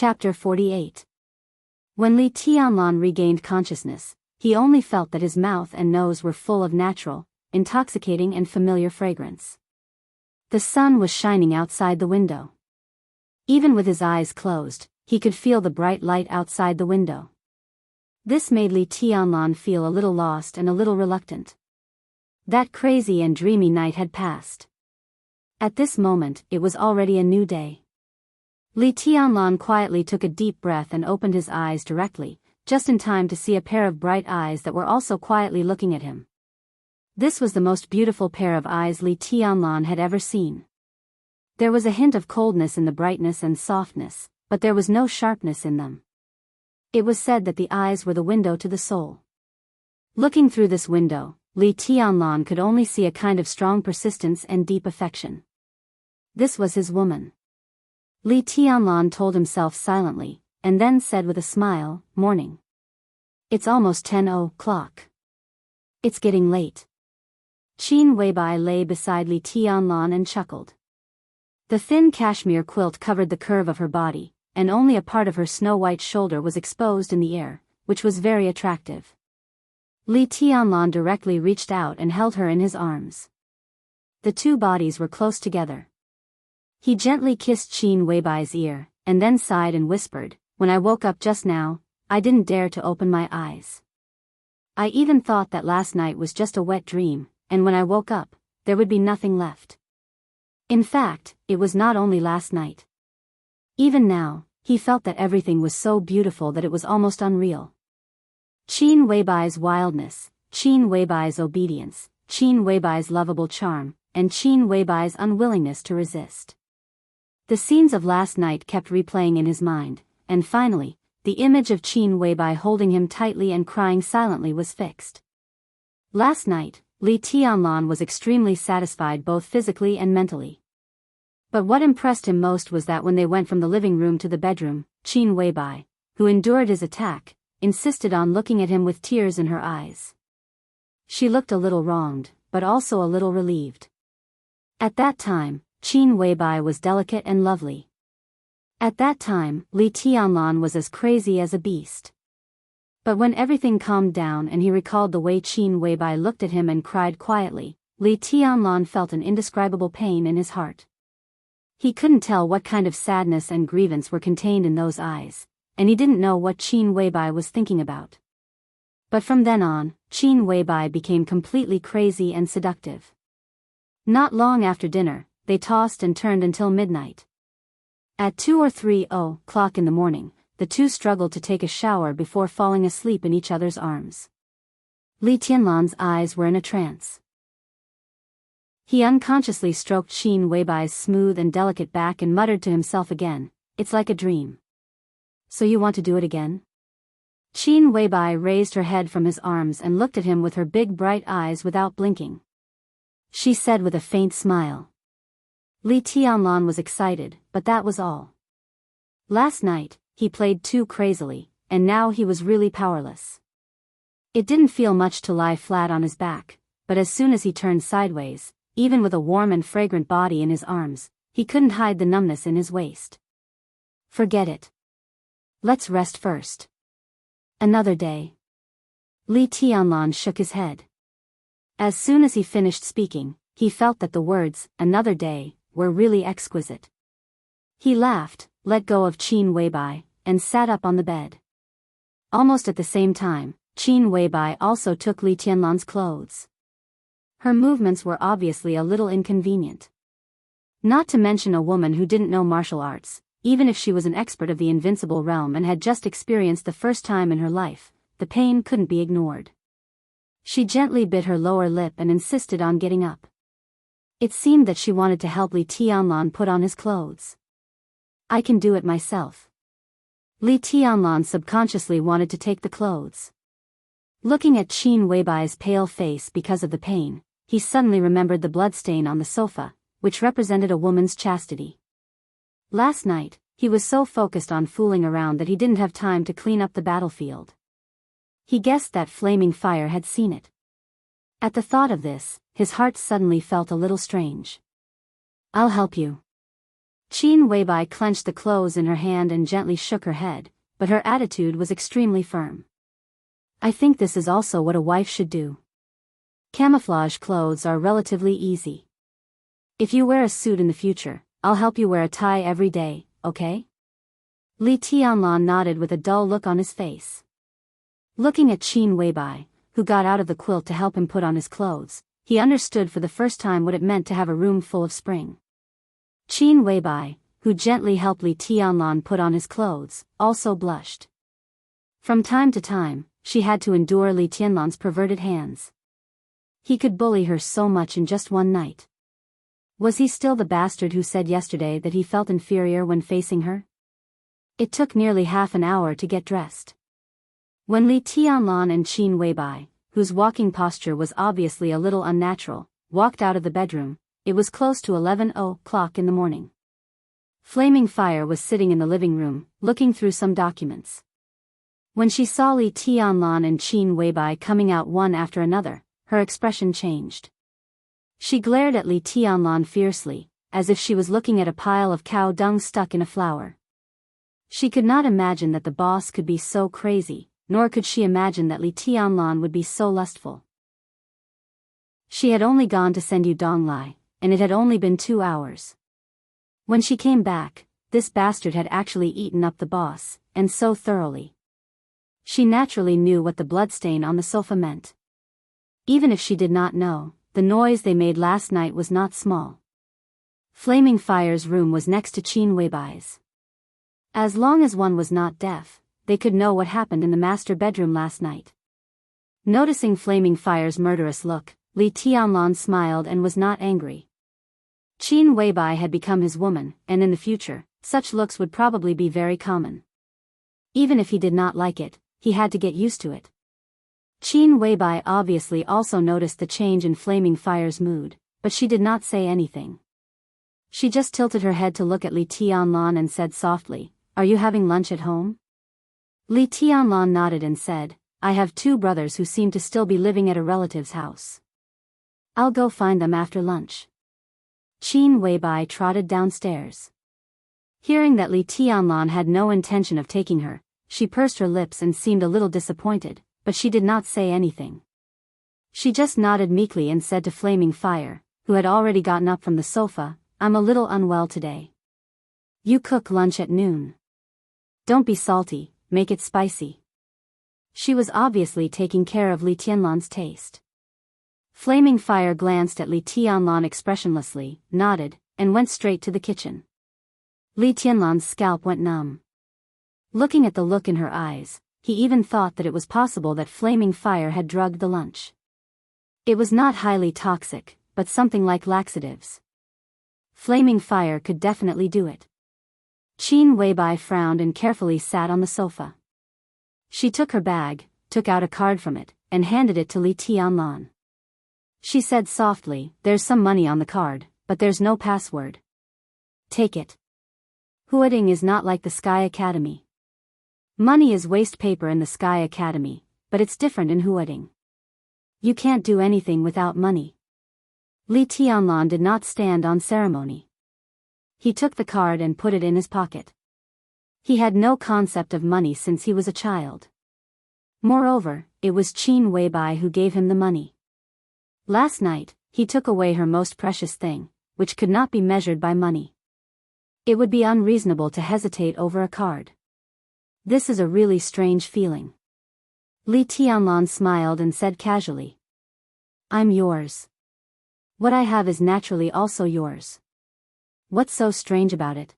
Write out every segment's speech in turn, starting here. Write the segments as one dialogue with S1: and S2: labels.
S1: Chapter 48. When Li Tianlan regained consciousness, he only felt that his mouth and nose were full of natural, intoxicating and familiar fragrance. The sun was shining outside the window. Even with his eyes closed, he could feel the bright light outside the window. This made Li Tianlan feel a little lost and a little reluctant. That crazy and dreamy night had passed. At this moment, it was already a new day. Li Tianlan quietly took a deep breath and opened his eyes directly, just in time to see a pair of bright eyes that were also quietly looking at him. This was the most beautiful pair of eyes Li Tianlan had ever seen. There was a hint of coldness in the brightness and softness, but there was no sharpness in them. It was said that the eyes were the window to the soul. Looking through this window, Li Tianlan could only see a kind of strong persistence and deep affection. This was his woman. Li Tianlan told himself silently, and then said with a smile, "Morning. It's almost 10 o'clock. It's getting late." Qin Weibai lay beside Li Tianlan and chuckled. The thin cashmere quilt covered the curve of her body, and only a part of her snow-white shoulder was exposed in the air, which was very attractive. Li Tianlan directly reached out and held her in his arms. The two bodies were close together. He gently kissed Qin Weibai's ear, and then sighed and whispered, "When I woke up just now, I didn't dare to open my eyes. I even thought that last night was just a wet dream, and when I woke up, there would be nothing left." In fact, it was not only last night. Even now, he felt that everything was so beautiful that it was almost unreal. Qin Weibai's wildness, Qin Weibai's obedience, Qin Weibai's lovable charm, and Qin Weibai's unwillingness to resist. The scenes of last night kept replaying in his mind, and finally, the image of Qin Weibai holding him tightly and crying silently was fixed. Last night, Li Tianlan was extremely satisfied both physically and mentally. But what impressed him most was that when they went from the living room to the bedroom, Qin Weibai, who endured his attack, insisted on looking at him with tears in her eyes. She looked a little wronged, but also a little relieved. At that time, Qin Weibai was delicate and lovely. At that time, Li Tianlan was as crazy as a beast. But when everything calmed down and he recalled the way Qin Weibai looked at him and cried quietly, Li Tianlan felt an indescribable pain in his heart. He couldn't tell what kind of sadness and grievance were contained in those eyes, and he didn't know what Qin Weibai was thinking about. But from then on, Qin Weibai became completely crazy and seductive. Not long after dinner, they tossed and turned until midnight. At 2 or 3 o'clock in the morning, the two struggled to take a shower before falling asleep in each other's arms. Li Tianlan's eyes were in a trance. He unconsciously stroked Qin Weibai's smooth and delicate back and muttered to himself again, "It's like a dream. So you want to do it again?" Qin Weibai raised her head from his arms and looked at him with her big bright eyes without blinking. She said with a faint smile. Li Tianlan was excited, but that was all. Last night, he played too crazily, and now he was really powerless. It didn't feel much to lie flat on his back, but as soon as he turned sideways, even with a warm and fragrant body in his arms, he couldn't hide the numbness in his waist. "Forget it. Let's rest first. Another day." Li Tianlan shook his head. As soon as he finished speaking, he felt that the words, "another day," were really exquisite. He laughed, let go of Qin Weibai, and sat up on the bed. Almost at the same time, Qin Weibai also took Li Tianlan's clothes. Her movements were obviously a little inconvenient. Not to mention a woman who didn't know martial arts, even if she was an expert of the invincible realm and had just experienced the first time in her life, the pain couldn't be ignored. She gently bit her lower lip and insisted on getting up. It seemed that she wanted to help Li Tianlan put on his clothes. "I can do it myself." Li Tianlan subconsciously wanted to take the clothes. Looking at Qin Weibai's pale face because of the pain, he suddenly remembered the bloodstain on the sofa, which represented a woman's chastity. Last night, he was so focused on fooling around that he didn't have time to clean up the battlefield. He guessed that flaming fire had seen it. At the thought of this, his heart suddenly felt a little strange. "I'll help you." Qin Weibai clenched the clothes in her hand and gently shook her head, but her attitude was extremely firm. I think this is also what a wife should do. Camouflage clothes are relatively easy. If you wear a suit in the future, I'll help you wear a tie every day, okay? Li Tianlan nodded with a dull look on his face. Looking at Qin Weibai, who got out of the quilt to help him put on his clothes, he understood for the first time what it meant to have a room full of spring. Qin Weibai, who gently helped Li Tianlan put on his clothes, also blushed. From time to time, she had to endure Li Tianlan's perverted hands. He could bully her so much in just one night. Was he still the bastard who said yesterday that he felt inferior when facing her? It took nearly half an hour to get dressed. When Li Tianlan and Qin Weibai, whose walking posture was obviously a little unnatural, walked out of the bedroom, it was close to 11 o'clock in the morning. Flaming Fire was sitting in the living room, looking through some documents. When she saw Li Tianlan and Qin Weibai coming out one after another, her expression changed. She glared at Li Tianlan fiercely, as if she was looking at a pile of cow dung stuck in a flower. She could not imagine that the boss could be so crazy, nor could she imagine that Li Tianlan would be so lustful. She had only gone to send you Dong Lai, and it had only been 2 hours. When she came back, this bastard had actually eaten up the boss, and so thoroughly. She naturally knew what the bloodstain on the sofa meant. Even if she did not know, the noise they made last night was not small. Flaming Fire's room was next to Qin Weibai's. As long as one was not deaf, they could know what happened in the master bedroom last night. Noticing Flaming Fire's murderous look, Li Tianlan smiled and was not angry. Qin Weibai had become his woman, and in the future, such looks would probably be very common. Even if he did not like it, he had to get used to it. Qin Weibai obviously also noticed the change in Flaming Fire's mood, but she did not say anything. She just tilted her head to look at Li Tianlan and said softly, "Are you having lunch at home?" Li Tianlan nodded and said, "I have 2 brothers who seem to still be living at a relative's house. I'll go find them after lunch." Qin Weibai trotted downstairs. Hearing that Li Tianlan had no intention of taking her, she pursed her lips and seemed a little disappointed, but she did not say anything. She just nodded meekly and said to Flaming Fire, who had already gotten up from the sofa, "I'm a little unwell today. You cook lunch at noon. Don't be salty, make it spicy." She was obviously taking care of Li Tianlan's taste. Flaming Fire glanced at Li Tianlan expressionlessly, nodded, and went straight to the kitchen. Li Tianlan's scalp went numb. Looking at the look in her eyes, he even thought that it was possible that Flaming Fire had drugged the lunch. It was not highly toxic, but something like laxatives. Flaming Fire could definitely do it. Qin Weibai frowned and carefully sat on the sofa. She took her bag, took out a card from it, and handed it to Li Tianlan. She said softly, "There's some money on the card, but there's no password. Take it. Huading is not like the Sky Academy. Money is waste paper in the Sky Academy, but it's different in Huading. You can't do anything without money." Li Tianlan did not stand on ceremony. He took the card and put it in his pocket. He had no concept of money since he was a child. Moreover, it was Qin Weibai who gave him the money. Last night, he took away her most precious thing, which could not be measured by money. It would be unreasonable to hesitate over a card. This is a really strange feeling. Li Tianlan smiled and said casually, "I'm yours. What I have is naturally also yours. What's so strange about it?"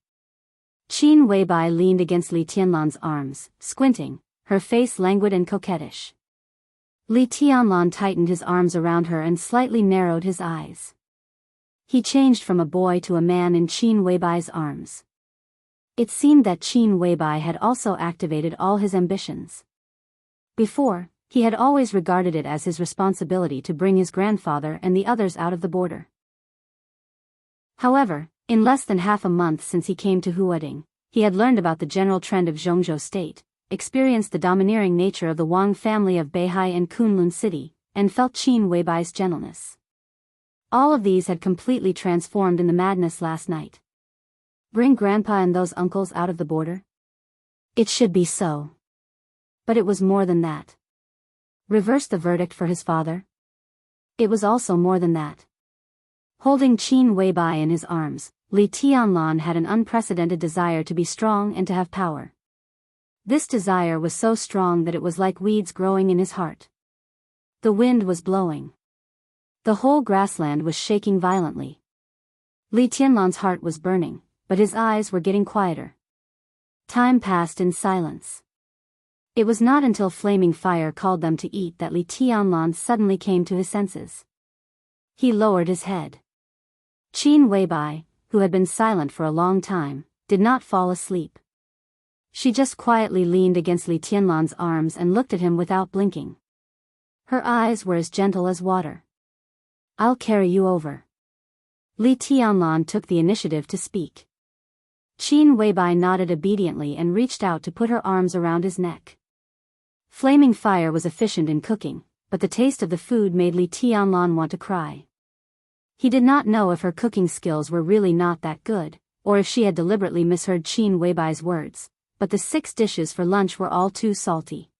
S1: Qin Weibai leaned against Li Tianlan's arms, squinting, her face languid and coquettish. Li Tianlan tightened his arms around her and slightly narrowed his eyes. He changed from a boy to a man in Qin Weibai's arms. It seemed that Qin Weibai had also activated all his ambitions. Before, he had always regarded it as his responsibility to bring his grandfather and the others out of the border. However, in less than half a month since he came to Huading, he had learned about the general trend of Zhongzhou state, experienced the domineering nature of the Wang family of Beihai and Kunlun City, and felt Qin Weibai's gentleness. All of these had completely transformed in the madness last night. Bring Grandpa and those uncles out of the border? It should be so. But it was more than that. Reverse the verdict for his father? It was also more than that. Holding Qin Weibai in his arms, Li Tianlan had an unprecedented desire to be strong and to have power. This desire was so strong that it was like weeds growing in his heart. The wind was blowing. The whole grassland was shaking violently. Li Tianlan's heart was burning, but his eyes were getting quieter. Time passed in silence. It was not until flaming fire called them to eat that Li Tianlan suddenly came to his senses. He lowered his head. Qin Weibai, who had been silent for a long time, did not fall asleep. She just quietly leaned against Li Tianlan's arms and looked at him without blinking. Her eyes were as gentle as water. I'll carry you over. Li Tianlan took the initiative to speak. Qin Weibai nodded obediently and reached out to put her arms around his neck. Flaming fire was efficient in cooking, but the taste of the food made Li Tianlan want to cry. He did not know if her cooking skills were really not that good, or if she had deliberately misheard Qin Weibai's words, but the 6 dishes for lunch were all too salty.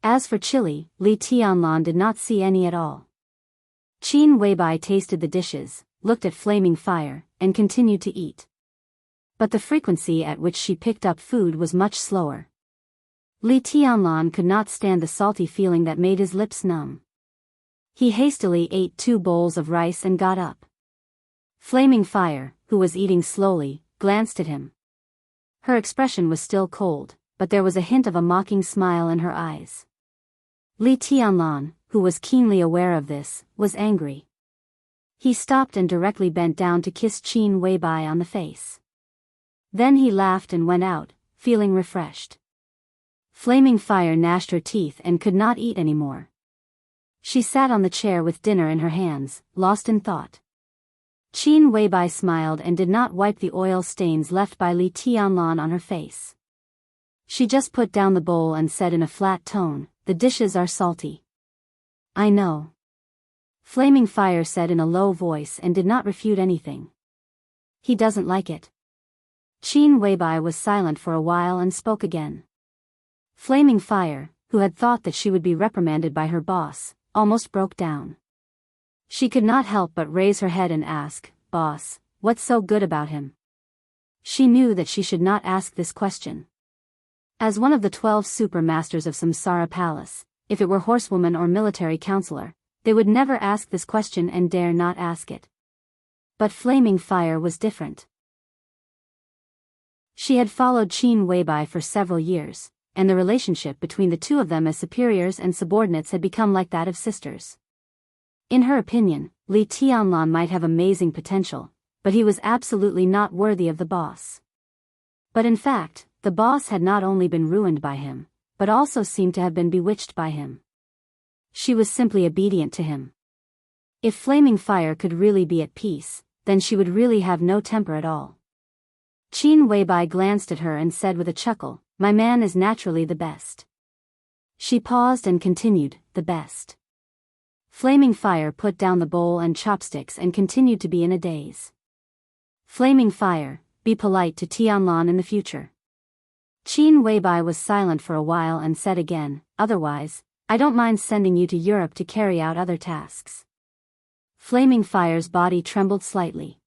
S1: As for chili, Li Tianlan did not see any at all. Qin Weibai tasted the dishes, looked at flaming fire, and continued to eat. But the frequency at which she picked up food was much slower. Li Tianlan could not stand the salty feeling that made his lips numb. He hastily ate 2 bowls of rice and got up. Flaming Fire, who was eating slowly, glanced at him. Her expression was still cold, but there was a hint of a mocking smile in her eyes. Li Tianlan, who was keenly aware of this, was angry. He stopped and directly bent down to kiss Qin Weibai on the face. Then he laughed and went out, feeling refreshed. Flaming Fire gnashed her teeth and could not eat anymore. She sat on the chair with dinner in her hands, lost in thought. Qin Weibai smiled and did not wipe the oil stains left by Li Tianlan on her face. She just put down the bowl and said in a flat tone, "The dishes are salty." "I know." Flaming Fire said in a low voice and did not refute anything. "He doesn't like it." Qin Weibai was silent for a while and spoke again. Flaming Fire, who had thought that she would be reprimanded by her boss, almost broke down. She could not help but raise her head and ask, "Boss, what's so good about him?" She knew that she should not ask this question. As one of the 12 super masters of Samsara Palace, if it were horsewoman or military counselor, they would never ask this question and dare not ask it. But Flaming Fire was different. She had followed Qin Weibai for several years, and the relationship between the two of them as superiors and subordinates had become like that of sisters. In her opinion, Li Tianlan might have amazing potential, but he was absolutely not worthy of the boss. But in fact, the boss had not only been ruined by him, but also seemed to have been bewitched by him. She was simply obedient to him. If Flaming Fire could really be at peace, then she would really have no temper at all. Qin Weibai glanced at her and said with a chuckle, "My man is naturally the best." She paused and continued, "The best." Flaming Fire put down the bowl and chopsticks and continued to be in a daze. Flaming Fire, be polite to Tianlan in the future. Qin Weibai was silent for a while and said again, "Otherwise, I don't mind sending you to Europe to carry out other tasks." Flaming Fire's body trembled slightly.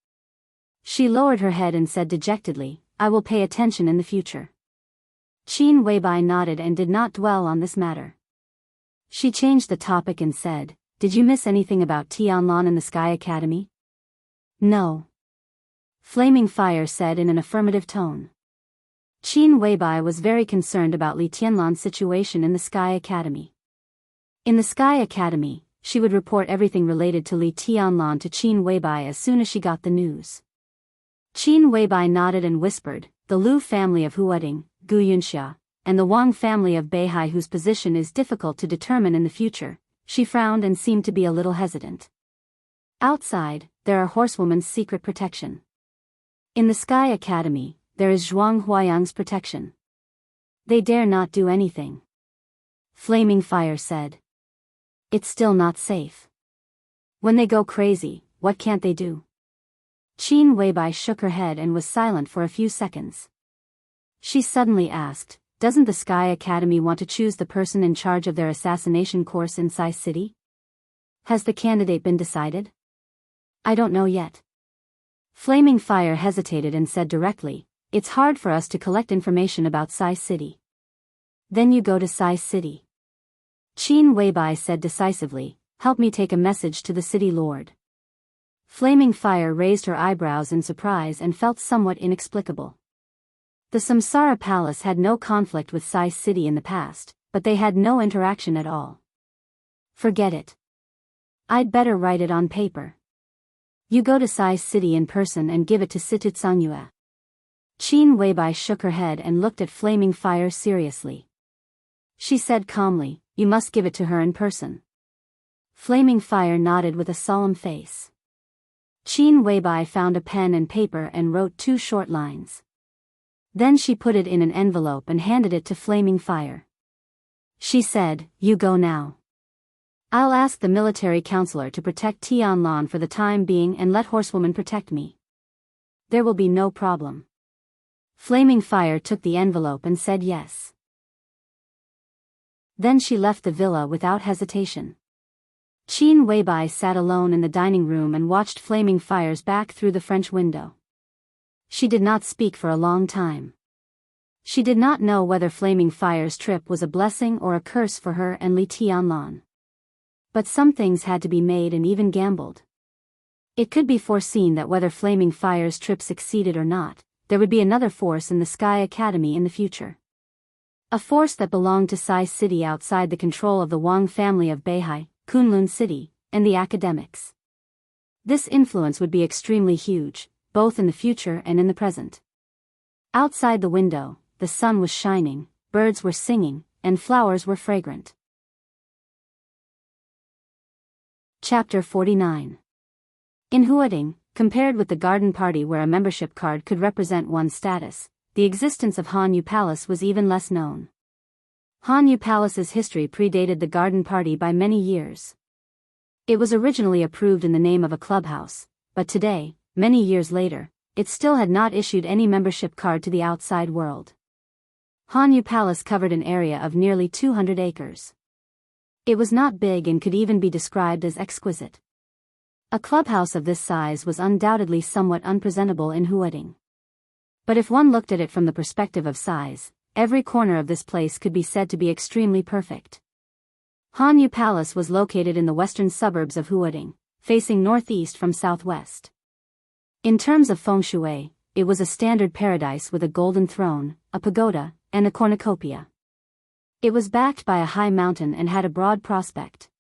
S1: She lowered her head and said dejectedly, "I will pay attention in the future." Qin Weibai nodded and did not dwell on this matter. She changed the topic and said, "Did you miss anything about Tianlan in the Sky Academy?" "No." Flaming Fire said in an affirmative tone. Qin Weibai was very concerned about Li Tianlan's situation in the Sky Academy. In the Sky Academy, she would report everything related to Li Tianlan to Qin Weibai as soon as she got the news. Qin Weibai nodded and whispered, "The Lu family of Huading, Guyunxia, and the Wang family of Beihai whose position is difficult to determine in the future." She frowned and seemed to be a little hesitant. "Outside, there are horsewoman's secret protection. In the Sky Academy, there is Zhuang Huayang's protection. They dare not do anything." Flaming Fire said. "It's still not safe. When they go crazy, what can't they do?" Qin Weibai shook her head and was silent for a few seconds. She suddenly asked, "Doesn't the Sky Academy want to choose the person in charge of their assassination course in Sai City? Has the candidate been decided?" "I don't know yet." Flaming Fire hesitated and said directly, "It's hard for us to collect information about Sai City." "Then you go to Sai City." Qin Weibai said decisively, "Help me take a message to the city lord." Flaming Fire raised her eyebrows in surprise and felt somewhat inexplicable. The Samsara Palace had no conflict with Sai City in the past, but they had no interaction at all. "Forget it. I'd better write it on paper. You go to Sai City in person and give it to Situtsangyue." Qin Weibai shook her head and looked at Flaming Fire seriously. She said calmly, "You must give it to her in person." Flaming Fire nodded with a solemn face. Qin Weibai found a pen and paper and wrote 2 short lines. Then she put it in an envelope and handed it to Flaming Fire. She said, "You go now. I'll ask the military counselor to protect Tianlan for the time being and let Horsewoman protect me. There will be no problem." Flaming Fire took the envelope and said yes. Then she left the villa without hesitation. Qin Weibai sat alone in the dining room and watched Flaming Fire's back through the French window. She did not speak for a long time. She did not know whether Flaming Fire's trip was a blessing or a curse for her and Li Tianlan. But some things had to be made and even gambled. It could be foreseen that whether Flaming Fire's trip succeeded or not, there would be another force in the Sky Academy in the future. A force that belonged to Sai City outside the control of the Wang family of Beihai, Kunlun City, and the academics. This influence would be extremely huge, both in the future and in the present. Outside the window, the sun was shining, birds were singing, and flowers were fragrant. Chapter 49. In Huading, compared with the garden party where a membership card could represent one's status, the existence of Hanyu Palace was even less known. Hanyu Palace's history predated the garden party by many years. It was originally approved in the name of a clubhouse, but today, many years later, it still had not issued any membership card to the outside world. Hanyu Palace covered an area of nearly 200 acres. It was not big and could even be described as exquisite. A clubhouse of this size was undoubtedly somewhat unpresentable in Huading. But if one looked at it from the perspective of size, every corner of this place could be said to be extremely perfect. Hanyu Palace was located in the western suburbs of Huading, facing northeast from southwest. In terms of feng shui, it was a standard paradise with a golden throne, a pagoda, and a cornucopia. It was backed by a high mountain and had a broad prospect.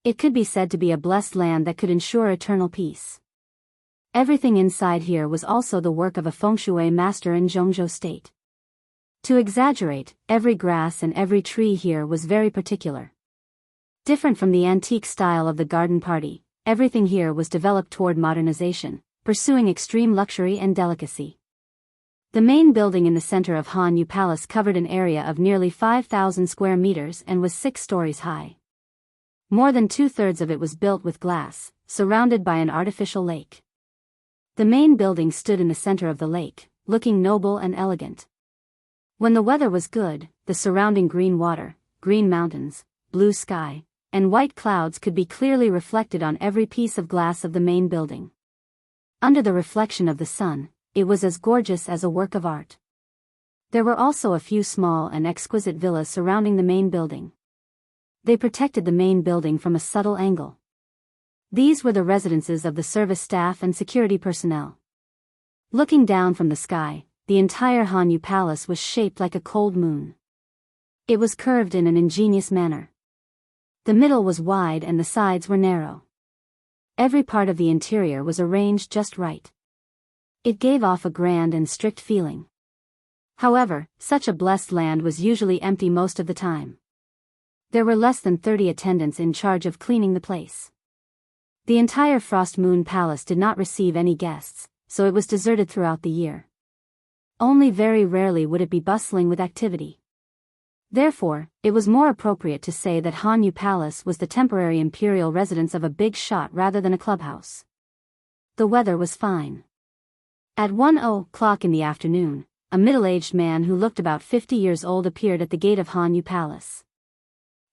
S1: It could be said to be a blessed land that could ensure eternal peace. Everything inside here was also the work of a feng shui master in Zhongzhou State. To exaggerate, every grass and every tree here was very particular. Different from the antique style of the garden party, everything here was developed toward modernization, pursuing extreme luxury and delicacy. The main building in the center of Hanyu Palace covered an area of nearly 5,000 square meters and was 6 stories high. More than 2/3 of it was built with glass, surrounded by an artificial lake. The main building stood in the center of the lake, looking noble and elegant. When the weather was good, the surrounding green water, green mountains, blue sky, and white clouds could be clearly reflected on every piece of glass of the main building. Under the reflection of the sun, it was as gorgeous as a work of art. There were also a few small and exquisite villas surrounding the main building. They protected the main building from a subtle angle. These were the residences of the service staff and security personnel. Looking down from the sky, the entire Hanyu Palace was shaped like a cold moon. It was curved in an ingenious manner. The middle was wide and the sides were narrow. Every part of the interior was arranged just right. It gave off a grand and strict feeling. However, such a blessed land was usually empty most of the time. There were less than 30 attendants in charge of cleaning the place. The entire Frost Moon Palace did not receive any guests, so it was deserted throughout the year. Only very rarely would it be bustling with activity. Therefore, it was more appropriate to say that Hanyu Palace was the temporary imperial residence of a big shot rather than a clubhouse. The weather was fine. At 1:00 in the afternoon, a middle-aged man who looked about 50 years old appeared at the gate of Hanyu Palace.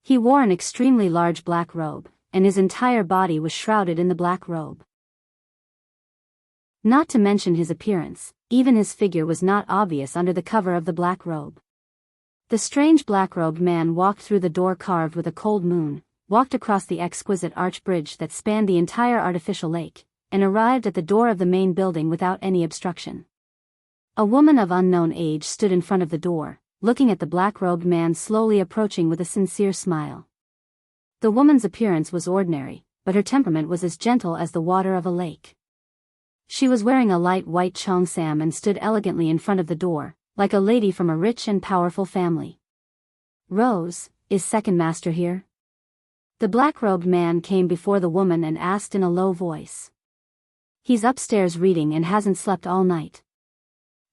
S1: He wore an extremely large black robe, and his entire body was shrouded in the black robe. Not to mention his appearance, even his figure was not obvious under the cover of the black robe. The strange black-robed man walked through the door carved with a cold moon, walked across the exquisite arch bridge that spanned the entire artificial lake, and arrived at the door of the main building without any obstruction. A woman of unknown age stood in front of the door, looking at the black-robed man slowly approaching with a sincere smile. The woman's appearance was ordinary, but her temperament was as gentle as the water of a lake. She was wearing a light white cheongsam and stood elegantly in front of the door, like a lady from a rich and powerful family. "Rose, is second master here?" The black-robed man came before the woman and asked in a low voice. "He's upstairs reading and hasn't slept all night.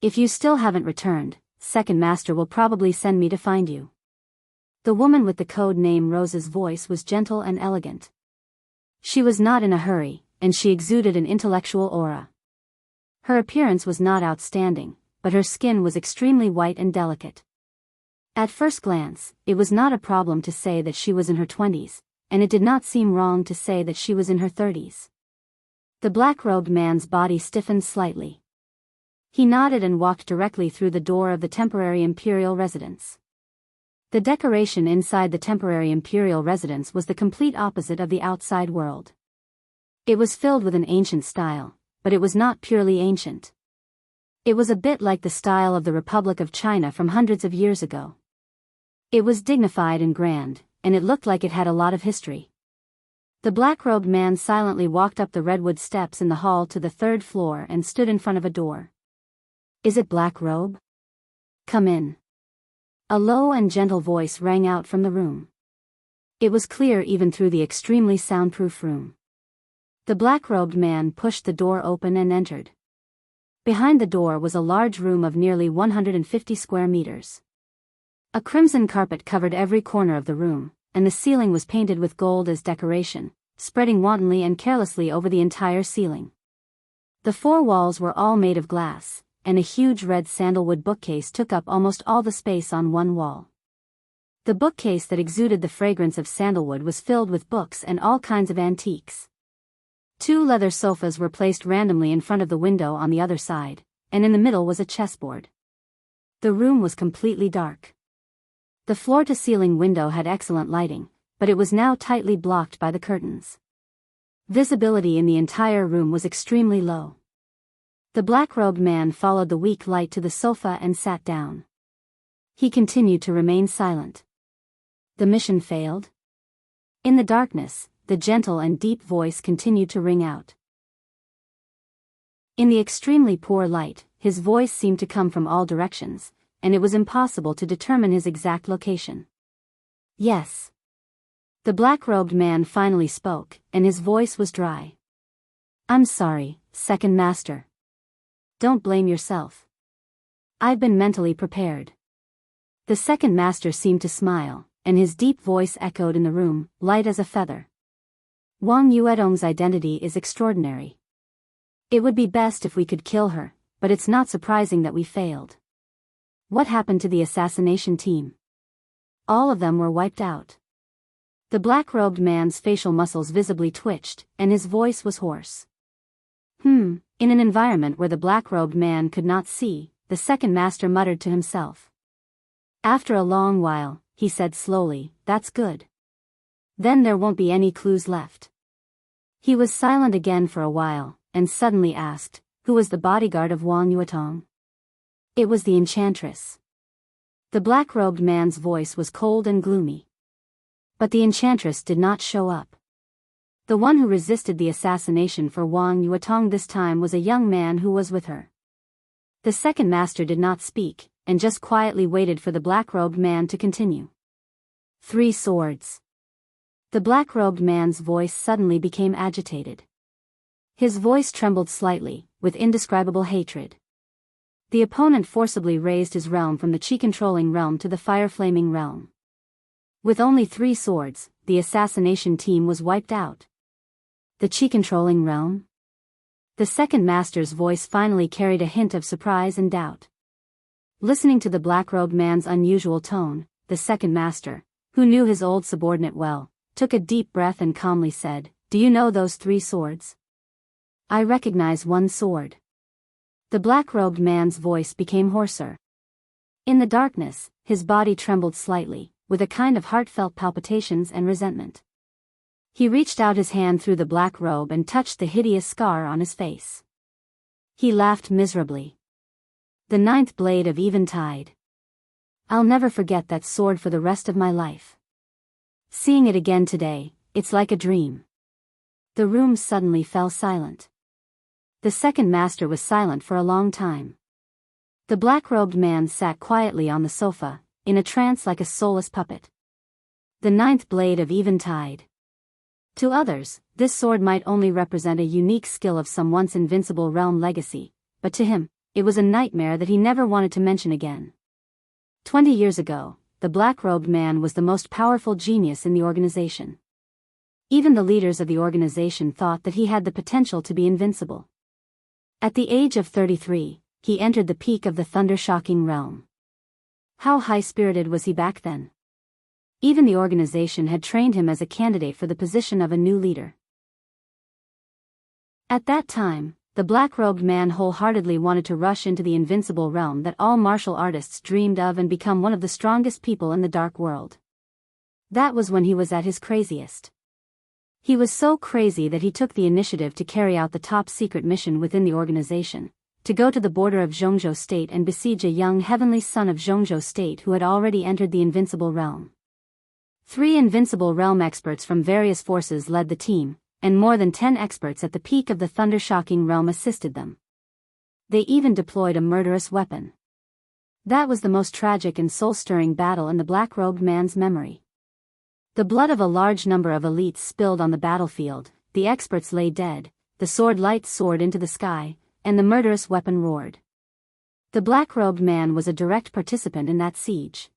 S1: If you still haven't returned, second master will probably send me to find you." The woman with the code name Rose's voice was gentle and elegant. She was not in a hurry, and she exuded an intellectual aura. Her appearance was not outstanding, but her skin was extremely white and delicate. At first glance, it was not a problem to say that she was in her 20s, and it did not seem wrong to say that she was in her 30s. The black-robed man's body stiffened slightly. He nodded and walked directly through the door of the temporary imperial residence. The decoration inside the temporary imperial residence was the complete opposite of the outside world. It was filled with an ancient style, but it was not purely ancient. It was a bit like the style of the Republic of China from hundreds of years ago. It was dignified and grand, and it looked like it had a lot of history. The black-robed man silently walked up the redwood steps in the hall to the third floor and stood in front of a door. "Is it Black Robe? Come in." A low and gentle voice rang out from the room. It was clear even through the extremely soundproof room. The black-robed man pushed the door open and entered. Behind the door was a large room of nearly 150 square meters. A crimson carpet covered every corner of the room, and the ceiling was painted with gold as decoration, spreading wantonly and carelessly over the entire ceiling. The four walls were all made of glass, and a huge red sandalwood bookcase took up almost all the space on one wall. The bookcase that exuded the fragrance of sandalwood was filled with books and all kinds of antiques. Two leather sofas were placed randomly in front of the window on the other side, and in the middle was a chessboard. The room was completely dark. The floor-to-ceiling window had excellent lighting, but it was now tightly blocked by the curtains. Visibility in the entire room was extremely low. The black-robed man followed the weak light to the sofa and sat down. He continued to remain silent. The mission failed? In the darkness, the gentle and deep voice continued to ring out. In the extremely poor light, his voice seemed to come from all directions, and it was impossible to determine his exact location. "Yes." The black-robed man finally spoke, and his voice was dry. "I'm sorry, second master. Don't blame yourself. I've been mentally prepared." The second master seemed to smile, and his deep voice echoed in the room, light as a feather. "Wang Yuedong's identity is extraordinary. It would be best if we could kill her, but it's not surprising that we failed. What happened to the assassination team?" "All of them were wiped out." The black-robed man's facial muscles visibly twitched, and his voice was hoarse. In an environment where the black-robed man could not see, the second master muttered to himself. After a long while, he said slowly, "That's good. Then there won't be any clues left." He was silent again for a while, and suddenly asked, "Who was the bodyguard of Wang Yuetong?" "It was the enchantress." The black-robed man's voice was cold and gloomy. But the enchantress did not show up. The one who resisted the assassination for Wang Yuetong this time was a young man who was with her. The second master did not speak, and just quietly waited for the black-robed man to continue. 3 swords. The black-robed man's voice suddenly became agitated. His voice trembled slightly, with indescribable hatred. The opponent forcibly raised his realm from the chi-controlling realm to the fire-flaming realm. With only 3 swords, the assassination team was wiped out. The chi-controlling realm? The second master's voice finally carried a hint of surprise and doubt. Listening to the black-robed man's unusual tone, the second master, who knew his old subordinate well, took a deep breath and calmly said, "Do you know those 3 swords?" "I recognize one sword." The black-robed man's voice became hoarser. In the darkness, his body trembled slightly, with a kind of heartfelt palpitations and resentment. He reached out his hand through the black robe and touched the hideous scar on his face. He laughed miserably. "The 9th blade of Eventide. I'll never forget that sword for the rest of my life. Seeing it again today, it's like a dream." The room suddenly fell silent. The second master was silent for a long time. The black-robed man sat quietly on the sofa, in a trance like a soulless puppet. The 9th blade of Eventide. To others, this sword might only represent a unique skill of some once invincible realm legacy, but to him, it was a nightmare that he never wanted to mention again. 20 years ago, the black-robed man was the most powerful genius in the organization. Even the leaders of the organization thought that he had the potential to be invincible. At the age of 33, he entered the peak of the thunder-shocking realm. How high-spirited was he back then? Even the organization had trained him as a candidate for the position of a new leader. At that time, the black-robed man wholeheartedly wanted to rush into the invincible realm that all martial artists dreamed of and become one of the strongest people in the dark world. That was when he was at his craziest. He was so crazy that he took the initiative to carry out the top-secret mission within the organization, to go to the border of Jianghu state and besiege a young heavenly son of Jianghu state who had already entered the invincible realm. 3 invincible realm experts from various forces led the team, and more than 10 experts at the peak of the thunder-shocking realm assisted them. They even deployed a murderous weapon. That was the most tragic and soul-stirring battle in the black-robed man's memory. The blood of a large number of elites spilled on the battlefield, the experts lay dead, the sword lights soared into the sky, and the murderous weapon roared. The black-robed man was a direct participant in that siege.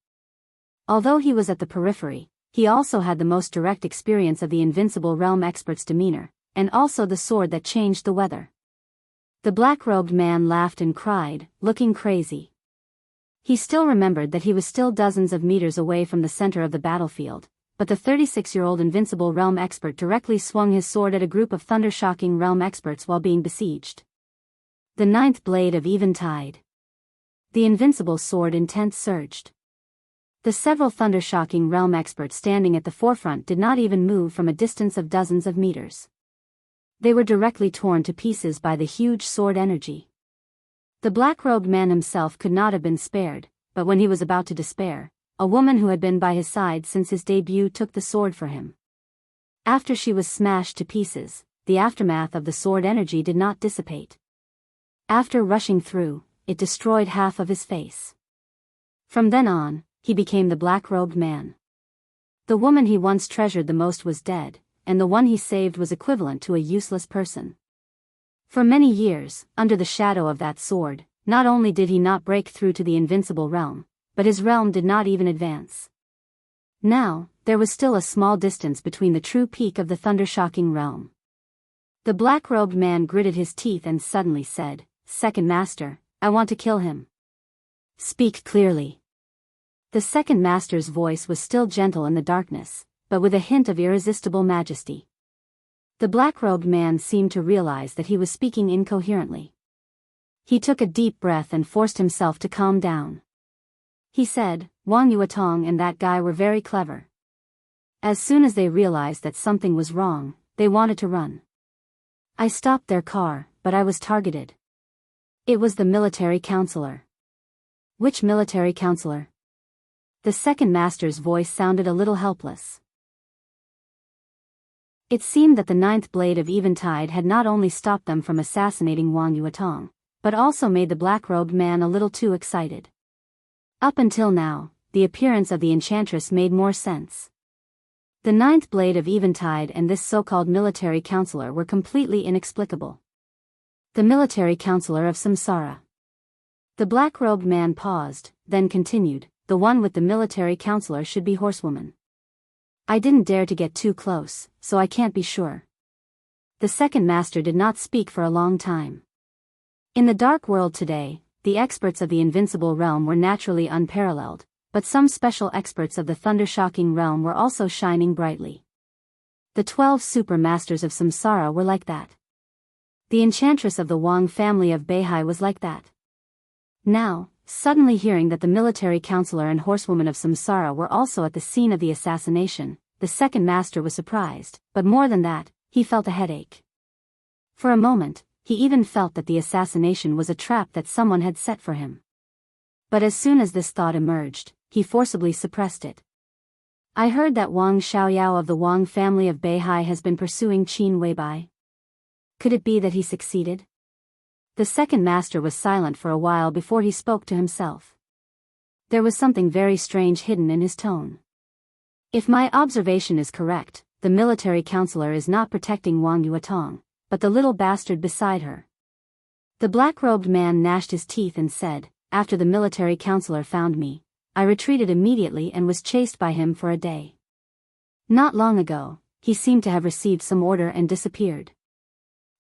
S1: Although he was at the periphery, he also had the most direct experience of the invincible realm expert's demeanor, and also the sword that changed the weather. The black-robed man laughed and cried, looking crazy. He still remembered that he was still dozens of meters away from the center of the battlefield, but the 36-year-old invincible realm expert directly swung his sword at a group of thunder-shocking realm experts while being besieged. The 9th blade of Eventide. The invincible sword intent surged. The several thunder-shocking realm experts standing at the forefront did not even move from a distance of dozens of meters. They were directly torn to pieces by the huge sword energy. The black-robed man himself could not have been spared, but when he was about to despair, a woman who had been by his side since his debut took the sword for him. After she was smashed to pieces, the aftermath of the sword energy did not dissipate. After rushing through, it destroyed half of his face. From then on, he became the black-robed man. The woman he once treasured the most was dead, and the one he saved was equivalent to a useless person. For many years, under the shadow of that sword, not only did he not break through to the invincible realm, but his realm did not even advance. Now, there was still a small distance between the true peak of the thunder-shocking realm. The black-robed man gritted his teeth and suddenly said, "Second Master, I want to kill him." "Speak clearly." The second master's voice was still gentle in the darkness, but with a hint of irresistible majesty. The black-robed man seemed to realize that he was speaking incoherently. He took a deep breath and forced himself to calm down. He said, "Wang Yuatong and that guy were very clever. As soon as they realized that something was wrong, they wanted to run. I stopped their car, but I was targeted. It was the military counselor." "Which military counselor?" The second master's voice sounded a little helpless. It seemed that the 9th blade of Eventide had not only stopped them from assassinating Wang Yuatong, but also made the black-robed man a little too excited. Up until now, the appearance of the enchantress made more sense. The 9th blade of Eventide and this so-called military counselor were completely inexplicable. The military counselor of Samsara. The black-robed man paused, then continued, "The one with the military counselor should be Horsewoman. I didn't dare to get too close, so I can't be sure." The second master did not speak for a long time. In the dark world today, the experts of the invincible realm were naturally unparalleled, but some special experts of the thunder-shocking realm were also shining brightly. The 12 super masters of samsara were like that. The enchantress of the Wang family of Beihai was like that. Now, suddenly hearing that the military counselor and horsewoman of samsara were also at the scene of the assassination, the second master was surprised, but more than that, he felt a headache. For a moment, he even felt that the assassination was a trap that someone had set for him. But as soon as this thought emerged, he forcibly suppressed it. I heard that Wang Xiaoyao of the Wang family of Beihai has been pursuing Qin Weibai. Could it be that he succeeded? The second master was silent for a while before he spoke to himself. There was something very strange hidden in his tone. If my observation is correct, the military counselor is not protecting Wang Yuetong, but the little bastard beside her. The black-robed man gnashed his teeth and said, "After the military counselor found me, I retreated immediately and was chased by him for a day. Not long ago, he seemed to have received some order and disappeared.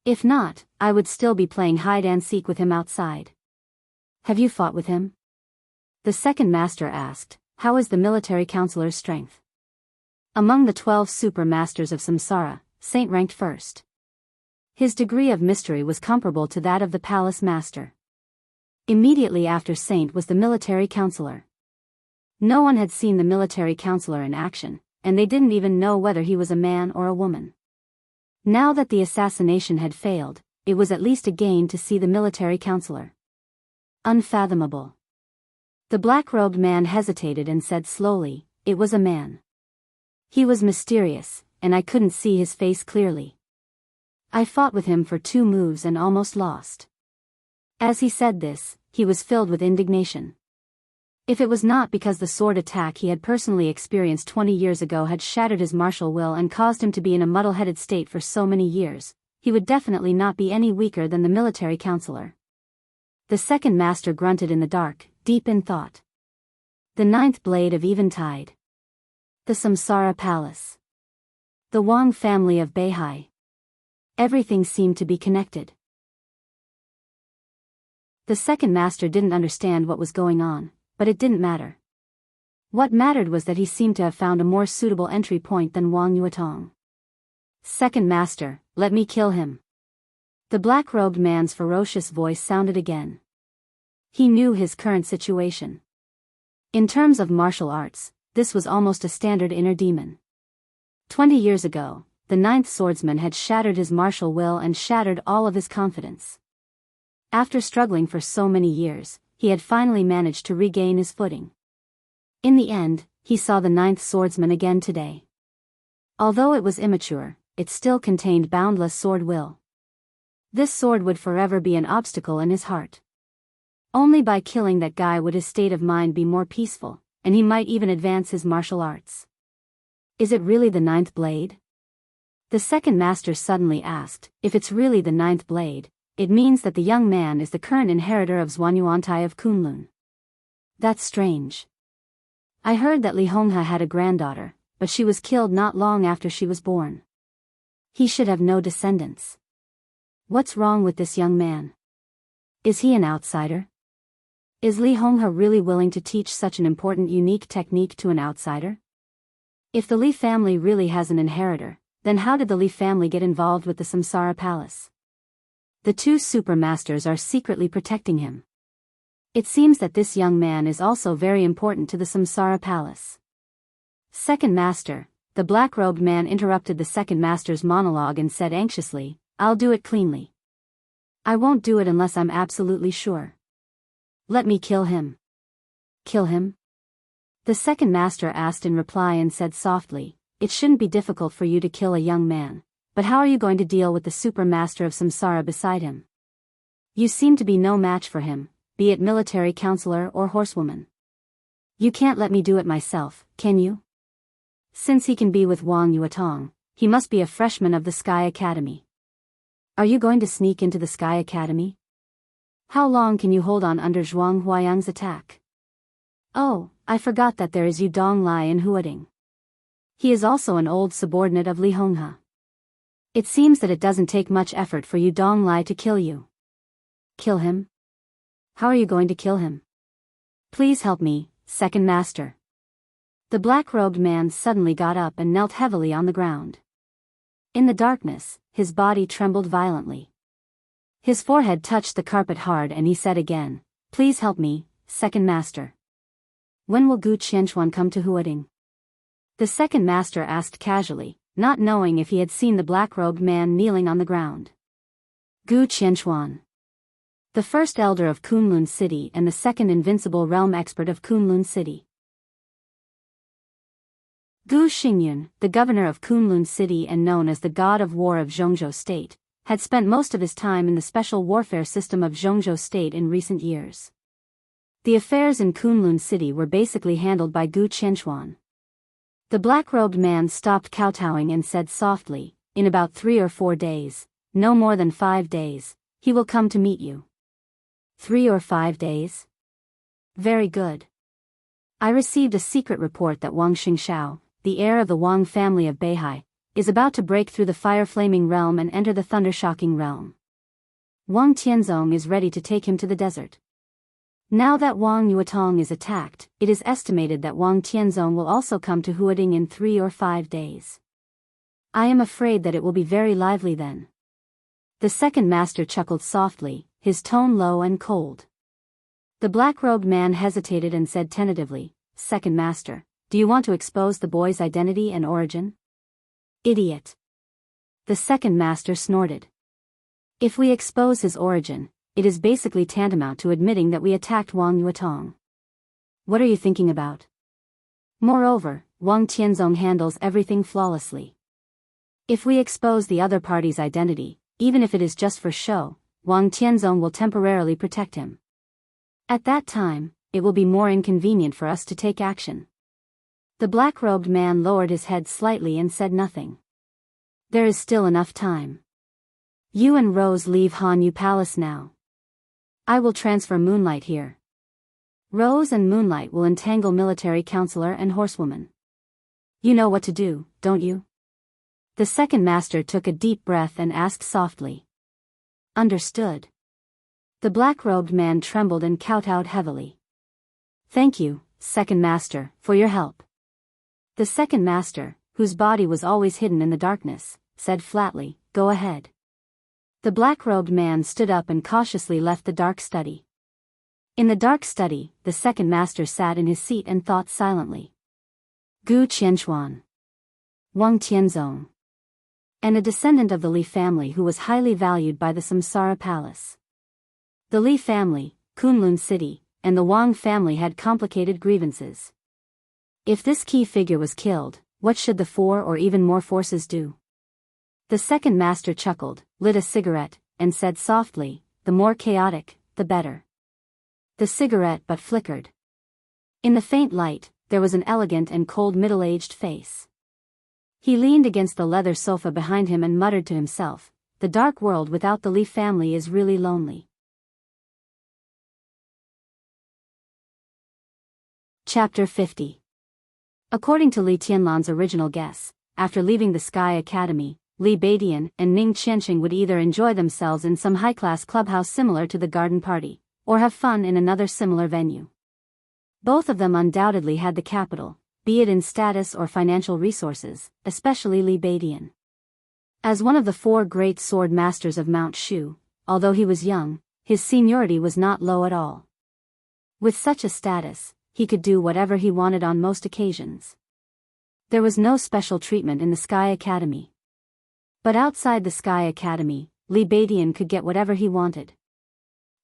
S1: If not, I would still be playing hide-and-seek with him outside." "Have you fought with him?" The second master asked. "How is the military counselor's strength?" Among the 12 super masters of samsara, Saint ranked first. His degree of mystery was comparable to that of the palace master. Immediately after Saint was the military counselor. No one had seen the military counselor in action, and they didn't even know whether he was a man or a woman. Now that the assassination had failed, it was at least a gain to see the military counselor. Unfathomable. The black-robed man hesitated and said slowly, "It was a man. He was mysterious, and I couldn't see his face clearly. I fought with him for 2 moves and almost lost." As he said this, he was filled with indignation. If it was not because the sword attack he had personally experienced 20 years ago had shattered his martial will and caused him to be in a muddle-headed state for so many years, he would definitely not be any weaker than the military counselor. The second master grunted in the dark, deep in thought. The 9th blade of eventide. The Samsara Palace. The Wang family of Beihai. Everything seemed to be connected. The second master didn't understand what was going on, but it didn't matter. What mattered was that he seemed to have found a more suitable entry point than Wang Yuetong. "Second master, let me kill him." The black-robed man's ferocious voice sounded again. He knew his current situation. In terms of martial arts, this was almost a standard inner demon. 20 years ago, the 9th swordsman had shattered his martial will and shattered all of his confidence. After struggling for so many years, he had finally managed to regain his footing. In the end, he saw the 9th swordsman again today. Although it was immature, it still contained boundless sword will. This sword would forever be an obstacle in his heart. Only by killing that guy would his state of mind be more peaceful, and he might even advance his martial arts. "Is it really the 9th blade?" The second master suddenly asked. "If it's really the 9th blade, it means that the young man is the current inheritor of Zhuanyuantai of Kunlun. That's strange. I heard that Li Honghe had a granddaughter, but she was killed not long after she was born. He should have no descendants. What's wrong with this young man? Is he an outsider? Is Li Honghe really willing to teach such an important unique technique to an outsider? If the Li family really has an inheritor, then how did the Li family get involved with the Samsara Palace? The 2 super masters are secretly protecting him. It seems that this young man is also very important to the Samsara Palace." "Second master," the black-robed man interrupted the second master's monologue and said anxiously, "I'll do it cleanly. I won't do it unless I'm absolutely sure. Let me kill him." "Kill him?" The second master asked in reply and said softly, "It shouldn't be difficult for you to kill a young man, but how are you going to deal with the super master of samsara beside him? You seem to be no match for him, be it military counselor or horsewoman. You can't let me do it myself, can you? Since he can be with Wang Yuetong, he must be a freshman of the Sky Academy. Are you going to sneak into the Sky Academy? How long can you hold on under Zhuang Huayang's attack? Oh, I forgot that there is Yu Donglai in Huading. He is also an old subordinate of Li Honghe. It seems that it doesn't take much effort for you Dong Lai to kill you. Kill him? How are you going to kill him? Please help me, second master. The black-robed man suddenly got up and knelt heavily on the ground. In the darkness, his body trembled violently. His forehead touched the carpet hard and he said again, "Please help me, second master." When will Gu Qianquan come to Huading? The second master asked casually, not knowing if he had seen the black-robed man kneeling on the ground. Gu Qianquan, the first elder of Kunlun City and the second invincible realm expert of Kunlun City. Gu Xingyun, the governor of Kunlun City and known as the god of war of Zhongzhou State, had spent most of his time in the special warfare system of Zhongzhou State in recent years. The affairs in Kunlun City were basically handled by Gu Qianquan. The black-robed man stopped kowtowing and said softly, "In about 3 or 4 days, no more than 5 days, he will come to meet you." 3 or 5 days? Very good. I received a secret report that Wang Xingxiao, the heir of the Wang family of Beihai, is about to break through the fire-flaming realm and enter the thunder-shocking realm. Wang Tianzong is ready to take him to the desert. Now that Wang Yuetong is attacked, it is estimated that Wang Tianzong will also come to Huading in 3 or 5 days. I am afraid that it will be very lively then. The second master chuckled softly, his tone low and cold. The black-robed man hesitated and said tentatively, "Second master, do you want to expose the boy's identity and origin?" Idiot. The second master snorted. If we expose his origin, it is basically tantamount to admitting that we attacked Wang Yuetong. What are you thinking about? Moreover, Wang Tianzong handles everything flawlessly. If we expose the other party's identity, even if it is just for show, Wang Tianzong will temporarily protect him. At that time, it will be more inconvenient for us to take action. The black-robed man lowered his head slightly and said nothing. There is still enough time. You and Rose leave Hanyu Palace now. I will transfer Moonlight here. Rose and Moonlight will entangle military counselor and horsewoman. You know what to do, don't you? The second master took a deep breath and asked softly. Understood. The black-robed man trembled and kowtowed heavily. Thank you, second master, for your help. The second master, whose body was always hidden in the darkness, said flatly, "Go ahead." The black-robed man stood up and cautiously left the dark study. In the dark study, the second master sat in his seat and thought silently. Gu Qianquan, Wang Tianzong, and a descendant of the Li family who was highly valued by the Samsara Palace. The Li family, Kunlun City, and the Wang family had complicated grievances. If this key figure was killed, what should the 4 or even more forces do? The second master chuckled, lit a cigarette, and said softly, "The more chaotic, the better." The cigarette but flickered. In the faint light, there was an elegant and cold middle-aged face. He leaned against the leather sofa behind him and muttered to himself, "The dark world without the Li family is really lonely." Chapter 50. According to Li Tianlan's original guess, after leaving the Sky Academy, Li Beidian and Ning Qianqing would either enjoy themselves in some high-class clubhouse similar to the garden party, or have fun in another similar venue. Both of them undoubtedly had the capital, be it in status or financial resources, especially Li Beidian. As one of the 4 great sword masters of Mount Shu, although he was young, his seniority was not low at all. With such a status, he could do whatever he wanted on most occasions. There was no special treatment in the Sky Academy. But outside the Sky Academy, Li Beidian could get whatever he wanted.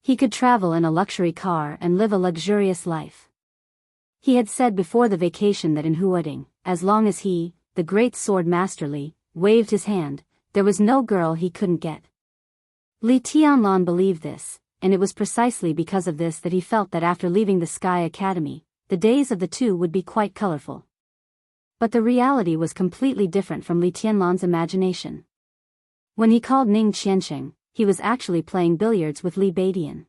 S1: He could travel in a luxury car and live a luxurious life. He had said before the vacation that in Huading, as long as he, the great sword master Li, waved his hand, there was no girl he couldn't get. Li Tianlan believed this, and it was precisely because of this that he felt that after leaving the Sky Academy, the days of the two would be quite colorful. But the reality was completely different from Li Tianlan's imagination. When he called Ning Qianqing, he was actually playing billiards with Li Beidian.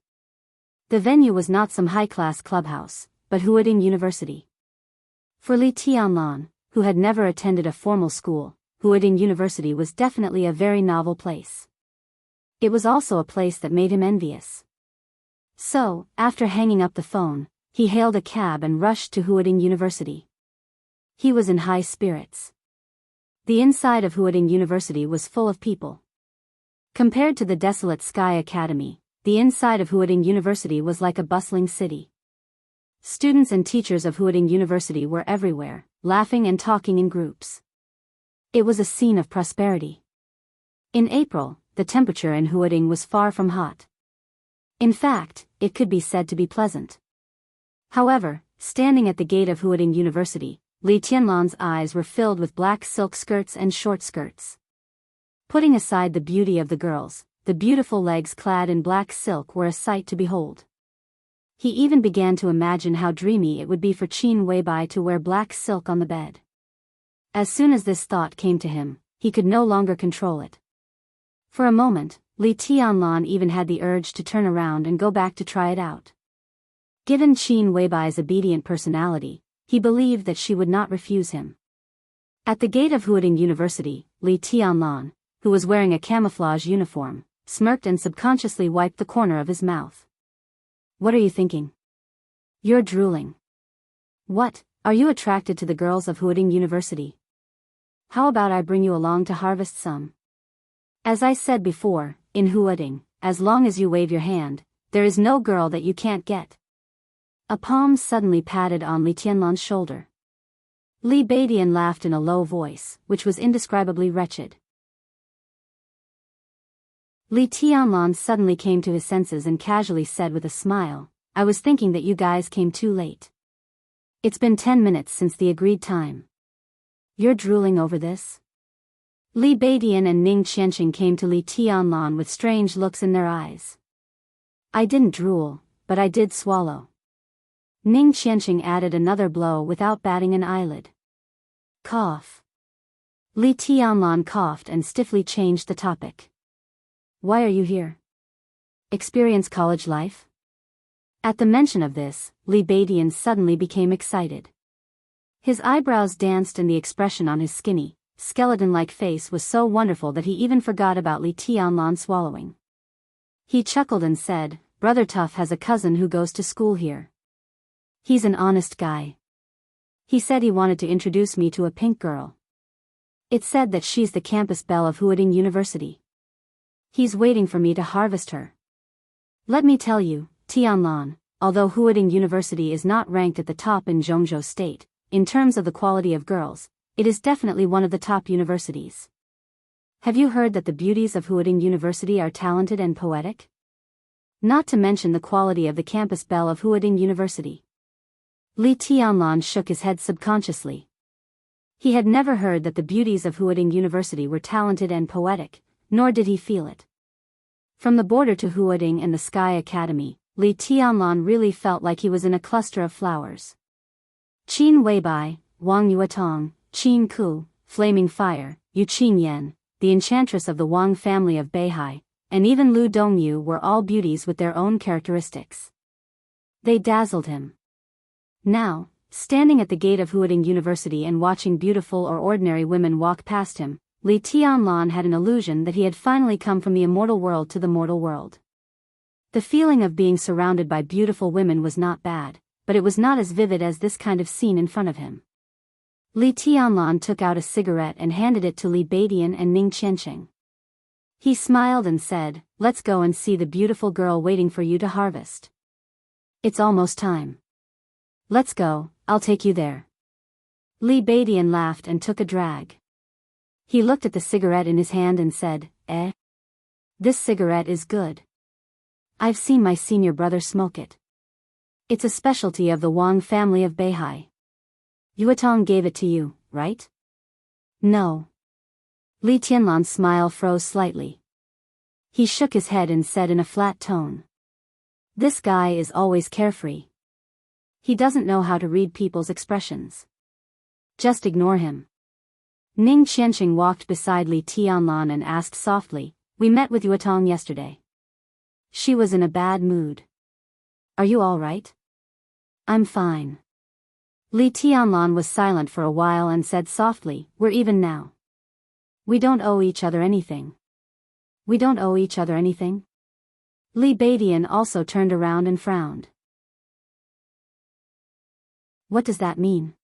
S1: The venue was not some high-class clubhouse, but Huading University. For Li Tianlan, who had never attended a formal school, Huading University was definitely a very novel place. It was also a place that made him envious. So, after hanging up the phone, he hailed a cab and rushed to Huading University. He was in high spirits. The inside of Huading University was full of people. Compared to the desolate Sky Academy, the inside of Huading University was like a bustling city. Students and teachers of Huading University were everywhere, laughing and talking in groups. It was a scene of prosperity. In April, the temperature in Huading was far from hot. In fact, it could be said to be pleasant. However, standing at the gate of Huading University, Li Tianlan's eyes were filled with black silk skirts and short skirts. Putting aside the beauty of the girls, the beautiful legs clad in black silk were a sight to behold. He even began to imagine how dreamy it would be for Qin Weibai to wear black silk on the bed. As soon as this thought came to him, he could no longer control it. For a moment, Li Tianlan even had the urge to turn around and go back to try it out. Given Qin Weibai's obedient personality, he believed that she would not refuse him. At the gate of Huading University, Li Tianlan, who was wearing a camouflage uniform, smirked and subconsciously wiped the corner of his mouth. "What are you thinking? You're drooling. What, are you attracted to the girls of Huading University? How about I bring you along to harvest some? As I said before, in Huading, as long as you wave your hand, there is no girl that you can't get." A palm suddenly patted on Li Tianlan's shoulder. Li Beidian laughed in a low voice, which was indescribably wretched. Li Tianlan suddenly came to his senses and casually said with a smile, "I was thinking that you guys came too late. It's been 10 minutes since the agreed time. You're drooling over this?" Li Beidian and Ning Qianqing came to Li Tianlan with strange looks in their eyes. "I didn't drool, but I did swallow." Ning Qianqing added another blow without batting an eyelid. Cough. Li Tianlan coughed and stiffly changed the topic. "Why are you here? Experience college life?" At the mention of this, Li Beidian suddenly became excited. His eyebrows danced and the expression on his skinny, skeleton-like face was so wonderful that he even forgot about Li Tianlan swallowing. He chuckled and said, "Brother Tough has a cousin who goes to school here. He's an honest guy. He said he wanted to introduce me to a pink girl. It's said that she's the campus belle of Huading University. He's waiting for me to harvest her. Let me tell you, Tianlan, although Huading University is not ranked at the top in Zhongzhou State, in terms of the quality of girls, it is definitely one of the top universities. Have you heard that the beauties of Huading University are talented and poetic? Not to mention the quality of the campus belle of Huading University." Li Tianlan shook his head subconsciously. He had never heard that the beauties of Huading University were talented and poetic, nor did he feel it. From the border to Huading and the Sky Academy, Li Tianlan really felt like he was in a cluster of flowers. Qin Weibai, Wang Yuetong, Qin Ku, Flaming Fire, Yu Qinyan, the enchantress of the Wang family of Beihai, and even Lu Dongyu were all beauties with their own characteristics. They dazzled him. Now, standing at the gate of Huading University and watching beautiful or ordinary women walk past him, Li Tianlan had an illusion that he had finally come from the immortal world to the mortal world. The feeling of being surrounded by beautiful women was not bad, but it was not as vivid as this kind of scene in front of him. Li Tianlan took out a cigarette and handed it to Li Beidian and Ning Qianqing. He smiled and said, "Let's go and see the beautiful girl waiting for you to harvest. It's almost time. Let's go, I'll take you there." Li Beidian laughed and took a drag. He looked at the cigarette in his hand and said, This cigarette is good. I've seen my senior brother smoke it. It's a specialty of the Wang family of Beihai. Yuetong gave it to you, right?" "No." Li Tianlan's smile froze slightly. He shook his head and said in a flat tone, "This guy is always carefree. He doesn't know how to read people's expressions. Just ignore him." Ning Qianqing walked beside Li Tianlan and asked softly, "We met with Yuetong yesterday. She was in a bad mood. Are you all right?" "I'm fine." Li Tianlan was silent for a while and said softly, "We're even now." We don't owe each other anything. We don't owe each other anything? Li Beidian also turned around and frowned. What does that mean?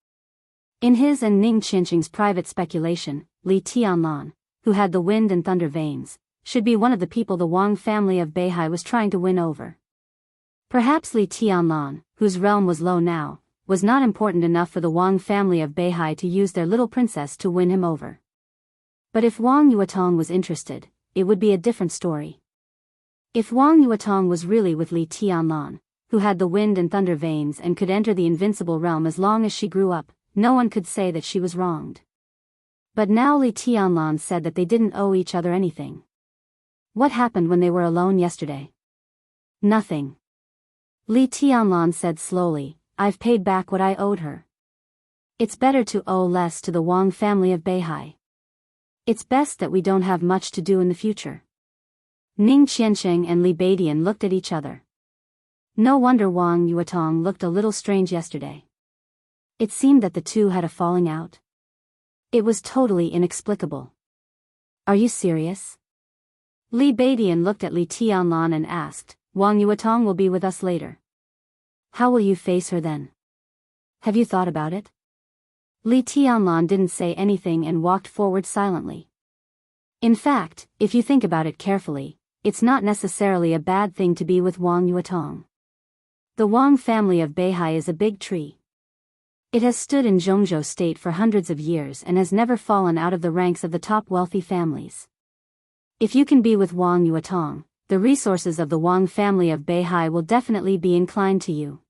S1: In his and Ning Qianqing's private speculation, Li Tianlan, who had the wind and thunder veins, should be one of the people the Wang family of Beihai was trying to win over. Perhaps Li Tianlan, whose realm was low now, was not important enough for the Wang family of Beihai to use their little princess to win him over. But if Wang Yuetong was interested, it would be a different story. If Wang Yuetong was really with Li Tianlan, who had the wind and thunder veins and could enter the invincible realm as long as she grew up, no one could say that she was wronged. But now Li Tianlan said that they didn't owe each other anything. What happened when they were alone yesterday? Nothing. Li Tianlan said slowly, I've paid back what I owed her. It's better to owe less to the Wang family of Beihai. It's best that we don't have much to do in the future. Ning Qianqing and Li Beidian looked at each other. No wonder Wang Yuetong looked a little strange yesterday. It seemed that the two had a falling out. It was totally inexplicable. Are you serious? Li Beidian looked at Li Tianlan and asked, Wang Yuetong will be with us later. How will you face her then? Have you thought about it? Li Tianlan didn't say anything and walked forward silently. In fact, if you think about it carefully, it's not necessarily a bad thing to be with Wang Yuetong. The Wang family of Beihai is a big tree. It has stood in Jianghu state for hundreds of years and has never fallen out of the ranks of the top wealthy families. If you can be with Wang Yuetong, the resources of the Wang family of Beihai will definitely be inclined to you.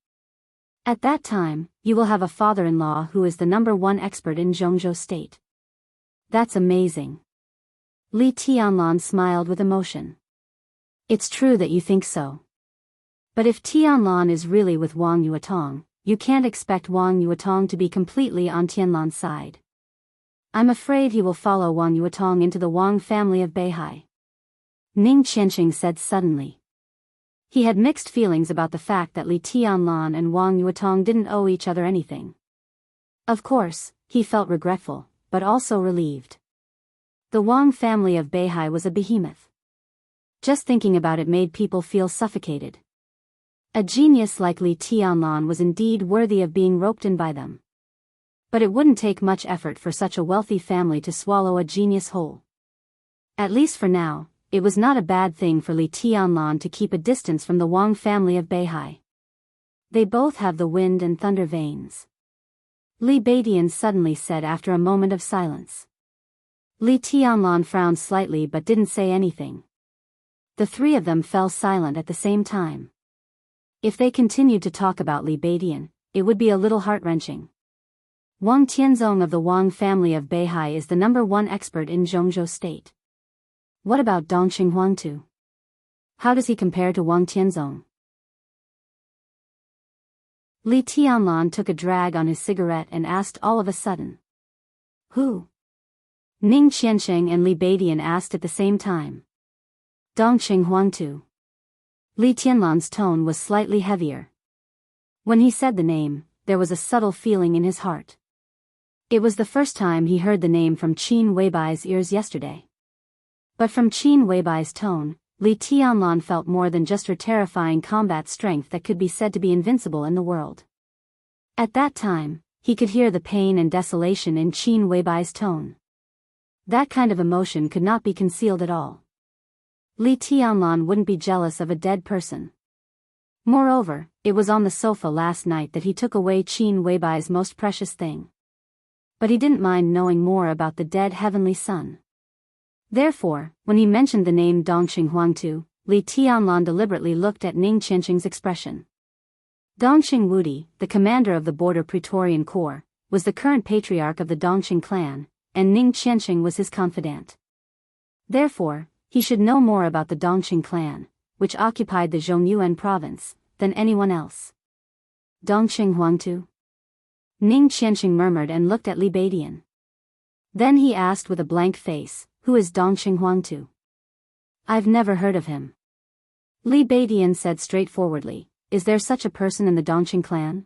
S1: At that time, you will have a father-in-law who is the #1 expert in Jianghu state. That's amazing. Li Tianlan smiled with emotion. It's true that you think so. But if Tianlan is really with Wang Yuetong, you can't expect Wang Yuetong to be completely on Tianlan's side. I'm afraid he will follow Wang Yuetong into the Wang family of Beihai. Ning Qianqing said suddenly. He had mixed feelings about the fact that Li Tianlan and Wang Yuetong didn't owe each other anything. Of course, he felt regretful, but also relieved. The Wang family of Beihai was a behemoth. Just thinking about it made people feel suffocated. A genius like Li Tianlan was indeed worthy of being roped in by them. But it wouldn't take much effort for such a wealthy family to swallow a genius whole. At least for now, it was not a bad thing for Li Tianlan to keep a distance from the Wang family of Beihai. They both have the wind and thunder veins. Li Beidian suddenly said after a moment of silence. Li Tianlan frowned slightly but didn't say anything. The three of them fell silent at the same time. If they continued to talk about Li Beidian, it would be a little heart-wrenching. Wang Tianzong of the Wang family of Beihai is the #1 expert in Jianghu state. What about Dongqing Huangtu? How does he compare to Wang Tianzong? Li Tianlan took a drag on his cigarette and asked all of a sudden. Who? Ning Qianqing and Li Beidian asked at the same time. Dongqing Huangtu. Li Tianlan's tone was slightly heavier. When he said the name, there was a subtle feeling in his heart. It was the first time he heard the name from Qin Weibai's ears yesterday. But from Qin Weibai's tone, Li Tianlan felt more than just her terrifying combat strength that could be said to be invincible in the world. At that time, he could hear the pain and desolation in Qin Weibai's tone. That kind of emotion could not be concealed at all. Li Tianlan wouldn't be jealous of a dead person. Moreover, it was on the sofa last night that he took away Qin Weibai's most precious thing. But he didn't mind knowing more about the dead heavenly son. Therefore, when he mentioned the name Dongqing Huangtu, Li Tianlan deliberately looked at Ning Qianqing's expression. Dongqing Wudi, the commander of the border Praetorian Corps, was the current patriarch of the Dongqing clan, and Ning Qianqing was his confidant. Therefore, he should know more about the Dongqing clan, which occupied the Zhongyuan province, than anyone else. Dongqing Huangtu? Ning Qianqing murmured and looked at Li Beidian. Then he asked with a blank face, who is Dongqing Huangtu? I've never heard of him. Li Beidian said straightforwardly, is there such a person in the Dongqing clan?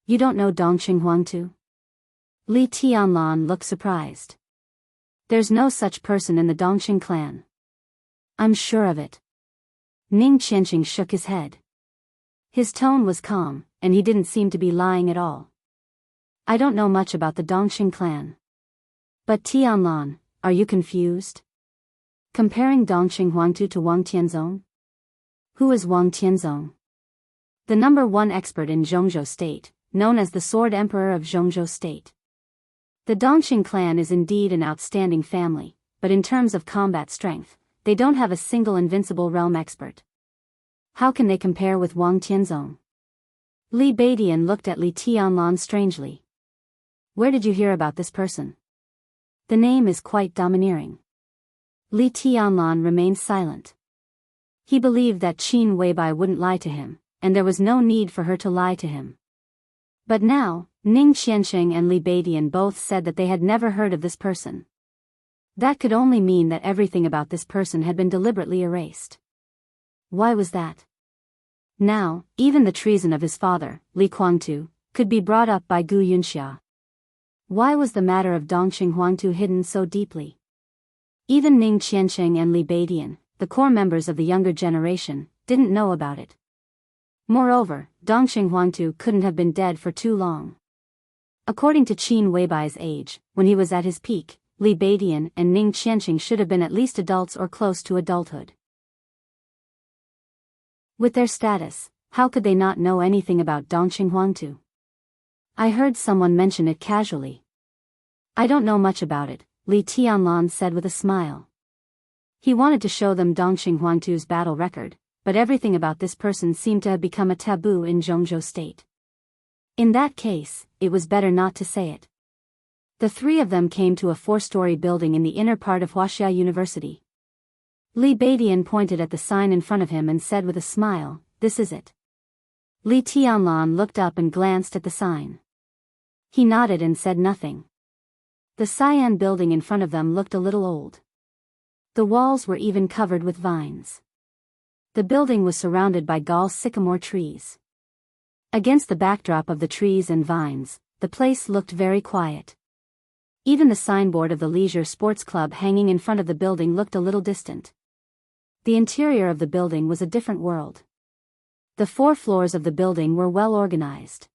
S1: You don't know Dongqing Huangtu? Li Tianlan looked surprised. There's no such person in the Dongqing clan. I'm sure of it. Ning Qianqing shook his head. His tone was calm, and he didn't seem to be lying at all. I don't know much about the Dongqing clan. But Tianlan, are you confused? Comparing Dongqing Huangtu to Wang Tianzong? Who is Wang Tianzong? The #1 expert in Zhongzhou State, known as the Sword Emperor of Zhongzhou State. The Dongqing clan is indeed an outstanding family, but in terms of combat strength, they don't have a single invincible realm expert. How can they compare with Wang Tianzong? Li Beidian looked at Li Tianlan strangely. Where did you hear about this person? The name is quite domineering. Li Tianlan remained silent. He believed that Qin Weibai wouldn't lie to him, and there was no need for her to lie to him. But now, Ning Qianqing and Li Beidian both said that they had never heard of this person. That could only mean that everything about this person had been deliberately erased. Why was that? Now, even the treason of his father, Li Kuangtu, could be brought up by Gu Yunxia. Why was the matter of Dongqing Huangtu hidden so deeply? Even Ning Qianqing and Li Beidian, the core members of the younger generation, didn't know about it. Moreover, Dongqing Huangtu couldn't have been dead for too long. According to Qin Weibai's age, when he was at his peak, Li Beidian and Ning Qianqing should have been at least adults or close to adulthood. With their status, how could they not know anything about Dongqing Huangtu? I heard someone mention it casually. I don't know much about it, Li Tianlan said with a smile. He wanted to show them Dongqing Huangtu's battle record, but everything about this person seemed to have become a taboo in Zhongzhou State. In that case, it was better not to say it. The three of them came to a 4-story building in the inner part of Wuxia University. Li Beidian pointed at the sign in front of him and said with a smile, "This is it." Li Tianlan looked up and glanced at the sign. He nodded and said nothing. The cyan building in front of them looked a little old. The walls were even covered with vines. The building was surrounded by gall sycamore trees. Against the backdrop of the trees and vines, the place looked very quiet. Even the signboard of the Leisure Sports Club hanging in front of the building looked a little distant. The interior of the building was a different world. The 4 floors of the building were well organized.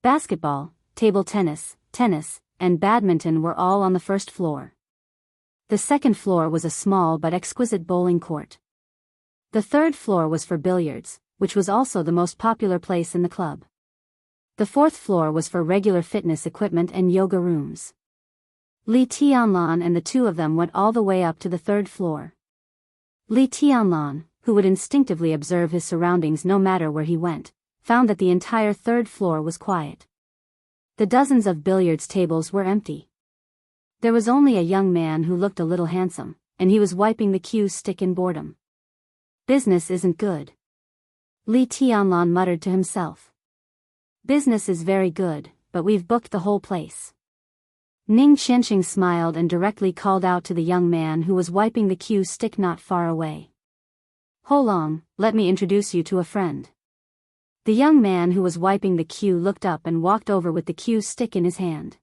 S1: Basketball, table tennis, and badminton were all on the first floor. The second floor was a small but exquisite bowling court. The third floor was for billiards, which was also the most popular place in the club. The fourth floor was for regular fitness equipment and yoga rooms. Li Tianlan and the two of them went all the way up to the third floor. Li Tianlan, who would instinctively observe his surroundings no matter where he went, found that the entire third floor was quiet. The dozens of billiards tables were empty. There was only a young man who looked a little handsome, and he was wiping the cue stick in boredom. Business isn't good. Li Tianlan muttered to himself. Business is very good, but we've booked the whole place. Ning Qianqing smiled and directly called out to the young man who was wiping the cue stick not far away. "Holong, let me introduce you to a friend." The young man who was wiping the cue looked up and walked over with the cue stick in his hand.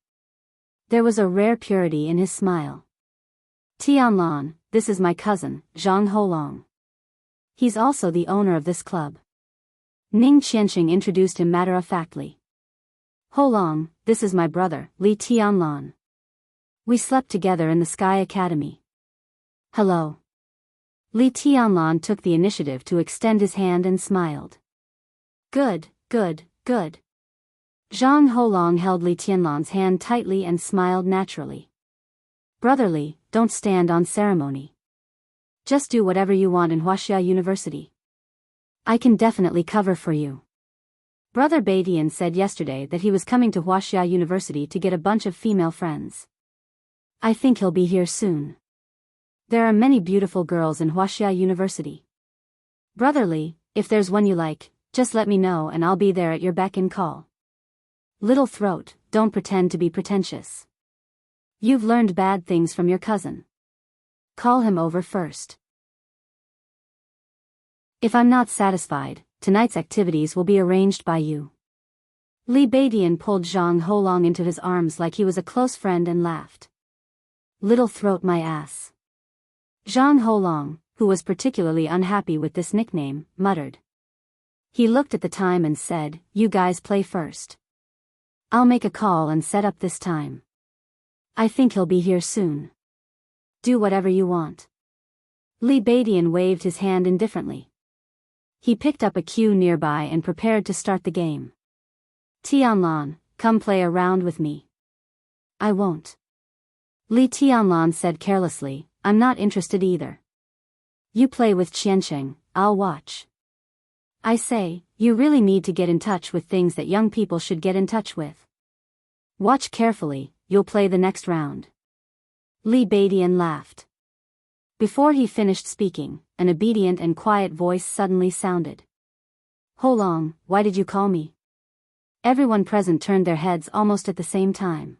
S1: There was a rare purity in his smile. "Tianlan, this is my cousin, Zhang Holong. He's also the owner of this club." Ning Qianqing introduced him matter-of-factly. "Holong, this is my brother, Li Tianlan. We slept together in the Sky Academy." "Hello." Li Tianlan took the initiative to extend his hand and smiled. Good. Zhang Holong held Li Tianlan's hand tightly and smiled naturally. "Brotherly, don't stand on ceremony. Just do whatever you want in Wuxia University. I can definitely cover for you." Brother Beidian said yesterday that he was coming to Wuxia University to get a bunch of female friends. I think he'll be here soon. There are many beautiful girls in Wuxia University. Brotherly, if there's one you like, just let me know and I'll be there at your beck and call. Little throat, don't pretend to be pretentious. You've learned bad things from your cousin. Call him over first. If I'm not satisfied, tonight's activities will be arranged by you. Li Beidian pulled Zhang Holong into his arms like he was a close friend and laughed. Little throat my ass. Zhang Holong, who was particularly unhappy with this nickname, muttered. He looked at the time and said, "You guys play first. I'll make a call and set up this time. I think he'll be here soon. Do whatever you want." Li Badian waved his hand indifferently. He picked up a cue nearby and prepared to start the game. "Tianlan, come play a round with me." "I won't." Li Tianlan said carelessly, "I'm not interested either. You play with Qiansheng, I'll watch." "I say, you really need to get in touch with things that young people should get in touch with. Watch carefully, you'll play the next round." Li Badian laughed. Before he finished speaking, an obedient and quiet voice suddenly sounded. "Holong, why did you call me?" Everyone present turned their heads almost at the same time.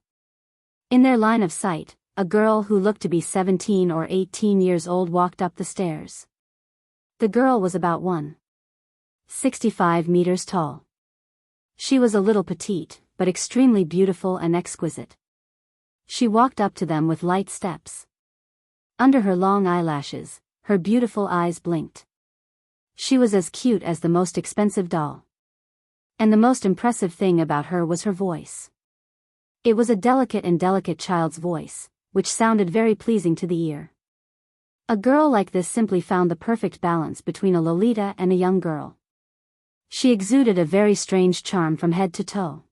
S1: In their line of sight, a girl who looked to be 17 or 18 years old walked up the stairs. The girl was about 1.65 meters tall. She was a little petite, but extremely beautiful and exquisite. She walked up to them with light steps. Under her long eyelashes, her beautiful eyes blinked. She was as cute as the most expensive doll. And the most impressive thing about her was her voice. It was a delicate child's voice, which sounded very pleasing to the ear. A girl like this simply found the perfect balance between a Lolita and a young girl. She exuded a very strange charm from head to toe.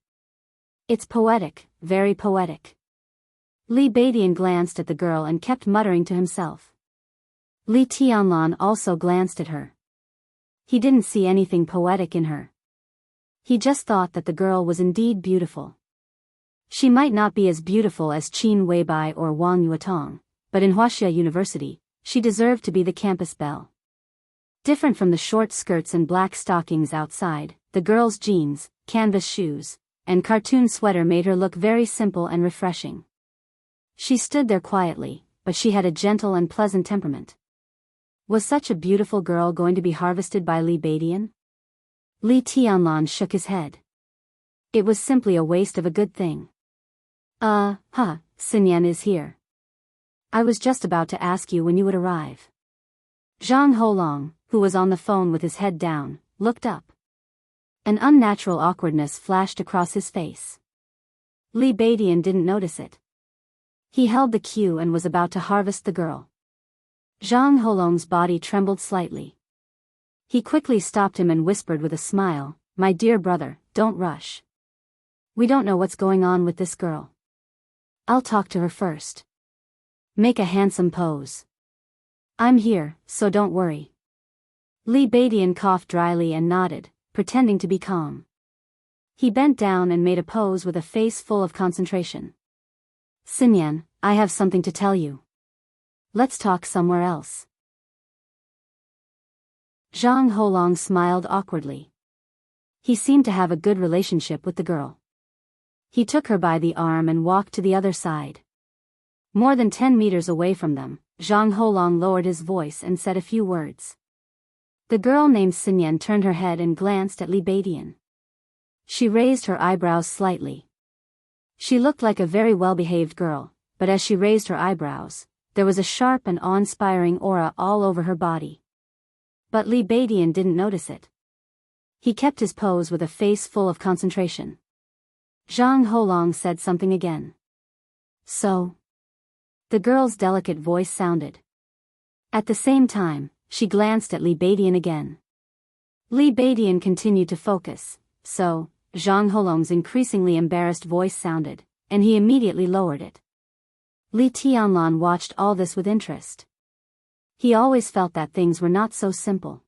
S1: "It's poetic, very poetic." Li Badian glanced at the girl and kept muttering to himself. Li Tianlan also glanced at her. He didn't see anything poetic in her. He just thought that the girl was indeed beautiful. She might not be as beautiful as Qin Weibai or Wang Yuetong, but in Wuxia University, she deserved to be the campus belle. Different from the short skirts and black stockings outside, the girl's jeans, canvas shoes, and cartoon sweater made her look very simple and refreshing. She stood there quietly, but she had a gentle and pleasant temperament. Was such a beautiful girl going to be harvested by Li Badian? Li Tianlan shook his head. It was simply a waste of a good thing. Xinyan is here. I was just about to ask you when you would arrive." Zhang Holong, who was on the phone with his head down, looked up. An unnatural awkwardness flashed across his face. Li Badian didn't notice it. He held the cue and was about to harvest the girl. Zhang Holong's body trembled slightly. He quickly stopped him and whispered with a smile, "My dear brother, don't rush. We don't know what's going on with this girl. I'll talk to her first. Make a handsome pose. I'm here, so don't worry." Li Badian coughed dryly and nodded, pretending to be calm. He bent down and made a pose with a face full of concentration. "Xinyan, I have something to tell you. Let's talk somewhere else." Zhang Holong smiled awkwardly. He seemed to have a good relationship with the girl. He took her by the arm and walked to the other side. More than 10 meters away from them, Zhang Holong lowered his voice and said a few words. The girl named Xinyan turned her head and glanced at Li Badian. She raised her eyebrows slightly. She looked like a very well-behaved girl, but as she raised her eyebrows, there was a sharp and awe-inspiring aura all over her body. But Li Badian didn't notice it. He kept his pose with a face full of concentration. Zhang Holong said something again. "So?" The girl's delicate voice sounded. At the same time, she glanced at Li Badian again. Li Badian continued to focus. "So," Zhang Holong's increasingly embarrassed voice sounded, and he immediately lowered it. Li Tianlan watched all this with interest. He always felt that things were not so simple.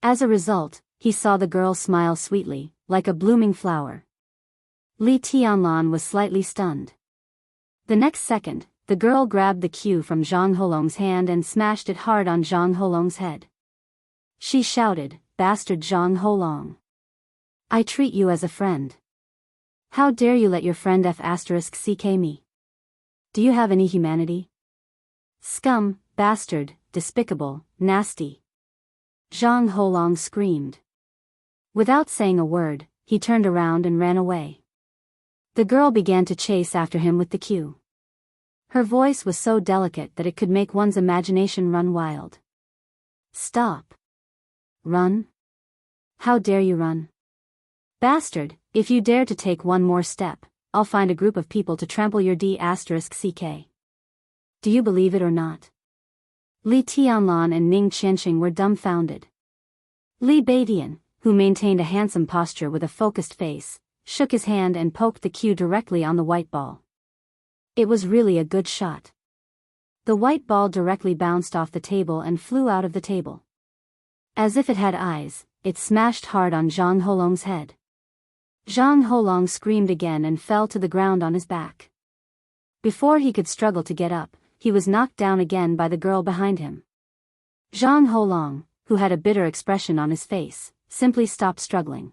S1: As a result, he saw the girl smile sweetly, like a blooming flower. Li Tianlan was slightly stunned. The next second, the girl grabbed the cue from Zhang Holong's hand and smashed it hard on Zhang Holong's head. She shouted, "Bastard Zhang Holong! I treat you as a friend. How dare you let your friend F***ck me? Do you have any humanity? Scum, bastard, despicable, nasty!" Zhang Holong screamed. Without saying a word, he turned around and ran away. The girl began to chase after him with the cue. Her voice was so delicate that it could make one's imagination run wild. Stop. Run? How dare you run? Bastard, if you dare to take one more step, I'll find a group of people to trample your D***ck. Do you believe it or not? Li Tianlan and Ning Qianxing were dumbfounded. Li Beidian, who maintained a handsome posture with a focused face, shook his hand and poked the cue directly on the white ball. It was really a good shot. The white ball directly bounced off the table and flew out of the table. As if it had eyes, it smashed hard on Zhang Holong's head. Zhang Holong screamed again and fell to the ground on his back. Before he could struggle to get up, he was knocked down again by the girl behind him. Zhang Holong, who had a bitter expression on his face, simply stopped struggling.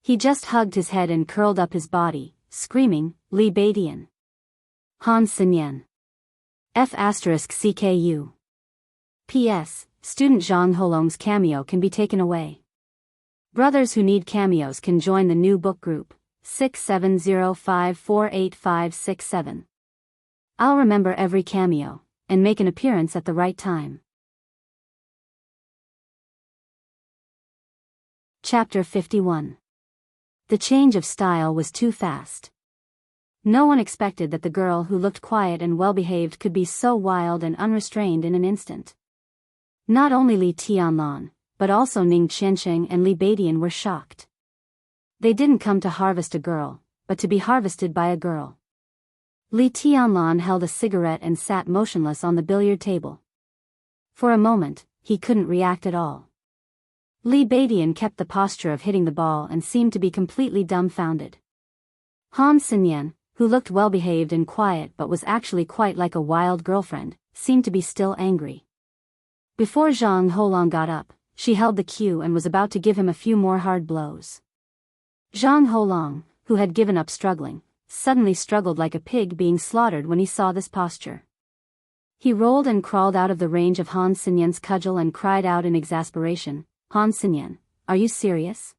S1: He just hugged his head and curled up his body, screaming, Li Beidian. Han Sinyan. F***CKU. P.S. Student Zhang Holong's cameo can be taken away. Brothers who need cameos can join the new book group, 6705485567. I'll remember every cameo, and make an appearance at the right time. Chapter 51. The change of style was too fast. No one expected that the girl who looked quiet and well-behaved could be so wild and unrestrained in an instant. Not only Li Tianlan, but also Ning Qianxing and Li Beidian were shocked. They didn't come to harvest a girl, but to be harvested by a girl. Li Tianlan held a cigarette and sat motionless on the billiard table. For a moment, he couldn't react at all. Li Beidian kept the posture of hitting the ball and seemed to be completely dumbfounded. Han Sinyan, who looked well-behaved and quiet but was actually quite like a wild girlfriend, seemed to be still angry. Before Zhang Holong got up, she held the cue and was about to give him a few more hard blows. Zhang Holong, who had given up struggling, suddenly struggled like a pig being slaughtered when he saw this posture. He rolled and crawled out of the range of Han Sinyan's cudgel and cried out in exasperation, Han Sinyan, are you serious?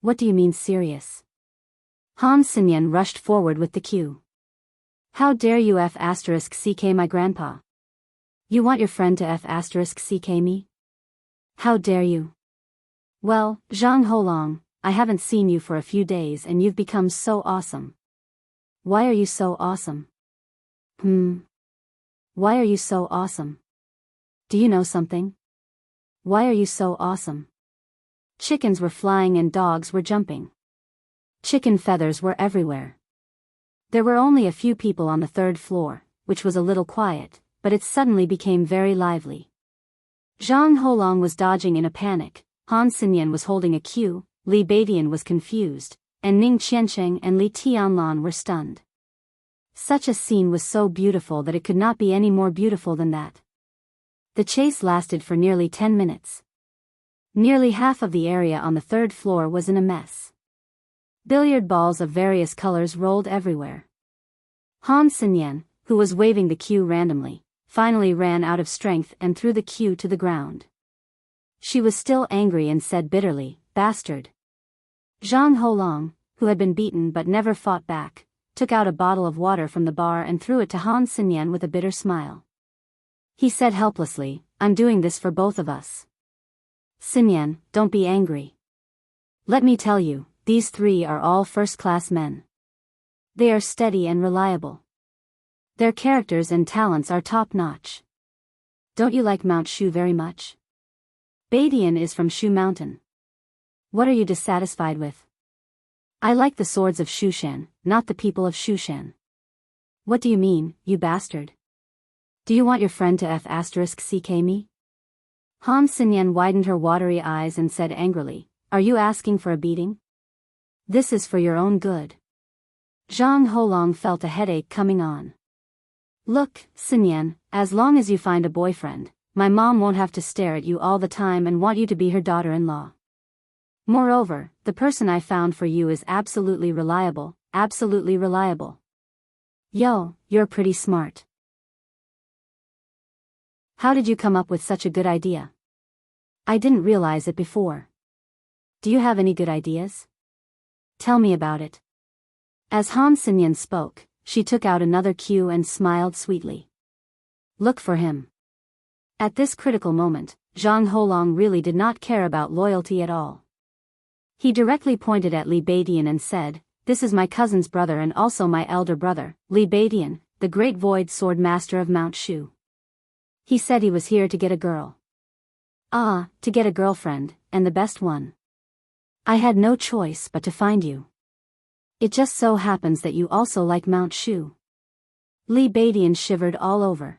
S1: What do you mean serious? Han Sinyan rushed forward with the cue. How dare you F***ck my grandpa? You want your friend to F***ck me? How dare you? Well, Zhang Holong, I haven't seen you for a few days and you've become so awesome. Why are you so awesome? Why are you so awesome? Do you know something? Why are you so awesome? Chickens were flying and dogs were jumping. Chicken feathers were everywhere. There were only a few people on the third floor, which was a little quiet, but it suddenly became very lively. Zhang Holong was dodging in a panic, Han Sinyan was holding a cue, Li Beidian was confused, and Ning Qianxing and Li Tianlan were stunned. Such a scene was so beautiful that it could not be any more beautiful than that. The chase lasted for nearly 10 minutes. Nearly half of the area on the third floor was in a mess. Billiard balls of various colors rolled everywhere. Han Sinyan, who was waving the cue randomly, finally ran out of strength and threw the cue to the ground. She was still angry and said bitterly, bastard. Zhang Holong, who had been beaten but never fought back, took out a bottle of water from the bar and threw it to Han Sinyan with a bitter smile. He said helplessly, I'm doing this for both of us. Sinyan, don't be angry. Let me tell you, these three are all first-class men. They are steady and reliable. Their characters and talents are top-notch. Don't you like Mount Shu very much? Beidian is from Shu Mountain. What are you dissatisfied with? I like the swords of Shushan, not the people of Shushan. What do you mean, you bastard? Do you want your friend to F***ck me? Han Sinyan widened her watery eyes and said angrily, are you asking for a beating? This is for your own good. Zhang Holong felt a headache coming on. Look, Sinyan, as long as you find a boyfriend, my mom won't have to stare at you all the time and want you to be her daughter-in-law. Moreover, the person I found for you is absolutely reliable, absolutely reliable. Yo, you're pretty smart. How did you come up with such a good idea? I didn't realize it before. Do you have any good ideas? Tell me about it. As Han Sinyan spoke, she took out another cue and smiled sweetly. Look for him. At this critical moment, Zhang Holong really did not care about loyalty at all. He directly pointed at Li Beidian and said, "This is my cousin's brother and also my elder brother, Li Beidian, the great void sword master of Mount Shu. He said he was here to get a girl." "Ah, to get a girlfriend, and the best one. I had no choice but to find you. It just so happens that you also like Mount Shu." Li Beidian shivered all over.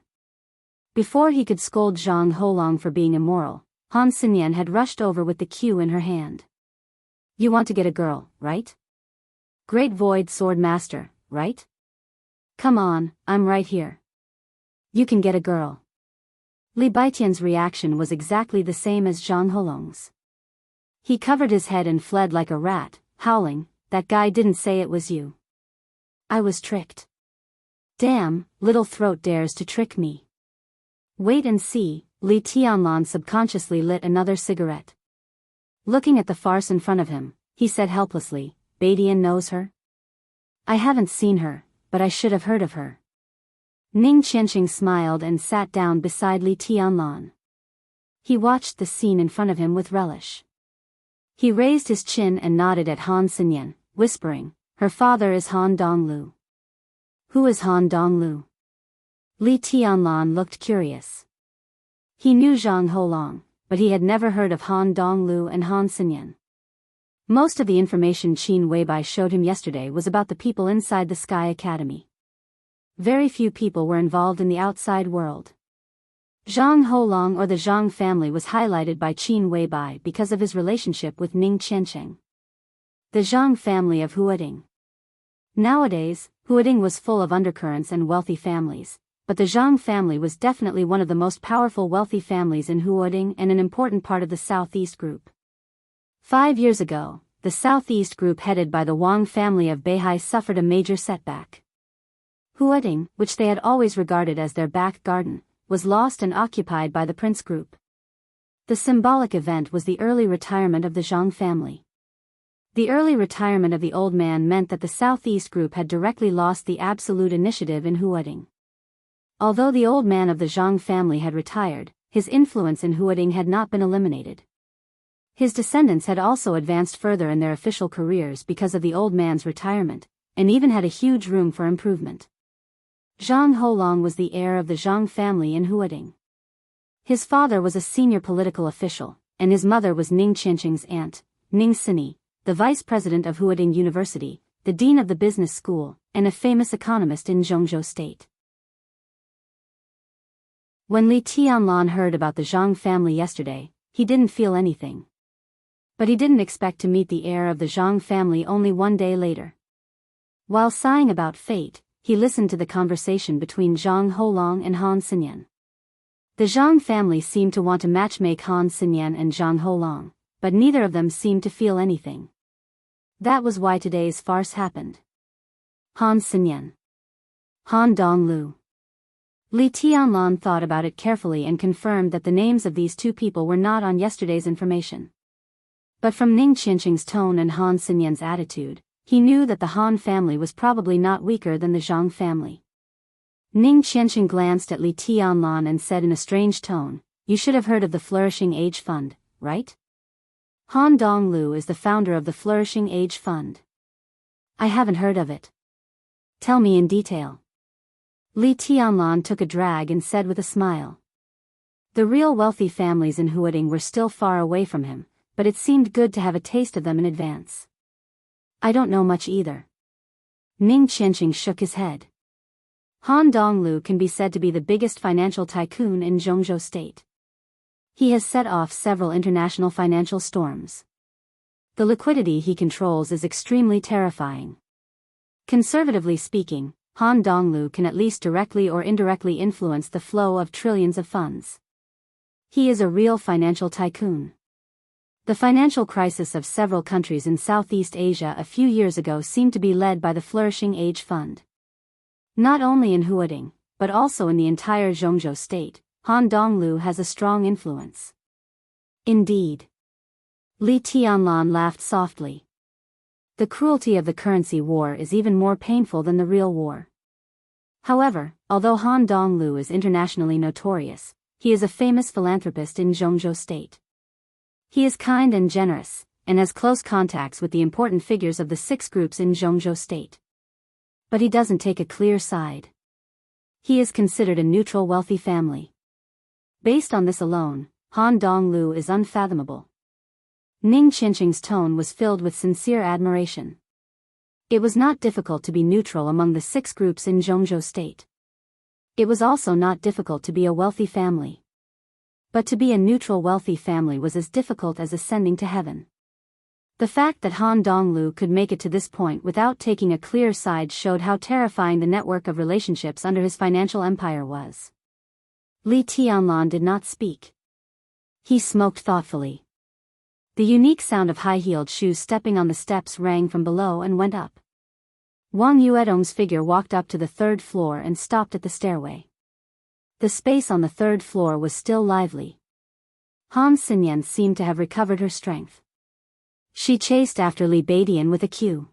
S1: Before he could scold Zhang Holong for being immoral, Han Xinyan had rushed over with the cue in her hand. "You want to get a girl, right? Great Void Sword Master, right? Come on, I'm right here. You can get a girl." Li Baitian's reaction was exactly the same as Zhang Holong's. He covered his head and fled like a rat, howling, "That guy didn't say it was you. I was tricked. Damn, little throat dares to trick me." Wait and see. Li Tianlan subconsciously lit another cigarette. Looking at the farce in front of him, he said helplessly, "Beidian knows her? I haven't seen her, but I should have heard of her." Ning Qianqing smiled and sat down beside Li Tianlan. He watched the scene in front of him with relish. He raised his chin and nodded at Han Xinyan, whispering, "Her father is Han Donglu." "Who is Han Donglu?" Li Tianlan looked curious. He knew Zhang Holong, but he had never heard of Han Donglu and Han Xinyan. Most of the information Qin Weibai showed him yesterday was about the people inside the Sky Academy. Very few people were involved in the outside world. Zhang Holong or the Zhang family was highlighted by Qin Weibai because of his relationship with Ning Qianqing. The Zhang family of Huading. Nowadays, Huading was full of undercurrents and wealthy families, but the Zhang family was definitely one of the most powerful wealthy families in Huading and an important part of the Southeast Group. 5 years ago, the Southeast Group headed by the Wang family of Beihai suffered a major setback. Huading, which they had always regarded as their back garden, was lost and occupied by the Prince Group. The symbolic event was the early retirement of the Zhang family. The early retirement of the old man meant that the Southeast Group had directly lost the absolute initiative in Huading. Although the old man of the Zhang family had retired, his influence in Huading had not been eliminated. His descendants had also advanced further in their official careers because of the old man's retirement, and even had a huge room for improvement. Zhang Holong was the heir of the Zhang family in Huading. His father was a senior political official, and his mother was Ning Qianqing's aunt, Ning Sini, the vice president of Huading University, the dean of the business school, and a famous economist in Jianghu state. When Li Tianlan heard about the Zhang family yesterday, he didn't feel anything. But he didn't expect to meet the heir of the Zhang family only one day later. While sighing about fate, he listened to the conversation between Zhang Holong and Han Xinyan. The Zhang family seemed to want to matchmake Han Xinyan and Zhang Holong, but neither of them seemed to feel anything. That was why today's farce happened. Han Xinyan. Han Donglu. Li Tianlan thought about it carefully and confirmed that the names of these two people were not on yesterday's information. But from Ning Qianqing's tone and Han Xinyan's attitude, he knew that the Han family was probably not weaker than the Zhang family. Ning Qianqing glanced at Li Tianlan and said in a strange tone, "You should have heard of the Flourishing Age Fund, right? Han Donglu is the founder of the Flourishing Age Fund." "I haven't heard of it. Tell me in detail." Li Tianlan took a drag and said with a smile. The real wealthy families in Huading were still far away from him, but it seemed good to have a taste of them in advance. "I don't know much either." Ning Qianqing shook his head. Han Donglu can be said to be the biggest financial tycoon in Jianghu state. He has set off several international financial storms. The liquidity he controls is extremely terrifying. Conservatively speaking, Han Donglu can at least directly or indirectly influence the flow of trillions of funds. He is a real financial tycoon. The financial crisis of several countries in Southeast Asia a few years ago seemed to be led by the Flourishing Age Fund. Not only in Huading, but also in the entire Jianghu state, Han Donglu has a strong influence. Indeed. Li Tianlan laughed softly. The cruelty of the currency war is even more painful than the real war. However, although Han Donglu is internationally notorious, he is a famous philanthropist in Jianghu state. He is kind and generous, and has close contacts with the important figures of the 6 groups in Jianghu state. But he doesn't take a clear side. He is considered a neutral wealthy family. Based on this alone, Han Donglu is unfathomable. Ning Qianqing's tone was filled with sincere admiration. It was not difficult to be neutral among the 6 groups in Jianghu state. It was also not difficult to be a wealthy family. But to be a neutral wealthy family was as difficult as ascending to heaven. The fact that Han Donglu could make it to this point without taking a clear side showed how terrifying the network of relationships under his financial empire was. Li Tianlan did not speak. He smoked thoughtfully. The unique sound of high-heeled shoes stepping on the steps rang from below and went up. Wang Yuedong's figure walked up to the 3rd floor and stopped at the stairway. The space on the 3rd floor was still lively. Han Xinyan seemed to have recovered her strength. She chased after Li Beidian with a cue.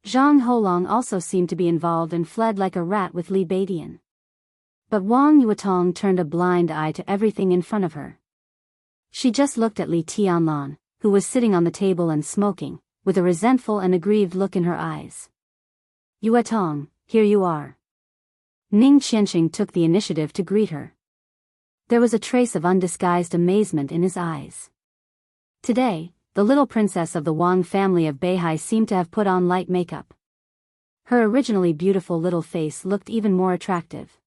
S1: Zhang Holong also seemed to be involved and fled like a rat with Li Beidian. But Wang Yuetong turned a blind eye to everything in front of her. She just looked at Li Tianlan, who was sitting on the table and smoking, with a resentful and aggrieved look in her eyes. Yuetong, here you are. Ning Qianqing took the initiative to greet her. There was a trace of undisguised amazement in his eyes. Today, the little princess of the Wang family of Beihai seemed to have put on light makeup. Her originally beautiful little face looked even more attractive.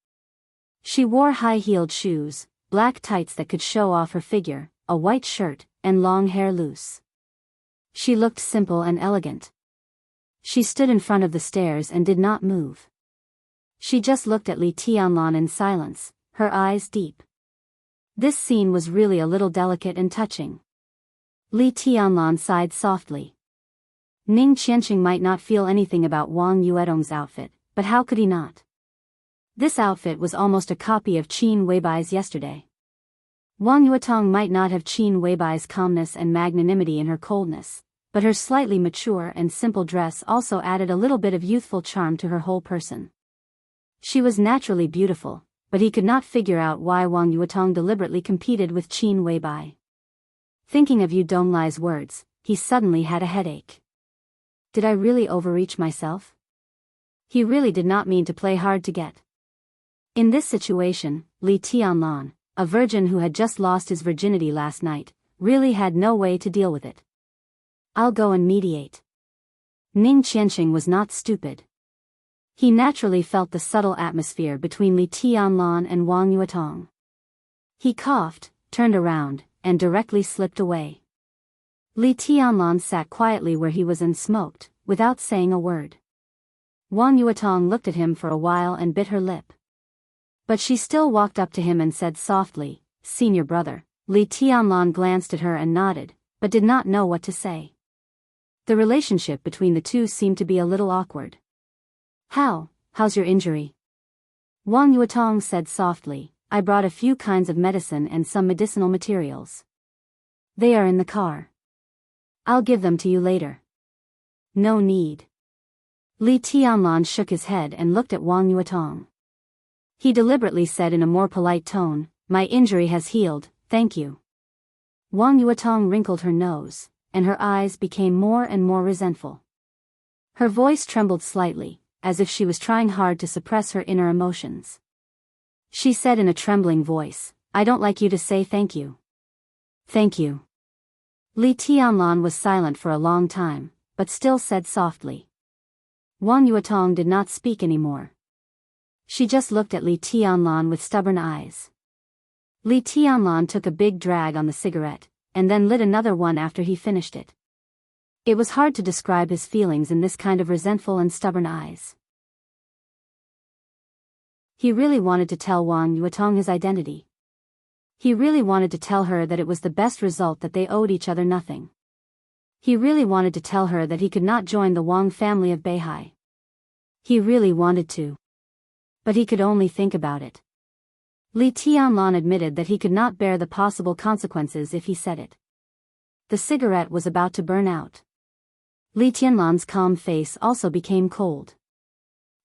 S1: She wore high-heeled shoes, black tights that could show off her figure, a white shirt, and long hair loose. She looked simple and elegant. She stood in front of the stairs and did not move. She just looked at Li Tianlan in silence, her eyes deep. This scene was really a little delicate and touching. Li Tianlan sighed softly. Ning Qianqing might not feel anything about Wang Yuedong's outfit, but how could he not? This outfit was almost a copy of Qin Weibai's yesterday. Wang Yuetong might not have Qin Weibai's calmness and magnanimity in her coldness, but her slightly mature and simple dress also added a little bit of youthful charm to her whole person. She was naturally beautiful, but he could not figure out why Wang Yuetong deliberately competed with Qin Weibai. Thinking of Yu Donglai's words, he suddenly had a headache. Did I really overreach myself? He really did not mean to play hard to get. In this situation, Li Tianlan, a virgin who had just lost his virginity last night, really had no way to deal with it. I'll go and mediate. Ning Qianqing was not stupid. He naturally felt the subtle atmosphere between Li Tianlan and Wang Yuetong. He coughed, turned around, and directly slipped away. Li Tianlan sat quietly where he was and smoked, without saying a word. Wang Yuetong looked at him for a while and bit her lip. But she still walked up to him and said softly, "Senior brother." Li Tianlan glanced at her and nodded, but did not know what to say. The relationship between the two seemed to be a little awkward. How's your injury?" Wang Yuetong said softly, "I brought a few kinds of medicine and some medicinal materials. They are in the car. I'll give them to you later." "No need." Li Tianlan shook his head and looked at Wang Yuetong. He deliberately said in a more polite tone, "My injury has healed, thank you." Wang Yuetong wrinkled her nose, and her eyes became more and more resentful. Her voice trembled slightly, as if she was trying hard to suppress her inner emotions. She said in a trembling voice, "I don't like you to say thank you." "Thank you." Li Tianlan was silent for a long time, but still said softly. Wang Yuetong did not speak anymore. She just looked at Li Tianlan with stubborn eyes. Li Tianlan took a big drag on the cigarette, and then lit another one after he finished it. It was hard to describe his feelings in this kind of resentful and stubborn eyes. He really wanted to tell Wang Yuetong his identity. He really wanted to tell her that it was the best result, that they owed each other nothing. He really wanted to tell her that he could not join the Wang family of Beihai. He really wanted to. But he could only think about it. Li Tianlan admitted that he could not bear the possible consequences if he said it. The cigarette was about to burn out. Li Tianlan's calm face also became cold.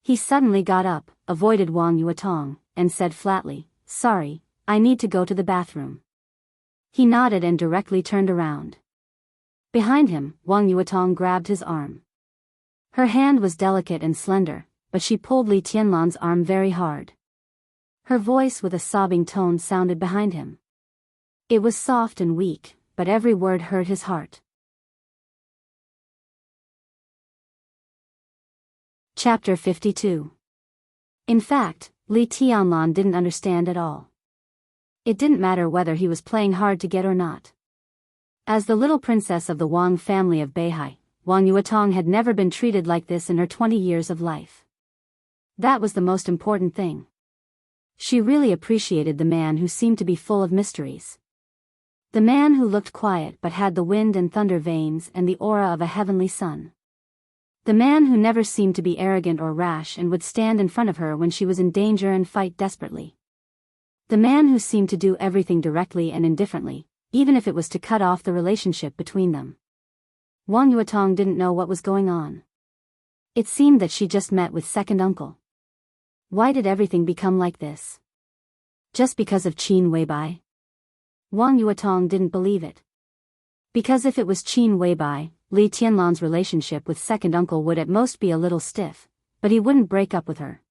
S1: He suddenly got up, avoided Wang Yuetong, and said flatly, "Sorry, I need to go to the bathroom." He nodded and directly turned around. Behind him, Wang Yuetong grabbed his arm. Her hand was delicate and slender, but she pulled Li Tianlan's arm very hard. Her voice with a sobbing tone sounded behind him. It was soft and weak, but every word hurt his heart. Chapter 52. In fact, Li Tianlan didn't understand at all. It didn't matter whether he was playing hard to get or not. As the little princess of the Wang family of Beihai, Wang Yuetong had never been treated like this in her 20 years of life. That was the most important thing. She really appreciated the man who seemed to be full of mysteries. The man who looked quiet but had the wind and thunder veins and the aura of a heavenly sun. The man who never seemed to be arrogant or rash and would stand in front of her when she was in danger and fight desperately. The man who seemed to do everything directly and indifferently, even if it was to cut off the relationship between them. Wang Yuetong didn't know what was going on. It seemed that she just met with second uncle. Why did everything become like this? Just because of Qin Weibai? Wang Yuetong didn't believe it. Because if it was Qin Weibai, Li Tianlan's relationship with second uncle would at most be a little stiff, but he wouldn't break up with her.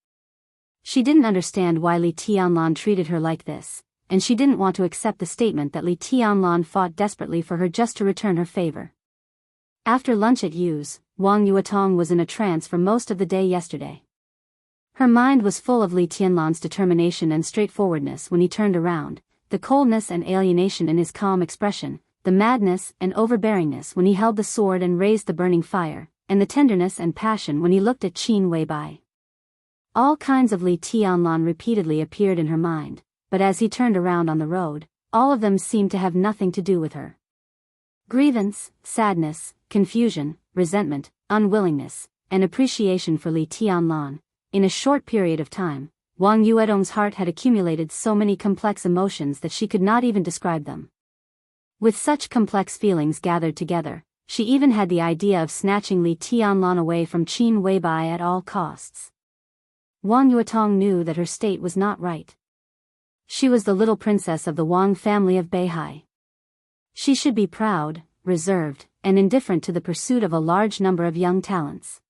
S1: She didn't understand why Li Tianlan treated her like this, and she didn't want to accept the statement that Li Tianlan fought desperately for her just to return her favor. After lunch at Yu's, Wang Yuetong was in a trance for most of the day yesterday. Her mind was full of Li Tianlan's determination and straightforwardness when he turned around, the coldness and alienation in his calm expression, the madness and overbearingness when he held the sword and raised the burning fire, and the tenderness and passion when he looked at Qin Weibai. All kinds of Li Tianlan repeatedly appeared in her mind, but as he turned around on the road, all of them seemed to have nothing to do with her. Grievance, sadness, confusion, resentment, unwillingness, and appreciation for Li Tianlan. In a short period of time, Wang Yuetong's heart had accumulated so many complex emotions that she could not even describe them. With such complex feelings gathered together, she even had the idea of snatching Li Tianlan away from Qin Weibai at all costs. Wang Yuetong knew that her state was not right. She was the little princess of the Wang family of Beihai. She should be proud, reserved, and indifferent to the pursuit of a large number of young talents.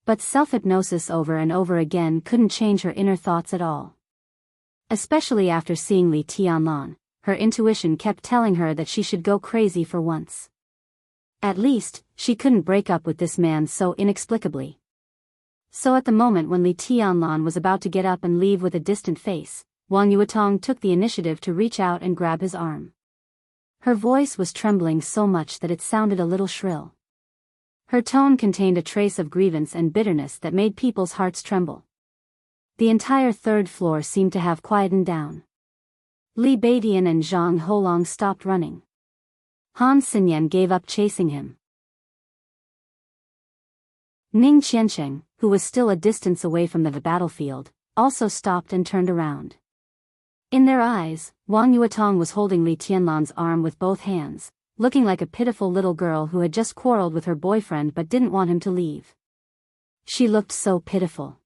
S1: But self-hypnosis over and over again couldn't change her inner thoughts at all. Especially after seeing Li Tianlan, her intuition kept telling her that she should go crazy for once. At least, she couldn't break up with this man so inexplicably. So at the moment when Li Tianlan was about to get up and leave with a distant face, Wang Yuetong took the initiative to reach out and grab his arm. Her voice was trembling so much that it sounded a little shrill. Her tone contained a trace of grievance and bitterness that made people's hearts tremble. The entire third floor seemed to have quietened down. Li Beidian and Zhang Holong stopped running. Han Xinyan gave up chasing him. Ning Qiancheng, who was still a distance away from the battlefield, also stopped and turned around. In their eyes, Wang Yuetong was holding Li Tianlan's arm with both hands, looking like a pitiful little girl who had just quarreled with her boyfriend but didn't want him to leave. She looked so pitiful.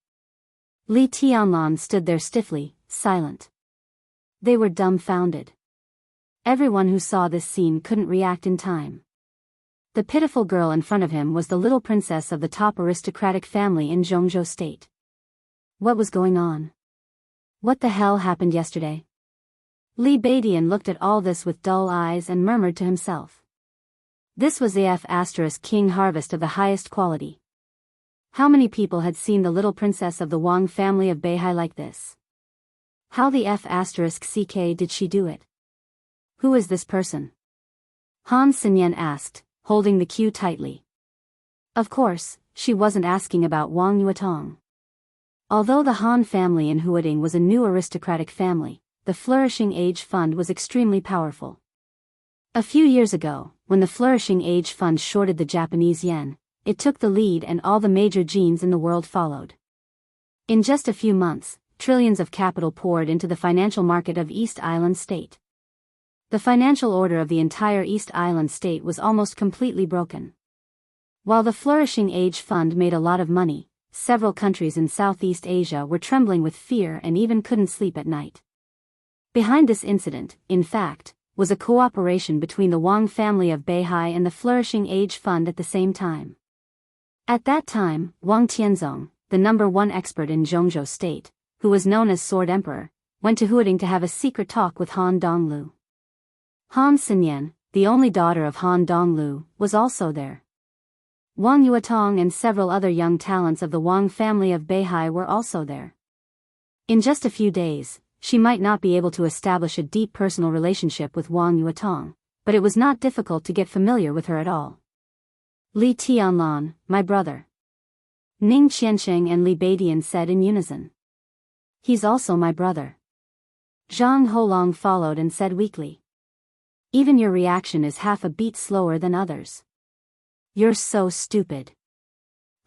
S1: Li Tianlan stood there stiffly, silent. They were dumbfounded. Everyone who saw this scene couldn't react in time. The pitiful girl in front of him was the little princess of the top aristocratic family in Jianghu state. What was going on? What the hell happened yesterday? Li Beidian looked at all this with dull eyes and murmured to himself. This was the F***king harvest of the highest quality. How many people had seen the little princess of the Wang family of Beihai like this? How the F***ck did she do it? Who is this person? Han Xinyan asked, holding the queue tightly. Of course, she wasn't asking about Wang Yuetong. Although the Han family in Huading was a new aristocratic family, the Flourishing Age Fund was extremely powerful. A few years ago, when the Flourishing Age Fund shorted the Japanese yen, it took the lead and all the major genes in the world followed. In just a few months, trillions of capital poured into the financial market of East Island State. The financial order of the entire East Island State was almost completely broken. While the Flourishing Age Fund made a lot of money, several countries in Southeast Asia were trembling with fear and even couldn't sleep at night. Behind this incident, in fact, was a cooperation between the Wang family of Beihai and the Flourishing Age Fund at the same time. At that time, Wang Tianzong, the #1 expert in Zhongzhou State, who was known as Sword Emperor, went to Huading to have a secret talk with Han Donglu. Han Xinyan, the only daughter of Han Donglu, was also there. Wang Yuetong and several other young talents of the Wang family of Beihai were also there. In just a few days, she might not be able to establish a deep personal relationship with Wang Yuetong, but it was not difficult to get familiar with her at all. Li Tianlan, my brother. Ning Qiansheng and Li Beidian said in unison. He's also my brother. Zhang Holong followed and said weakly. Even your reaction is half a beat slower than others. You're so stupid.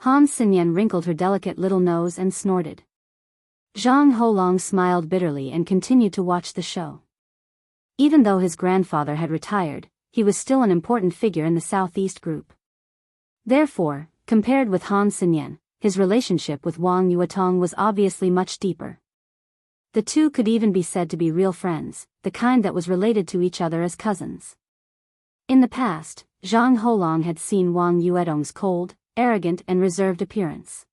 S1: Han Xinyan wrinkled her delicate little nose and snorted. Zhang Holong smiled bitterly and continued to watch the show. Even though his grandfather had retired, he was still an important figure in the Southeast group. Therefore, compared with Han Xinyan, his relationship with Wang Yuetong was obviously much deeper. The two could even be said to be real friends, the kind that was related to each other as cousins. In the past, Zhang Holong had seen Wang Yuetong's cold, arrogant and reserved appearance.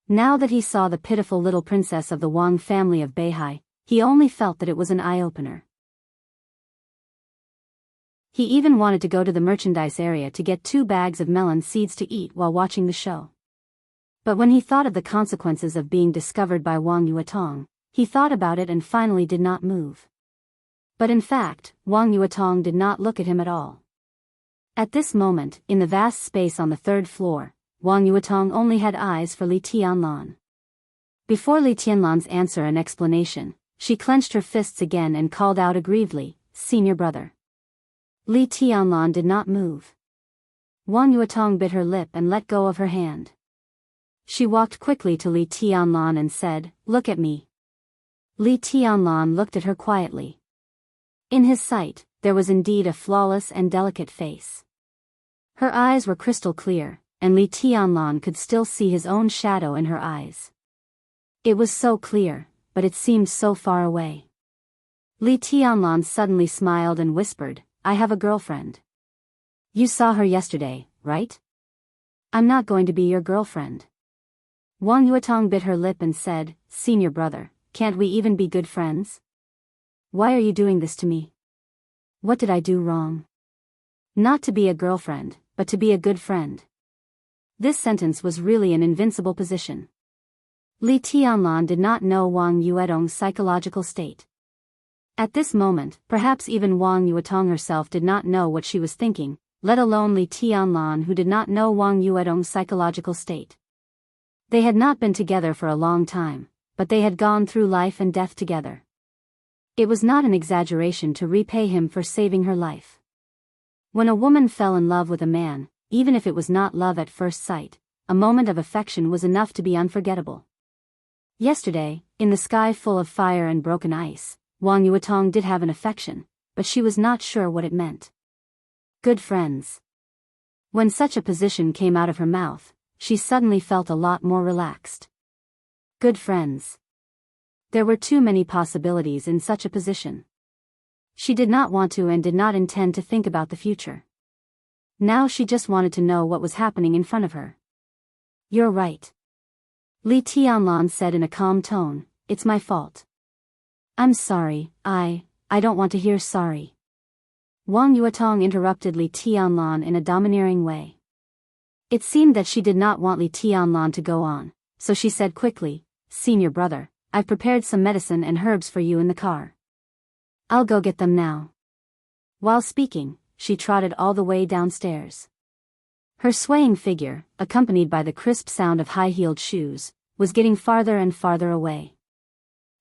S1: Now that he saw the pitiful little princess of the Wang family of Beihai, he only felt that it was an eye-opener. He even wanted to go to the merchandise area to get 2 bags of melon seeds to eat while watching the show. But when he thought of the consequences of being discovered by Wang Yuetong, he thought about it and finally did not move. But in fact, Wang Yuetong did not look at him at all. At this moment, in the vast space on the 3rd floor, Wang Yuetong only had eyes for Li Tianlan. Before Li Tianlan's answer and explanation, she clenched her fists again and called out aggrievedly, "Senior brother." Li Tianlan did not move. Wang Yuetong bit her lip and let go of her hand. She walked quickly to Li Tianlan and said, "Look at me." Li Tianlan looked at her quietly. In his sight, there was indeed a flawless and delicate face. Her eyes were crystal clear, and Li Tianlan could still see his own shadow in her eyes. It was so clear, but it seemed so far away. Li Tianlan suddenly smiled and whispered, "I have a girlfriend." "You saw her yesterday, right?" "I'm not going to be your girlfriend." Wang Yuetong bit her lip and said, "Senior brother, can't we even be good friends? Why are you doing this to me? What did I do wrong? Not to be a girlfriend, but to be a good friend." This sentence was really an invincible position. Li Tianlan did not know Wang Yuetong's psychological state. At this moment, perhaps even Wang Yuetong herself did not know what she was thinking, let alone Li Tianlan, who did not know Wang Yuetong's psychological state. They had not been together for a long time, but they had gone through life and death together. It was not an exaggeration to repay him for saving her life. When a woman fell in love with a man, even if it was not love at first sight, a moment of affection was enough to be unforgettable. Yesterday, in the sky full of fire and broken ice, Wang Yuetong did have an affection, but she was not sure what it meant. Good friends. When such a position came out of her mouth, she suddenly felt a lot more relaxed. Good friends. There were too many possibilities in such a position. She did not want to and did not intend to think about the future. Now she just wanted to know what was happening in front of her. "You're right," Li Tianlan said in a calm tone, "It's my fault. I'm sorry, I don't want to hear sorry." Wang Yuetong interrupted Li Tianlan in a domineering way. It seemed that she did not want Li Tianlan to go on, so she said quickly, "Senior brother, I've prepared some medicine and herbs for you in the car. I'll go get them now." While speaking, she trotted all the way downstairs. Her swaying figure, accompanied by the crisp sound of high-heeled shoes, was getting farther and farther away.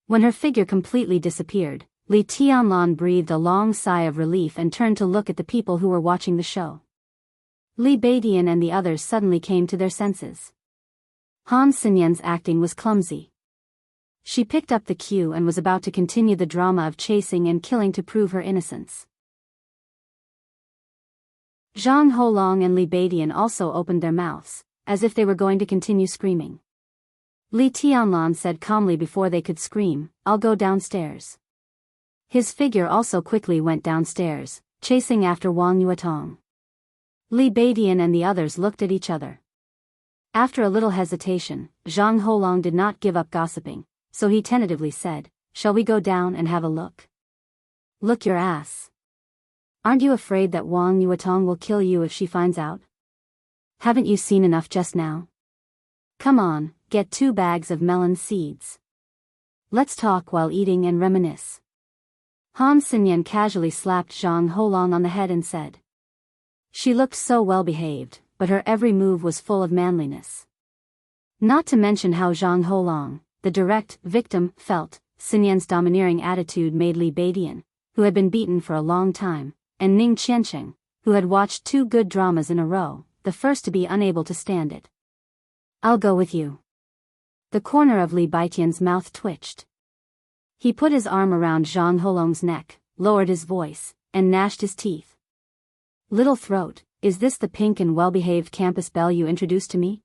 S1: When her figure completely disappeared, Li Tianlan breathed a long sigh of relief and turned to look at the people who were watching the show. Li Beidian and the others suddenly came to their senses. Han Xinyan's acting was clumsy. She picked up the cue and was about to continue the drama of chasing and killing to prove her innocence. Zhang Holong and Li Beidian also opened their mouths, as if they were going to continue screaming. Li Tianlan said calmly before they could scream, "I'll go downstairs." His figure also quickly went downstairs, chasing after Wang Yuetong. Li Beidian and the others looked at each other. After a little hesitation, Zhang Holong did not give up gossiping, so he tentatively said, "Shall we go down and have a look?" "Look your ass. Aren't you afraid that Wang Yuetong will kill you if she finds out? Haven't you seen enough just now? Come on, get 2 bags of melon seeds. Let's talk while eating and reminisce." Han Xinyan casually slapped Zhang Holong on the head and said. She looked so well behaved, but her every move was full of manliness. Not to mention how Zhang Holong, the direct victim, felt. Xinyan's domineering attitude made Li Beidian, who had been beaten for a long time, and Ning Qiancheng, who had watched 2 good dramas in a row, the first to be unable to stand it. "I'll go with you." The corner of Li Beidian's mouth twitched. He put his arm around Zhang Holong's neck, lowered his voice, and gnashed his teeth. "Little throat, is this the pink and well-behaved campus belle you introduced to me?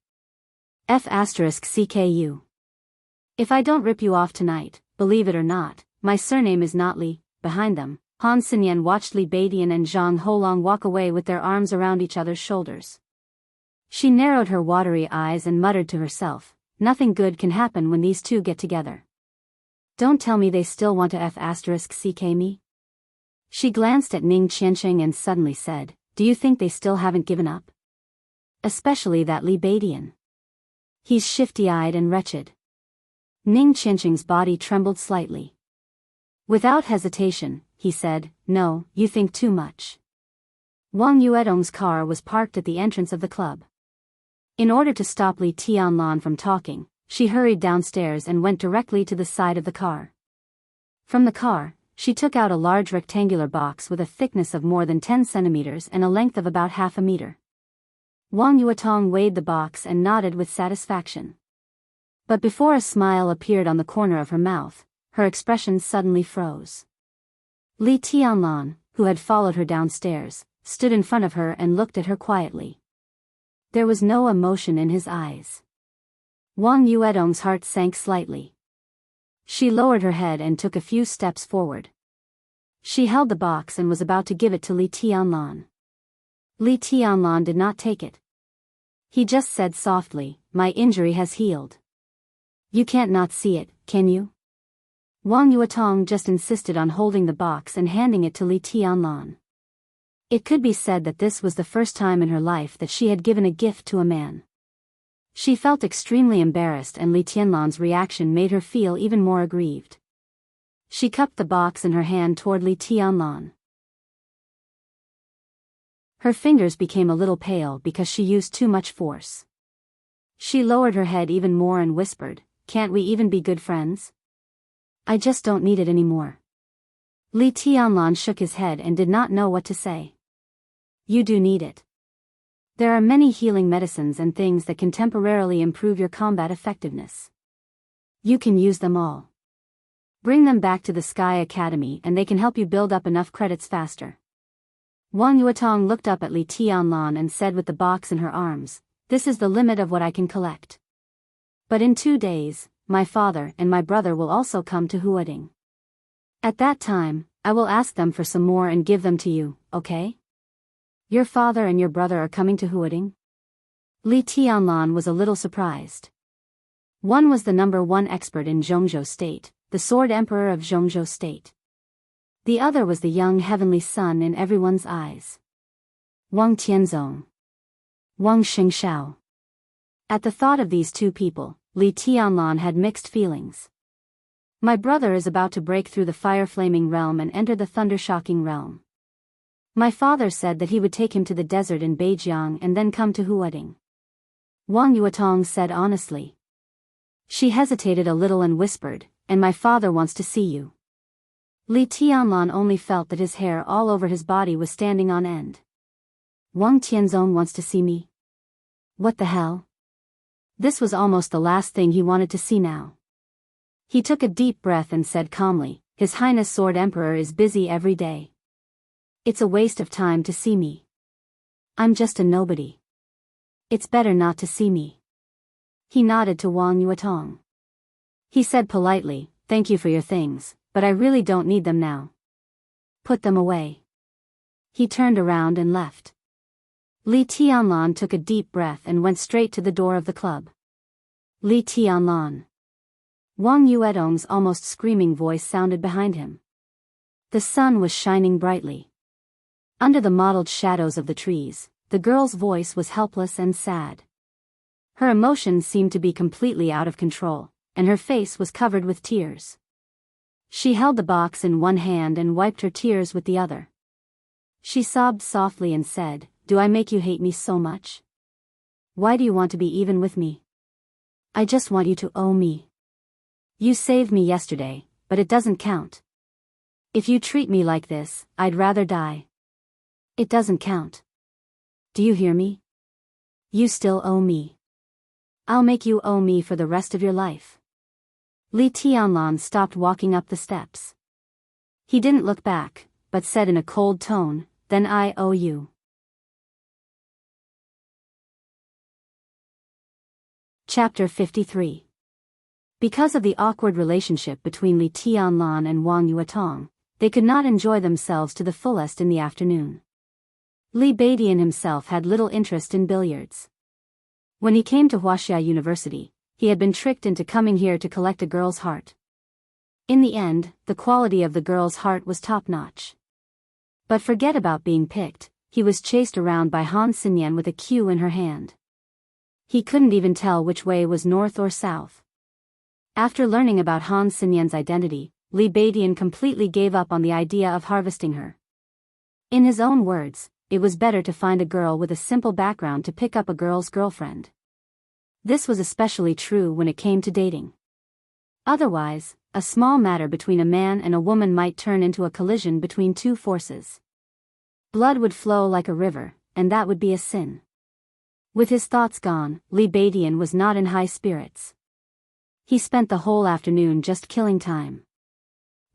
S1: F***CKU. If I don't rip you off tonight, believe it or not, my surname is not Li." Behind them, Han Xinyan watched Li Beidian and Zhang Holong walk away with their arms around each other's shoulders. She narrowed her watery eyes and muttered to herself, "Nothing good can happen when these 2 get together. Don't tell me they still want to F***CK me?" She glanced at Ning Qiancheng and suddenly said, "Do you think they still haven't given up? Especially that Li Beidian. He's shifty-eyed and wretched." Ning Qiancheng's body trembled slightly. Without hesitation, he said, "No, you think too much." Wang Yuetong's car was parked at the entrance of the club. In order to stop Li Tianlan from talking, she hurried downstairs and went directly to the side of the car. From the car, she took out a large rectangular box with a thickness of more than 10 centimeters and a length of about half a meter. Wang Yuetong weighed the box and nodded with satisfaction. But before a smile appeared on the corner of her mouth, her expression suddenly froze. Li Tianlan, who had followed her downstairs, stood in front of her and looked at her quietly. There was no emotion in his eyes. Wang Yuetong's heart sank slightly. She lowered her head and took a few steps forward. She held the box and was about to give it to Li Tianlan. Li Tianlan did not take it. He just said softly, "My injury has healed. You can't not see it, can you?" Wang Yuetong just insisted on holding the box and handing it to Li Tianlan. It could be said that this was the first time in her life that she had given a gift to a man. She felt extremely embarrassed, and Li Tianlan's reaction made her feel even more aggrieved. She cupped the box in her hand toward Li Tianlan. Her fingers became a little pale because she used too much force. She lowered her head even more and whispered, "Can't we even be good friends? I just don't need it anymore." Li Tianlan shook his head and did not know what to say. "You do need it. There are many healing medicines and things that can temporarily improve your combat effectiveness. You can use them all. Bring them back to the Sky Academy and they can help you build up enough credits faster." Wang Yuetong looked up at Li Tianlan and said with the box in her arms, "This is the limit of what I can collect. But in 2 days, my father and my brother will also come to Huading. At that time, I will ask them for some more and give them to you, okay? Your father and your brother are coming to Huading?" Li Tianlan was a little surprised. One was the #1 expert in Zhongzhou State, the Sword Emperor of Zhongzhou State. The other was the young heavenly son in everyone's eyes. Wang Tianzong. Wang Xingxiao. At the thought of these 2 people, Li Tianlan had mixed feelings. My brother is about to break through the fire-flaming realm and enter the thunder-shocking realm. My father said that he would take him to the desert in Beijiang and then come to Huading. Wang Yuetong said honestly. She hesitated a little and whispered, "And my father wants to see you." Li Tianlan only felt that his hair all over his body was standing on end. Wang Tianzong wants to see me? What the hell? This was almost the last thing he wanted to see now. He took a deep breath and said calmly, "His Highness Sword Emperor is busy every day. It's a waste of time to see me. I'm just a nobody. It's better not to see me." He nodded to Wang Yuetong. He said politely, "Thank you for your things, but I really don't need them now. Put them away." He turned around and left. Li Tianlan took a deep breath and went straight to the door of the club. Li Tianlan. Wang Yuetong's almost screaming voice sounded behind him. The sun was shining brightly. Under the mottled shadows of the trees, the girl's voice was helpless and sad. Her emotions seemed to be completely out of control, and her face was covered with tears. She held the box in one hand and wiped her tears with the other. She sobbed softly and said, "Do I make you hate me so much? Why do you want to be even with me? I just want you to owe me. You saved me yesterday, but it doesn't count. If you treat me like this, I'd rather die. It doesn't count. Do you hear me? You still owe me. I'll make you owe me for the rest of your life." Li Tianlan stopped walking up the steps. He didn't look back, but said in a cold tone, "Then I owe you." Chapter 53. Because of the awkward relationship between Li Tianlan and Wang Yuetong, they could not enjoy themselves to the fullest in the afternoon. Li Beidian himself had little interest in billiards. When he came to Wuxia University, he had been tricked into coming here to collect a girl's heart. In the end, the quality of the girl's heart was top-notch. But forget about being picked, he was chased around by Han Xinyan with a cue in her hand. He couldn't even tell which way was north or south. After learning about Han Xinyan's identity, Li Beidian completely gave up on the idea of harvesting her. In his own words, it was better to find a girl with a simple background to pick up a girl's girlfriend. This was especially true when it came to dating. Otherwise, a small matter between a man and a woman might turn into a collision between two forces. Blood would flow like a river, and that would be a sin. With his thoughts gone, Li Beidian was not in high spirits. He spent the whole afternoon just killing time.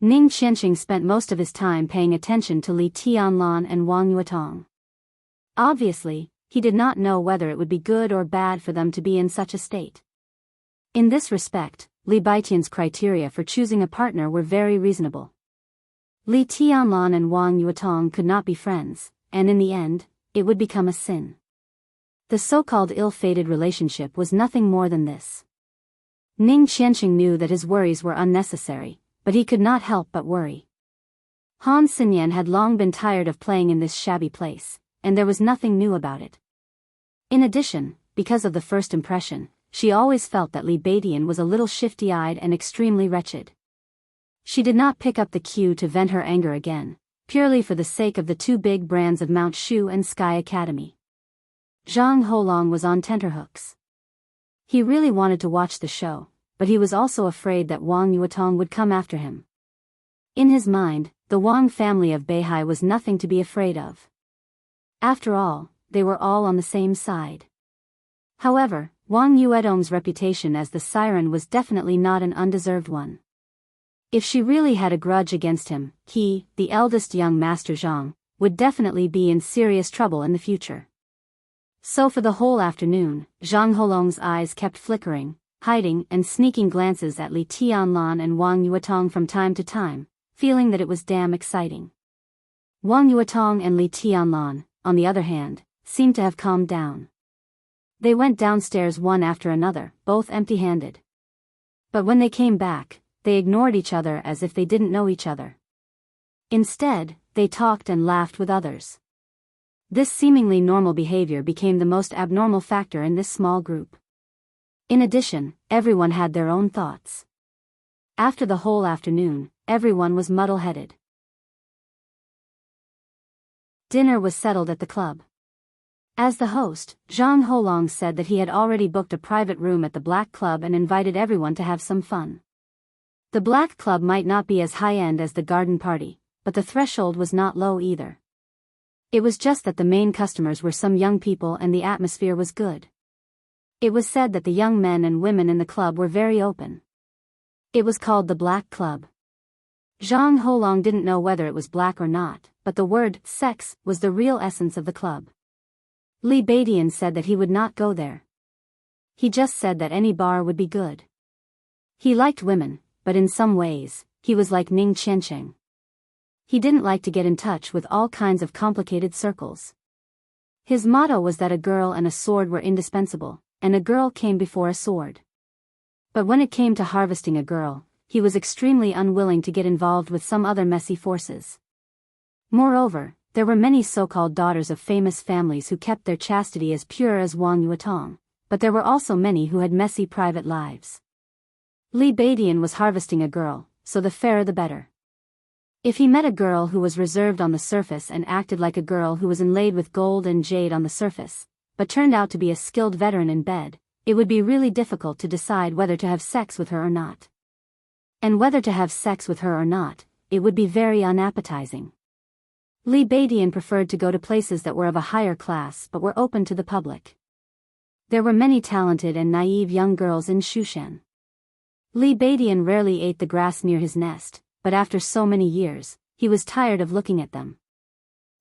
S1: Ning Qianxing spent most of his time paying attention to Li Tianlan and Wang Yuetong. Obviously, he did not know whether it would be good or bad for them to be in such a state. In this respect, Li Beidian's criteria for choosing a partner were very reasonable. Li Tianlan and Wang Yuetong could not be friends, and in the end, it would become a sin. The so-called ill-fated relationship was nothing more than this. Ning Qianxing knew that his worries were unnecessary, but he could not help but worry. Han Xinyan had long been tired of playing in this shabby place, and there was nothing new about it. In addition, because of the first impression, she always felt that Li Beidian was a little shifty-eyed and extremely wretched. She did not pick up the cue to vent her anger again, purely for the sake of the two big brands of Mount Shu and Sky Academy. Zhang Holong was on tenterhooks. He really wanted to watch the show, but he was also afraid that Wang Yuetong would come after him. In his mind, the Wang family of Beihai was nothing to be afraid of. After all, they were all on the same side. However, Wang Yuetong's reputation as the siren was definitely not an undeserved one. If she really had a grudge against him, he, the eldest young master Zhang, would definitely be in serious trouble in the future. So for the whole afternoon, Zhang Holong's eyes kept flickering, hiding and sneaking glances at Li Tianlan and Wang Yuetong from time to time, feeling that it was damn exciting. Wang Yuetong and Li Tianlan, on the other hand, seemed to have calmed down. They went downstairs one after another, both empty-handed. But when they came back, they ignored each other as if they didn't know each other. Instead, they talked and laughed with others. This seemingly normal behavior became the most abnormal factor in this small group. In addition, everyone had their own thoughts. After the whole afternoon, everyone was muddle-headed. Dinner was settled at the club. As the host, Zhang Holong said that he had already booked a private room at the Black Club and invited everyone to have some fun. The Black Club might not be as high-end as the garden party, but the threshold was not low either. It was just that the main customers were some young people and the atmosphere was good. It was said that the young men and women in the club were very open. It was called the Black Club. Zhang Holong didn't know whether it was black or not, but the word sex was the real essence of the club. Li Beidian said that he would not go there. He just said that any bar would be good. He liked women, but in some ways, he was like Ning Qiancheng. He didn't like to get in touch with all kinds of complicated circles. His motto was that a girl and a sword were indispensable, and a girl came before a sword. But when it came to harvesting a girl, he was extremely unwilling to get involved with some other messy forces. Moreover, there were many so-called daughters of famous families who kept their chastity as pure as Wang Yuetong, but there were also many who had messy private lives. Li Beidian was harvesting a girl, so the fairer the better. If he met a girl who was reserved on the surface and acted like a girl who was inlaid with gold and jade on the surface, but turned out to be a skilled veteran in bed, it would be really difficult to decide whether to have sex with her or not. And whether to have sex with her or not, it would be very unappetizing. Li Beidian preferred to go to places that were of a higher class but were open to the public. There were many talented and naive young girls in Shushan. Li Beidian rarely ate the grass near his nest, but after so many years, he was tired of looking at them.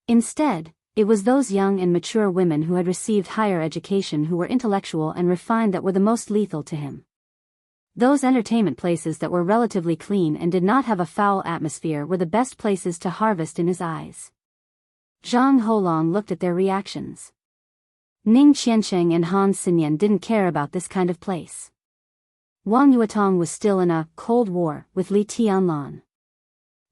S1: Instead, it was those young and mature women who had received higher education who were intellectual and refined that were the most lethal to him. Those entertainment places that were relatively clean and did not have a foul atmosphere were the best places to harvest in his eyes. Zhang Holong looked at their reactions. Ning Qiancheng and Han Xinyan didn't care about this kind of place. Wang Yuetong was still in a Cold War with Li Tianlan.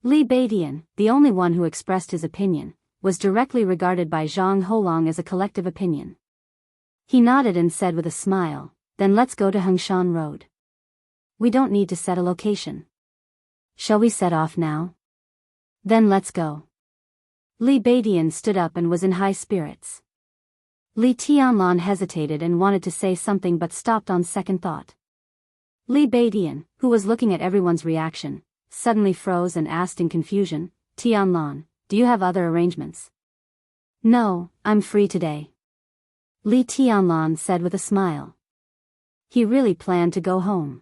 S1: Li Beidian, the only one who expressed his opinion, was directly regarded by Zhang Holong as a collective opinion. He nodded and said with a smile, "Then let's go to Hengshan Road. We don't need to set a location. Shall we set off now? Then let's go." Li Beidian stood up and was in high spirits. Li Tianlan hesitated and wanted to say something but stopped on second thought. Li Beidian, who was looking at everyone's reaction, suddenly froze and asked in confusion, "Tianlan, do you have other arrangements?" "No, I'm free today," Li Tianlan said with a smile. He really planned to go home.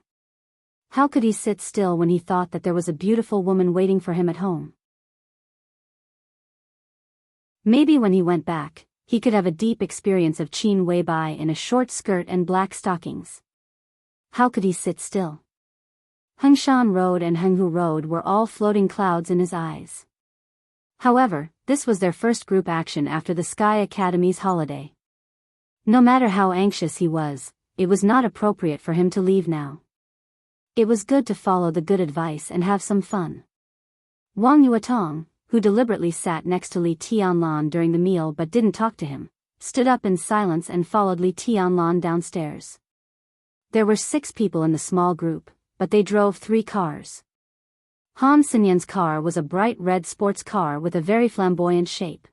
S1: How could he sit still when he thought that there was a beautiful woman waiting for him at home? Maybe when he went back, he could have a deep experience of Qin Weibai in a short skirt and black stockings. How could he sit still? Hengshan Road and Henghu Road were all floating clouds in his eyes. However, this was their first group action after the Sky Academy's holiday. No matter how anxious he was, it was not appropriate for him to leave now. It was good to follow the good advice and have some fun. Wang Yuetong, who deliberately sat next to Li Tianlan during the meal but didn't talk to him, stood up in silence and followed Li Tianlan downstairs. There were 6 people in the small group, but they drove 3 cars. Han Xinyan's car was a bright red sports car with a very flamboyant shape.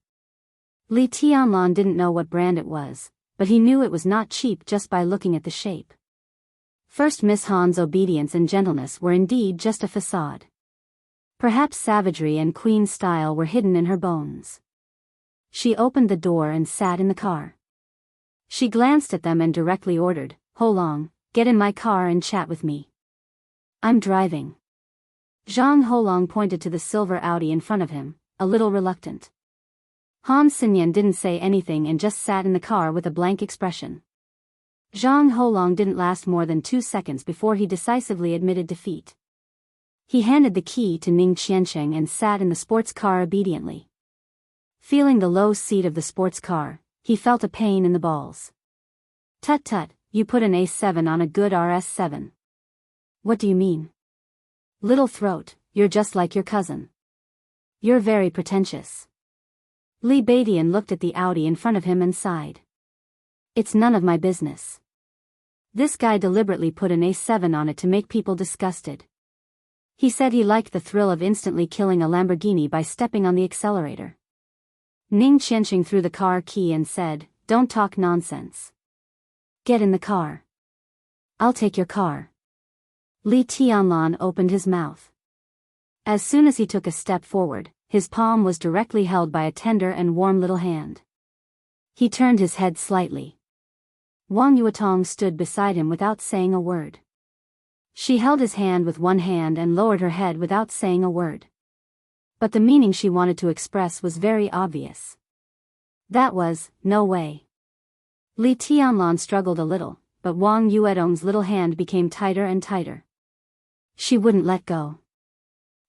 S1: Li Tianlan didn't know what brand it was, but he knew it was not cheap just by looking at the shape. First Miss Han's obedience and gentleness were indeed just a facade. Perhaps savagery and queen style were hidden in her bones. She opened the door and sat in the car. She glanced at them and directly ordered, "Holong, get in my car and chat with me. I'm driving." Zhang Holong pointed to the silver Audi in front of him, a little reluctant. Han Xinyan didn't say anything and just sat in the car with a blank expression. Zhang Holong didn't last more than 2 seconds before he decisively admitted defeat. He handed the key to Ning Qiancheng and sat in the sports car obediently. Feeling the low seat of the sports car, he felt a pain in the balls. "Tut tut, you put an A7 on a good RS7. What do you mean? Little throat, you're just like your cousin. You're very pretentious." Li Beidian looked at the Audi in front of him and sighed. "It's none of my business." This guy deliberately put an A7 on it to make people disgusted. He said he liked the thrill of instantly killing a Lamborghini by stepping on the accelerator. Ning Qiancheng threw the car key and said, "Don't talk nonsense. Get in the car. I'll take your car." Li Tianlan opened his mouth. As soon as he took a step forward, his palm was directly held by a tender and warm little hand. He turned his head slightly. Wang Yuetong stood beside him without saying a word. She held his hand with one hand and lowered her head without saying a word. But the meaning she wanted to express was very obvious. That was, "No way." Li Tianlan struggled a little, but Wang Yuedong's little hand became tighter and tighter. She wouldn't let go.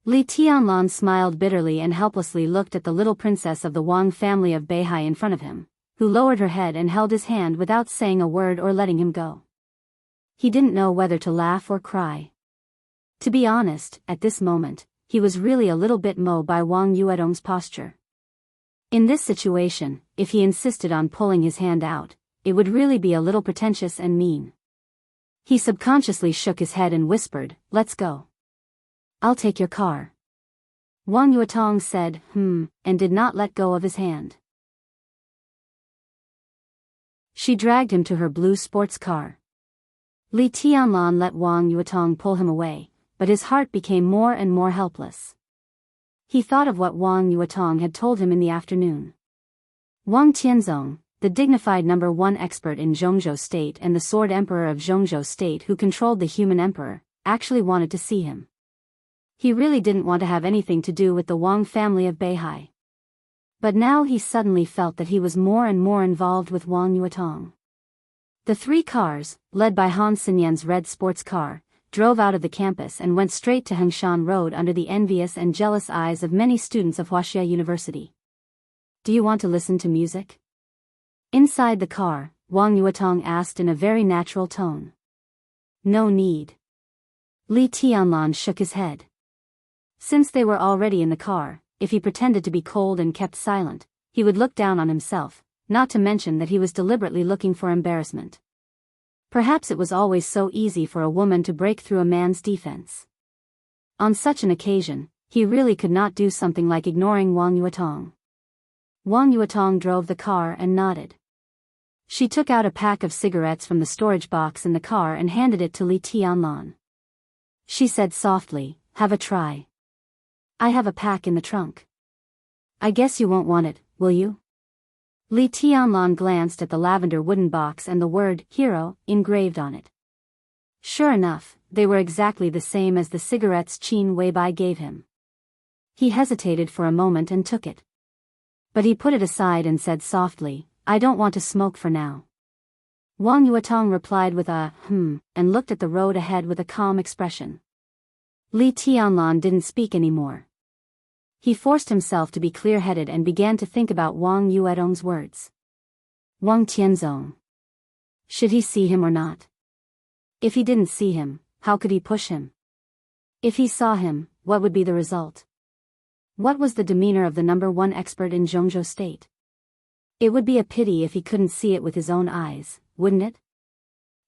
S1: Li Tianlan smiled bitterly and helplessly looked at the little princess of the Wang family of Beihai in front of him, who lowered her head and held his hand without saying a word or letting him go. He didn't know whether to laugh or cry. To be honest, at this moment, he was really a little bit moved by Wang Yuedong's posture. In this situation, if he insisted on pulling his hand out, it would really be a little pretentious and mean. He subconsciously shook his head and whispered, "Let's go. I'll take your car." Wang Yuetong said, and did not let go of his hand. She dragged him to her blue sports car. Li Tianlan let Wang Yuetong pull him away, but his heart became more and more helpless. He thought of what Wang Yuetong had told him in the afternoon. Wang Tianzong, the dignified number 1 expert in Zhongzhou State and the Sword Emperor of Zhongzhou State who controlled the human emperor, actually wanted to see him. He really didn't want to have anything to do with the Wang family of Beihai. But now he suddenly felt that he was more and more involved with Wang Yuetong. The 3 cars, led by Han Xinyan's red sports car, drove out of the campus and went straight to Hengshan Road under the envious and jealous eyes of many students of Wuxia University. "Do you want to listen to music?" Inside the car, Wang Yuetong asked in a very natural tone. "No need." Li Tianlan shook his head. Since they were already in the car, if he pretended to be cold and kept silent, he would look down on himself, not to mention that he was deliberately looking for embarrassment. Perhaps it was always so easy for a woman to break through a man's defense. On such an occasion, he really could not do something like ignoring Wang Yuetong. Wang Yuetong drove the car and nodded. She took out a pack of cigarettes from the storage box in the car and handed it to Li Tianlan. She said softly, "Have a try. I have a pack in the trunk. I guess you won't want it, will you?" Li Tianlan glanced at the lavender wooden box and the word "hero" engraved on it. Sure enough, they were exactly the same as the cigarettes Qin Weibai gave him. He hesitated for a moment and took it. But he put it aside and said softly, "I don't want to smoke for now." Wang Yuetong replied with a and looked at the road ahead with a calm expression. Li Tianlan didn't speak anymore. He forced himself to be clear-headed and began to think about Wang Yuedong's words. Wang Tianzong. Should he see him or not? If he didn't see him, how could he push him? If he saw him, what would be the result? What was the demeanor of the number 1 expert in Zhongzhou State? It would be a pity if he couldn't see it with his own eyes, wouldn't it?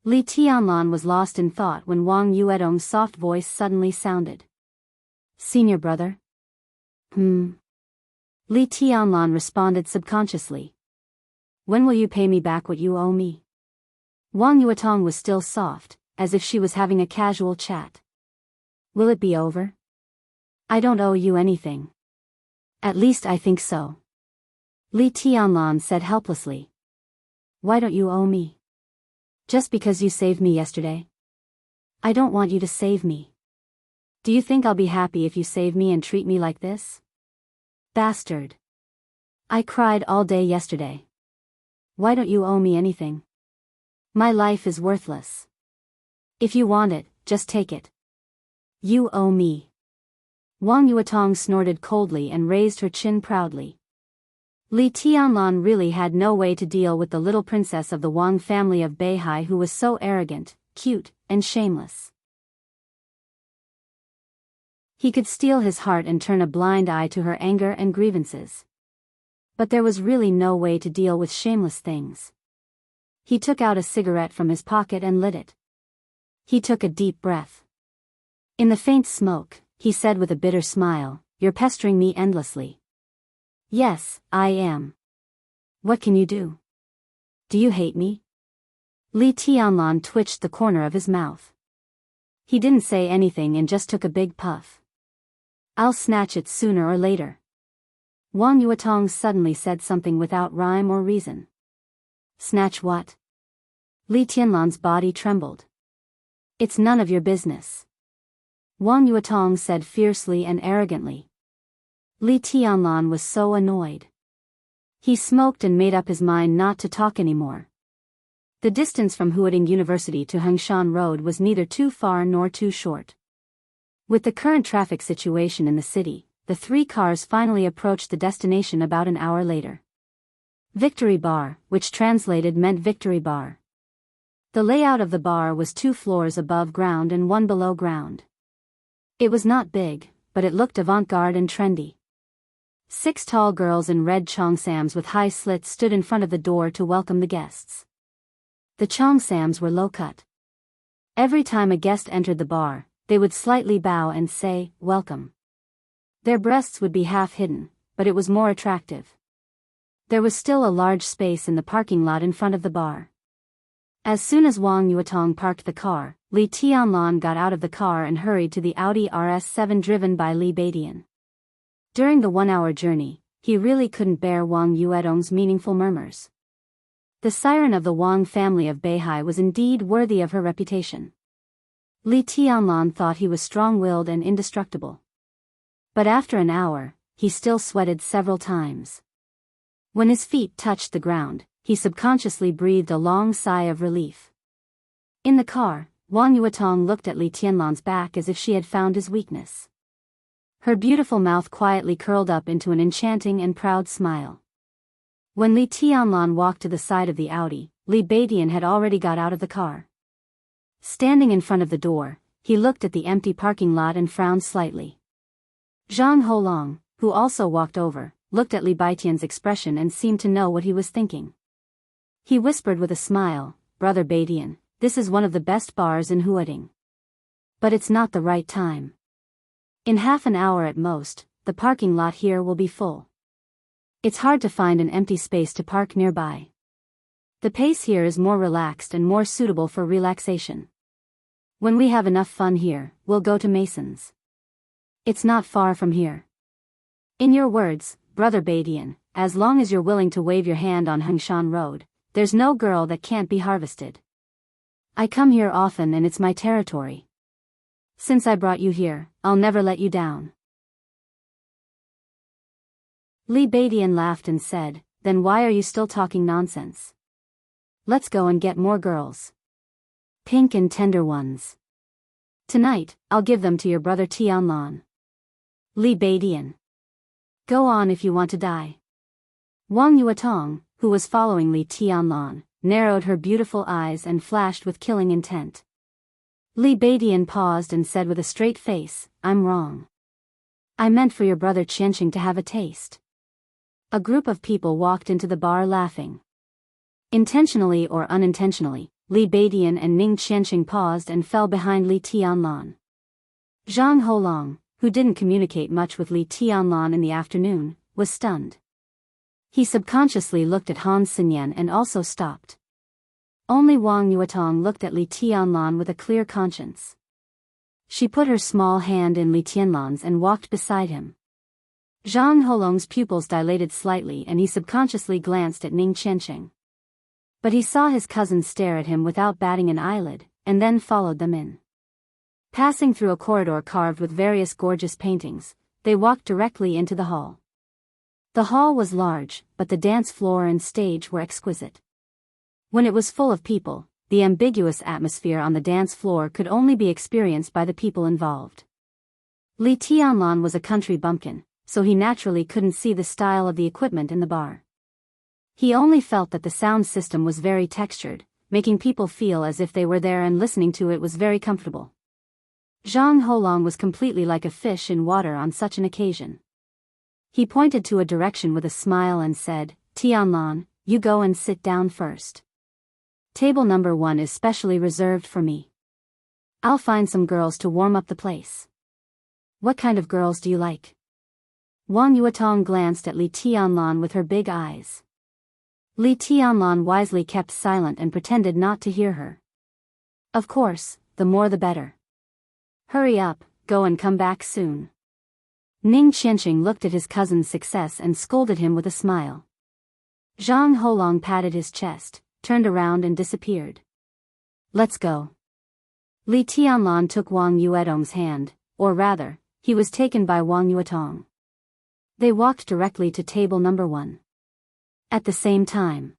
S1: Li Tianlan was lost in thought when Wang Yuedong's soft voice suddenly sounded. "Senior brother?" Li Tianlan responded subconsciously. "When will you pay me back what you owe me?" Wang Yuetong was still soft, as if she was having a casual chat. "Will it be over?" "I don't owe you anything. At least I think so." Li Tianlan said helplessly. "Why don't you owe me?" "Just because you saved me yesterday." "I don't want you to save me. Do you think I'll be happy if you save me and treat me like this? Bastard. I cried all day yesterday. Why don't you owe me anything? My life is worthless. If you want it, just take it. You owe me." Wang Yuetong snorted coldly and raised her chin proudly. Li Tianlan really had no way to deal with the little princess of the Wang family of Beihai who was so arrogant, cute, and shameless. He could steel his heart and turn a blind eye to her anger and grievances. But there was really no way to deal with shameless things. He took out a cigarette from his pocket and lit it. He took a deep breath. In the faint smoke, he said with a bitter smile, "You're pestering me endlessly." "Yes, I am. What can you do? Do you hate me?" Li Tianlan twitched the corner of his mouth. He didn't say anything and just took a big puff. "I'll snatch it sooner or later." Wang Yuetong suddenly said something without rhyme or reason. "Snatch what?" Li Tianlan's body trembled. "It's none of your business," Wang Yuetong said fiercely and arrogantly. Li Tianlan was so annoyed. He smoked and made up his mind not to talk anymore. The distance from Huading University to Hengshan Road was neither too far nor too short. With the current traffic situation in the city, the 3 cars finally approached the destination about an hour later. Victory Bar, which translated meant Victory Bar. The layout of the bar was 2 floors above ground and 1 below ground. It was not big, but it looked avant-garde and trendy. 6 tall girls in red cheongsams with high slits stood in front of the door to welcome the guests. The cheongsams were low-cut. Every time a guest entered the bar, they would slightly bow and say, "Welcome." Their breasts would be half hidden, but it was more attractive. There was still a large space in the parking lot in front of the bar. As soon as Wang Yuetong parked the car, Li Tianlan got out of the car and hurried to the Audi RS7 driven by Li Beidian. During the 1-hour journey, he really couldn't bear Wang Yuetong's meaningful murmurs. The siren of the Wang family of Beihai was indeed worthy of her reputation. Li Tianlan thought he was strong-willed and indestructible. But after an hour, he still sweated several times. When his feet touched the ground, he subconsciously breathed a long sigh of relief. In the car, Wang Yuetong looked at Li Tianlan's back as if she had found his weakness. Her beautiful mouth quietly curled up into an enchanting and proud smile. When Li Tianlan walked to the side of the Audi, Li Beidian had already got out of the car. Standing in front of the door, he looked at the empty parking lot and frowned slightly. Zhang Holong, who also walked over, looked at Li Beidian's expression and seemed to know what he was thinking. He whispered with a smile, "Brother Beidian, this is one of the best bars in Huading. But it's not the right time. In half an hour at most, the parking lot here will be full. It's hard to find an empty space to park nearby. The pace here is more relaxed and more suitable for relaxation. When we have enough fun here, we'll go to Mason's. It's not far from here. In your words, Brother Beidian, as long as you're willing to wave your hand on Hengshan Road, there's no girl that can't be harvested. I come here often and it's my territory. Since I brought you here, I'll never let you down." Li Beidian laughed and said, "Then why are you still talking nonsense? Let's go and get more girls. Pink and tender ones. Tonight, I'll give them to your brother Tianlan." Li Beidian. "Go on if you want to die." Wang Yuetong, who was following Li Tianlan, narrowed her beautiful eyes and flashed with killing intent. Li Beidian paused and said with a straight face, "I'm wrong. I meant for your brother Qianqing to have a taste." A group of people walked into the bar laughing. Intentionally or unintentionally, Li Beidian and Ning Qianqing paused and fell behind Li Tianlan. Zhang Holong, who didn't communicate much with Li Tianlan in the afternoon, was stunned. He subconsciously looked at Han Xinyan and also stopped. Only Wang Yuetong looked at Li Tianlan with a clear conscience. She put her small hand in Li Tianlan's and walked beside him. Zhang Holong's pupils dilated slightly and he subconsciously glanced at Ning Qianqing. But he saw his cousin stare at him without batting an eyelid, and then followed them in. Passing through a corridor carved with various gorgeous paintings, they walked directly into the hall. The hall was large, but the dance floor and stage were exquisite. When it was full of people, the ambiguous atmosphere on the dance floor could only be experienced by the people involved. Li Tianlan was a country bumpkin, so he naturally couldn't see the style of the equipment in the bar. He only felt that the sound system was very textured, making people feel as if they were there and listening to it was very comfortable. Zhang Holong was completely like a fish in water on such an occasion. He pointed to a direction with a smile and said, "Tianlan, you go and sit down first. Table number 1 is specially reserved for me. I'll find some girls to warm up the place." "What kind of girls do you like?" Wang Yuetong glanced at Li Tianlan with her big eyes. Li Tianlan wisely kept silent and pretended not to hear her. "Of course, the more the better. Hurry up, go and come back soon." Ning Qianqing looked at his cousin's success and scolded him with a smile. Zhang Holong patted his chest, turned around and disappeared. "Let's go." Li Tianlan took Wang Yuetong's hand, or rather, he was taken by Wang Yuetong. They walked directly to table number 1. At the same time,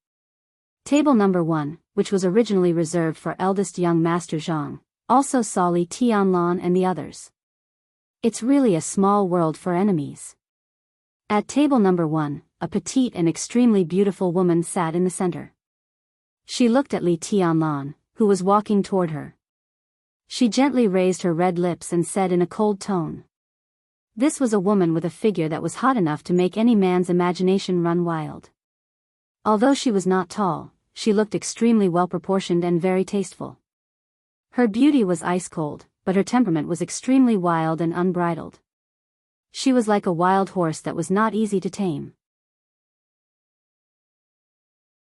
S1: table number 1, which was originally reserved for eldest young Master Zhang, also saw Li Tianlan and the others. It's really a small world for enemies. At table number 1, a petite and extremely beautiful woman sat in the center. She looked at Li Tianlan, who was walking toward her. She gently raised her red lips and said in a cold tone. This was a woman with a figure that was hot enough to make any man's imagination run wild. Although she was not tall, she looked extremely well-proportioned and very tasteful. Her beauty was ice-cold, but her temperament was extremely wild and unbridled. She was like a wild horse that was not easy to tame.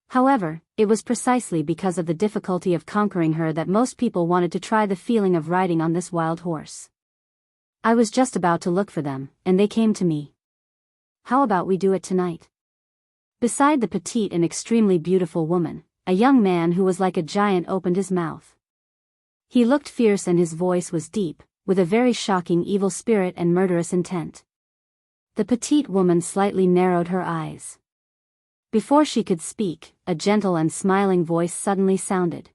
S1: However, it was precisely because of the difficulty of conquering her that most people wanted to try the feeling of riding on this wild horse. I was just about to look for them, and they came to me. How about we do it tonight? Beside the petite and extremely beautiful woman, a young man who was like a giant opened his mouth. He looked fierce and his voice was deep, with a very shocking evil spirit and murderous intent. The petite woman slightly narrowed her eyes. Before she could speak, a gentle and smiling voice suddenly sounded.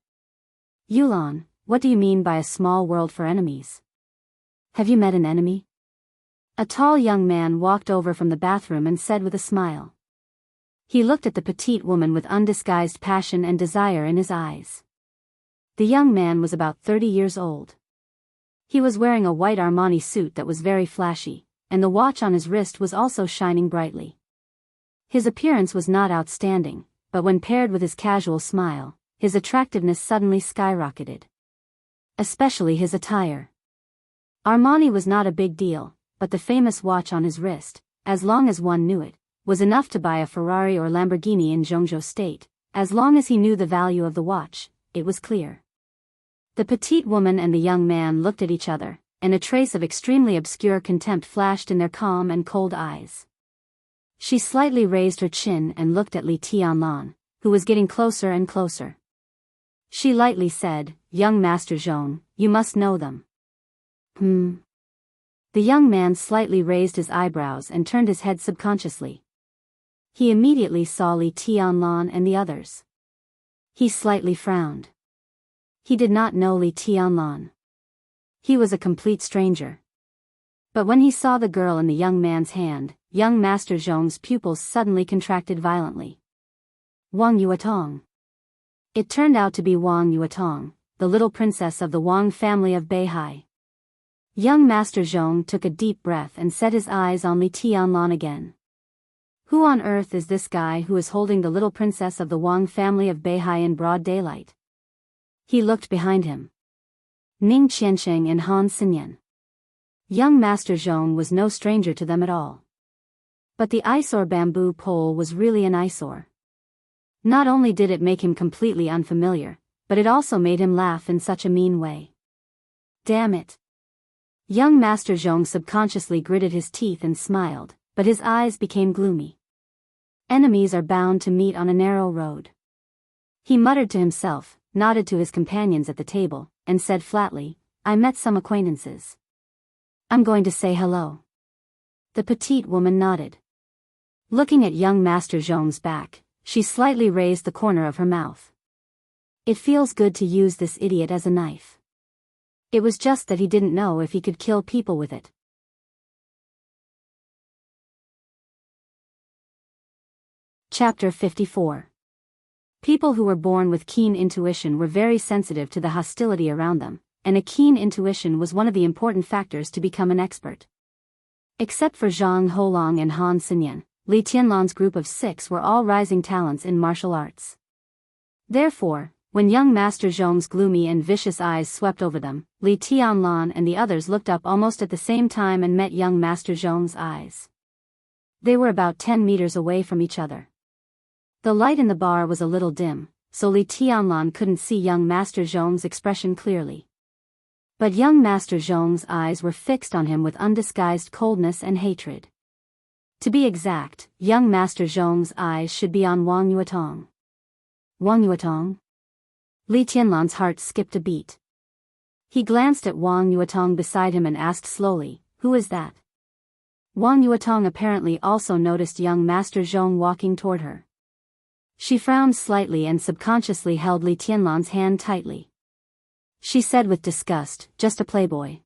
S1: Yulan, what do you mean by a small world for enemies? Have you met an enemy? A tall young man walked over from the bathroom and said with a smile. He looked at the petite woman with undisguised passion and desire in his eyes. The young man was about 30 years old. He was wearing a white Armani suit that was very flashy, and the watch on his wrist was also shining brightly. His appearance was not outstanding, but when paired with his casual smile, his attractiveness suddenly skyrocketed. Especially his attire. Armani was not a big deal, but the famous watch on his wrist, as long as one knew it, was enough to buy a Ferrari or Lamborghini in Jianghu state. As long as he knew the value of the watch, it was clear. The petite woman and the young man looked at each other, and a trace of extremely obscure contempt flashed in their calm and cold eyes. She slightly raised her chin and looked at Li Tianlan, who was getting closer and closer. She lightly said, "Young Master Zhong, you must know them." The young man slightly raised his eyebrows and turned his head subconsciously. He immediately saw Li Tianlan and the others. He slightly frowned. He did not know Li Tianlan. He was a complete stranger. But when he saw the girl in the young man's hand, young Master Zhong's pupils suddenly contracted violently. Wang Yuetong. It turned out to be Wang Yuetong, the little princess of the Wang family of Beihai. Young Master Zhong took a deep breath and set his eyes on Li Tianlan again. Who on earth is this guy who is holding the little princess of the Wang family of Beihai in broad daylight? He looked behind him. Ning Qiansheng and Han Xinyan. Young Master Zhong was no stranger to them at all. But the eyesore bamboo pole was really an eyesore. Not only did it make him completely unfamiliar, but it also made him laugh in such a mean way. Damn it. Young Master Zhong subconsciously gritted his teeth and smiled, but his eyes became gloomy. Enemies are bound to meet on a narrow road. He muttered to himself, nodded to his companions at the table, and said flatly, I met some acquaintances. I'm going to say hello. The petite woman nodded. Looking at young Master Zhong's back, she slightly raised the corner of her mouth. It feels good to use this idiot as a knife. It was just that he didn't know if he could kill people with it. Chapter 54. People who were born with keen intuition were very sensitive to the hostility around them, and a keen intuition was one of the important factors to become an expert. Except for Zhang Holong and Han Xinyan, Li Tianlan's group of 6 were all rising talents in martial arts. Therefore, when young Master Zhong's gloomy and vicious eyes swept over them, Li Tianlan and the others looked up almost at the same time and met young Master Zhong's eyes. They were about 10 meters away from each other. The light in the bar was a little dim, so Li Tianlan couldn't see young Master Zhong's expression clearly. But young Master Zhong's eyes were fixed on him with undisguised coldness and hatred. To be exact, young Master Zhong's eyes should be on Wang Yuetong. Wang Yuetong? Li Tianlan's heart skipped a beat. He glanced at Wang Yuetong beside him and asked slowly, Who is that? Wang Yuetong apparently also noticed young Master Zhong walking toward her. She frowned slightly and subconsciously held Li Tianlan's hand tightly. She said with disgust, just a playboy.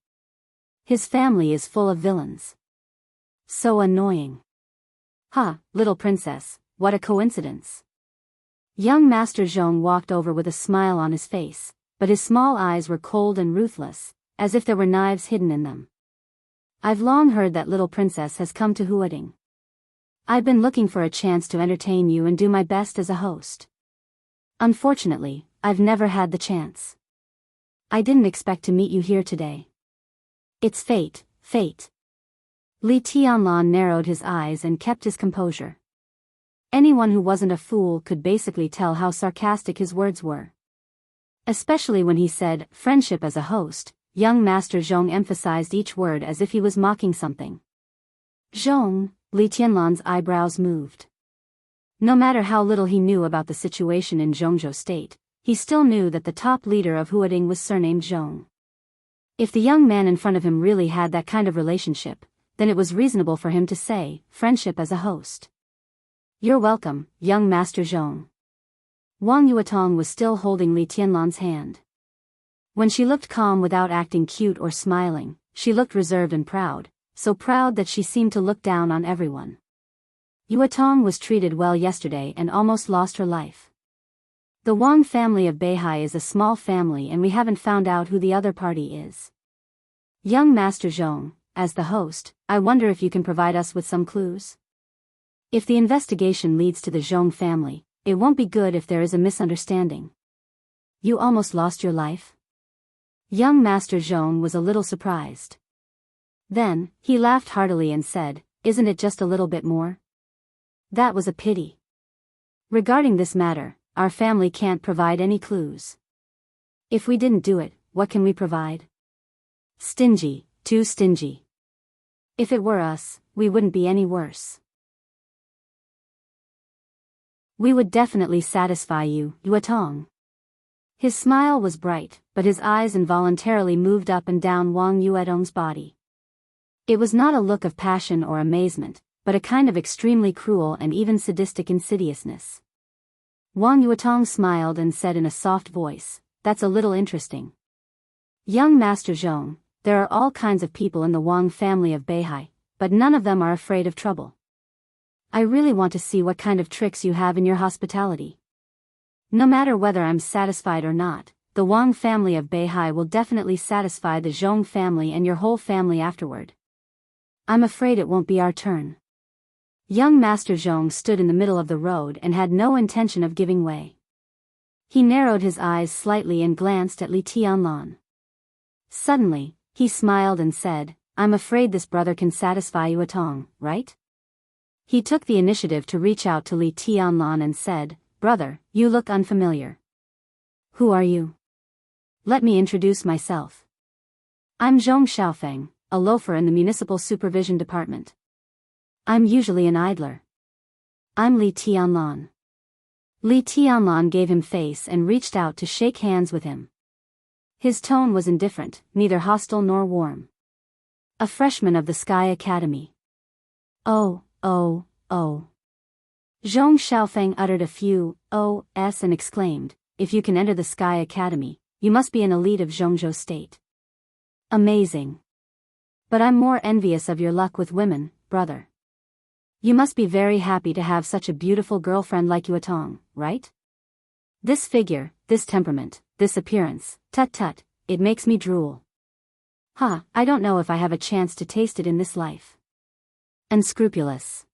S1: His family is full of villains. So annoying. Ha, little princess, what a coincidence. Young Master Zhong walked over with a smile on his face, but his small eyes were cold and ruthless, as if there were knives hidden in them. I've long heard that little princess has come to Huading. I've been looking for a chance to entertain you and do my best as a host. Unfortunately, I've never had the chance. I didn't expect to meet you here today. It's fate, fate. Li Tianlan narrowed his eyes and kept his composure. Anyone who wasn't a fool could basically tell how sarcastic his words were. Especially when he said, friendship as a host, young Master Zhong emphasized each word as if he was mocking something. Zhong, Li Tianlan's eyebrows moved. No matter how little he knew about the situation in Zhongzhou State, he still knew that the top leader of Huading was surnamed Zhong. If the young man in front of him really had that kind of relationship, then it was reasonable for him to say, friendship as a host. You're welcome, young Master Zhong. Wang Yuetong was still holding Li Tianlan's hand. When she looked calm without acting cute or smiling, she looked reserved and proud, so proud that she seemed to look down on everyone. Yuetong was treated well yesterday and almost lost her life. The Wang family of Beihai is a small family and we haven't found out who the other party is. Young Master Zhong, as the host, I wonder if you can provide us with some clues? If the investigation leads to the Zhong family, it won't be good if there is a misunderstanding. You almost lost your life? Young Master Zhong was a little surprised. Then, he laughed heartily and said, isn't it just a little bit more? That was a pity. Regarding this matter, our family can't provide any clues. If we didn't do it, what can we provide? Stingy, too stingy. If it were us, we wouldn't be any worse. We would definitely satisfy you, Yuetong. His smile was bright, but his eyes involuntarily moved up and down Wang Yuetong's body. It was not a look of passion or amazement, but a kind of extremely cruel and even sadistic insidiousness. Wang Yuetong smiled and said in a soft voice, that's a little interesting. Young Master Zhong, there are all kinds of people in the Wang family of Beihai, but none of them are afraid of trouble. I really want to see what kind of tricks you have in your hospitality. No matter whether I'm satisfied or not, the Wang family of Beihai will definitely satisfy the Zhong family and your whole family afterward. I'm afraid it won't be our turn. Young Master Zhong stood in the middle of the road and had no intention of giving way. He narrowed his eyes slightly and glanced at Li Tianlan. Suddenly, he smiled and said, I'm afraid this brother can satisfy Yuetong, right? He took the initiative to reach out to Li Tianlan and said, brother, you look unfamiliar. Who are you? Let me introduce myself. I'm Zhong Xiaofeng, a loafer in the Municipal Supervision Department. I'm usually an idler. I'm Li Tianlan. Li Tianlan gave him face and reached out to shake hands with him. His tone was indifferent, neither hostile nor warm. A freshman of the Sky Academy. Oh. Zhong Xiaofeng uttered a few "ohs" and exclaimed, if you can enter the Sky Academy, you must be an elite of Zhongzhou State. Amazing. But I'm more envious of your luck with women, brother. You must be very happy to have such a beautiful girlfriend like Yuetong, right? This figure, this temperament, this appearance, tut, it makes me drool. I don't know if I have a chance to taste it in this life. Unscrupulous.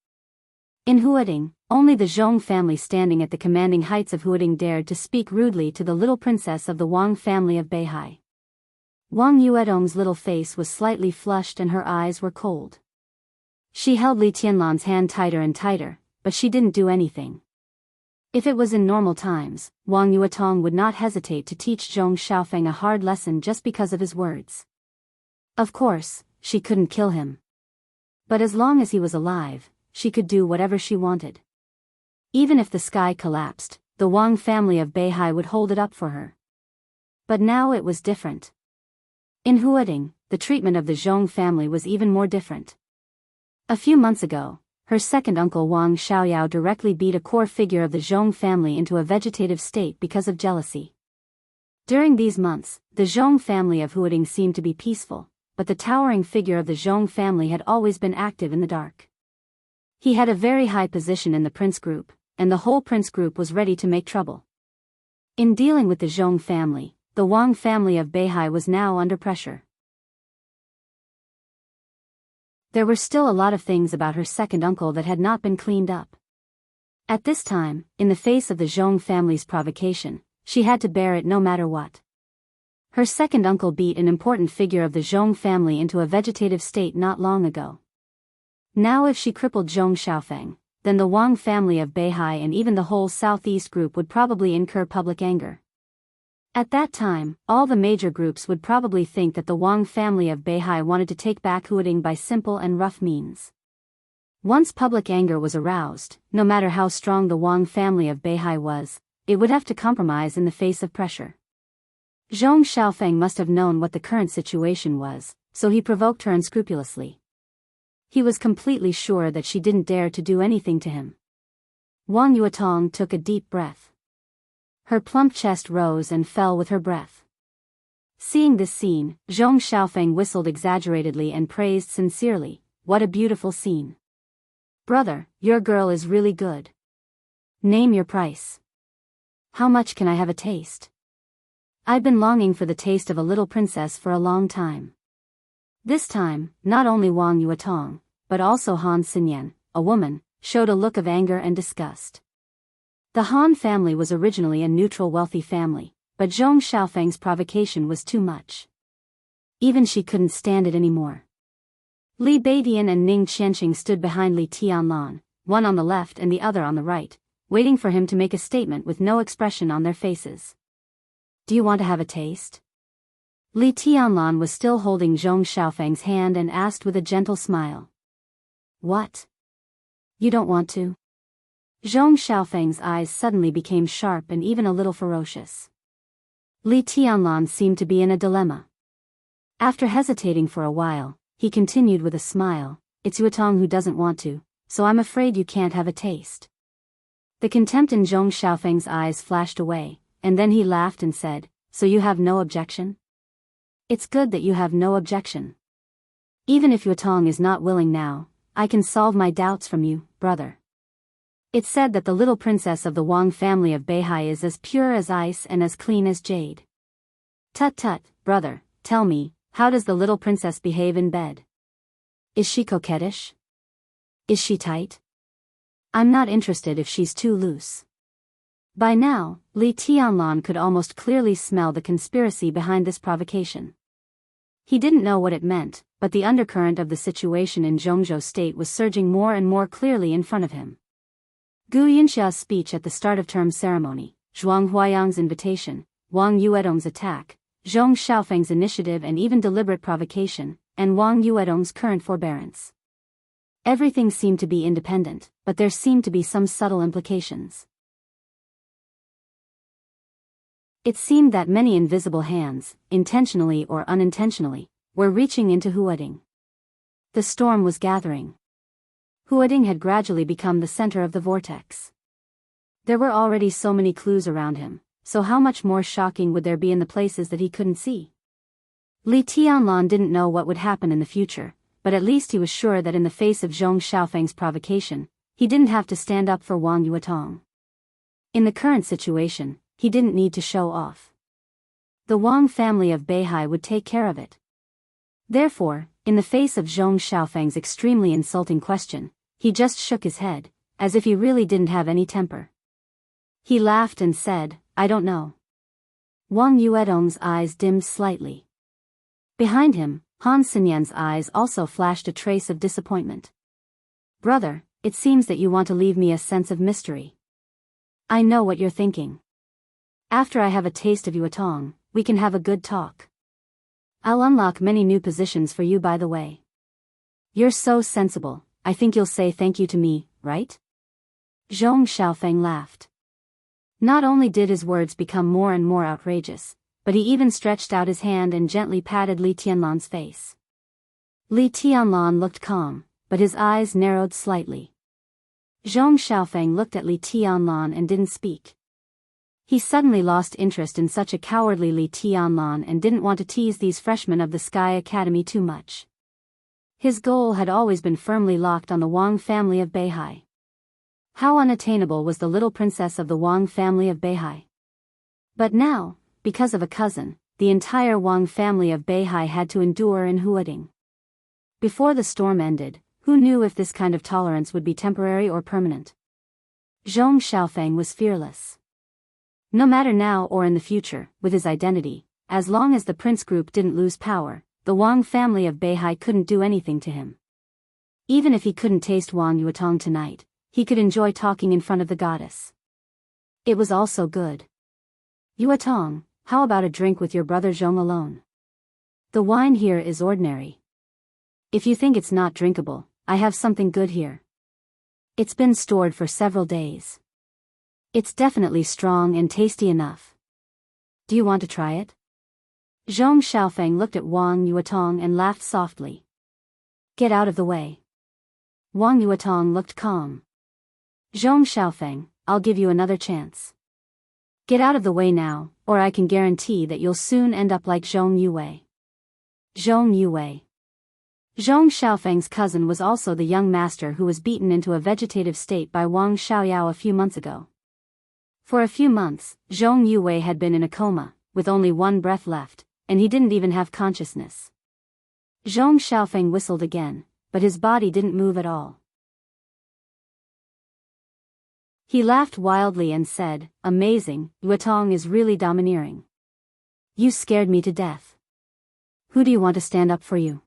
S1: In Huading, only the Zhong family standing at the commanding heights of Huading dared to speak rudely to the little princess of the Wang family of Beihai. Wang Yuetong's little face was slightly flushed and her eyes were cold. She held Li Tianlan's hand tighter and tighter, but she didn't do anything. If it was in normal times, Wang Yuetong would not hesitate to teach Zhong Xiaofeng a hard lesson just because of his words. Of course, she couldn't kill him. But as long as he was alive, she could do whatever she wanted. Even if the sky collapsed, the Wang family of Beihai would hold it up for her. But now it was different. In Huading, the treatment of the Zhong family was even more different. A few months ago, her second uncle Wang Xiaoyao directly beat a core figure of the Zhong family into a vegetative state because of jealousy. During these months, the Zhong family of Huading seemed to be peaceful, but the towering figure of the Zhong family had always been active in the dark. He had a very high position in the prince group, and the whole prince group was ready to make trouble. In dealing with the Zhong family, the Wang family of Beihai was now under pressure. There were still a lot of things about her second uncle that had not been cleaned up. At this time, in the face of the Zhong family's provocation, she had to bear it no matter what. Her second uncle beat an important figure of the Zhong family into a vegetative state not long ago. Now if she crippled Zhong Xiaofeng, then the Wang family of Beihai and even the whole southeast group would probably incur public anger. At that time, all the major groups would probably think that the Wang family of Beihai wanted to take back Huading by simple and rough means. Once public anger was aroused, no matter how strong the Wang family of Beihai was, it would have to compromise in the face of pressure. Zhong Xiaofeng must have known what the current situation was, so he provoked her unscrupulously. He was completely sure that she didn't dare to do anything to him. Wang Yuetong took a deep breath. Her plump chest rose and fell with her breath. Seeing this scene, Zhong Xiaofeng whistled exaggeratedly and praised sincerely, "What a beautiful scene. Brother, your girl is really good. Name your price. How much can I have a taste? I've been longing for the taste of a little princess for a long time." This time, not only Wang Yuetong, but also Han Xinyan, a woman, showed a look of anger and disgust. The Han family was originally a neutral wealthy family, but Zhong Xiaofeng's provocation was too much. Even she couldn't stand it anymore. Li Beidian and Ning Qianqing stood behind Li Tianlan, one on the left and the other on the right, waiting for him to make a statement with no expression on their faces. "Do you want to have a taste?" Li Tianlan was still holding Zhong Xiaofeng's hand and asked with a gentle smile. "What? You don't want to?" Zhong Xiaofeng's eyes suddenly became sharp and even a little ferocious. Li Tianlan seemed to be in a dilemma. After hesitating for a while, he continued with a smile, "It's Yuetong who doesn't want to, so I'm afraid you can't have a taste." The contempt in Zhong Xiaofeng's eyes flashed away, and then he laughed and said, "So you have no objection? It's good that you have no objection. Even if Yuetong is not willing now, I can solve my doubts from you, brother. It's said that the little princess of the Wang family of Beihai is as pure as ice and as clean as jade. Tut tut, brother, tell me, how does the little princess behave in bed? Is she coquettish? Is she tight? I'm not interested if she's too loose." By now, Li Tianlan could almost clearly smell the conspiracy behind this provocation. He didn't know what it meant, but the undercurrent of the situation in Zhongzhou state was surging more and more clearly in front of him. Gu Yinxia's speech at the start of term ceremony, Zhuang Huayang's invitation, Wang Yuetong's attack, Zhong Xiaofeng's initiative and even deliberate provocation, and Wang Yuetong's current forbearance. Everything seemed to be independent, but there seemed to be some subtle implications. It seemed that many invisible hands, intentionally or unintentionally, were reaching into Huading. The storm was gathering. Huading had gradually become the center of the vortex. There were already so many clues around him, so how much more shocking would there be in the places that he couldn't see? Li Tianlan didn't know what would happen in the future, but at least he was sure that in the face of Zhong Xiaofeng's provocation, he didn't have to stand up for Wang Yuetong. In the current situation, he didn't need to show off. The Wang family of Beihai would take care of it. Therefore, in the face of Zhong Xiaofeng's extremely insulting question, he just shook his head, as if he really didn't have any temper. He laughed and said, "I don't know." Wang Yuetong's eyes dimmed slightly. Behind him, Han Xinyan's eyes also flashed a trace of disappointment. "Brother, it seems that you want to leave me a sense of mystery. I know what you're thinking. After I have a taste of Yuetong, we can have a good talk. I'll unlock many new positions for you by the way. You're so sensible, I think you'll say thank you to me, right?" Zhong Xiaofeng laughed. Not only did his words become more and more outrageous, but he even stretched out his hand and gently patted Li Tianlan's face. Li Tianlan looked calm, but his eyes narrowed slightly. Zhong Xiaofeng looked at Li Tianlan and didn't speak. He suddenly lost interest in such a cowardly Li Tianlan and didn't want to tease these freshmen of the Sky Academy too much. His goal had always been firmly locked on the Wang family of Beihai. How unattainable was the little princess of the Wang family of Beihai? But now, because of a cousin, the entire Wang family of Beihai had to endure in Huading. Before the storm ended, who knew if this kind of tolerance would be temporary or permanent? Zhong Xiaofeng was fearless. No matter now or in the future, with his identity, as long as the prince group didn't lose power, the Wang family of Beihai couldn't do anything to him. Even if he couldn't taste Wang Yuetong tonight, he could enjoy talking in front of the goddess. It was also good. Yuetong, how about a drink with your brother Zhong alone? The wine here is ordinary. If you think it's not drinkable, I have something good here. It's been stored for several days. It's definitely strong and tasty enough. Do you want to try it? Zhong Xiaofeng looked at Wang Yuetong and laughed softly. Get out of the way. Wang Yuetong looked calm. Zhong Xiaofeng, I'll give you another chance. Get out of the way now, or I can guarantee that you'll soon end up like Zhong Yue. Zhong Yue. Zhong Xiaofeng's cousin was also the young master who was beaten into a vegetative state by Wang Xiaoyao a few months ago. For a few months, Zhong Yue had been in a coma, with only one breath left, and he didn't even have consciousness. Zhong Xiaofeng whistled again, but his body didn't move at all. He laughed wildly and said, "Amazing, Yuetong is really domineering. You scared me to death. Who do you want to stand up for you?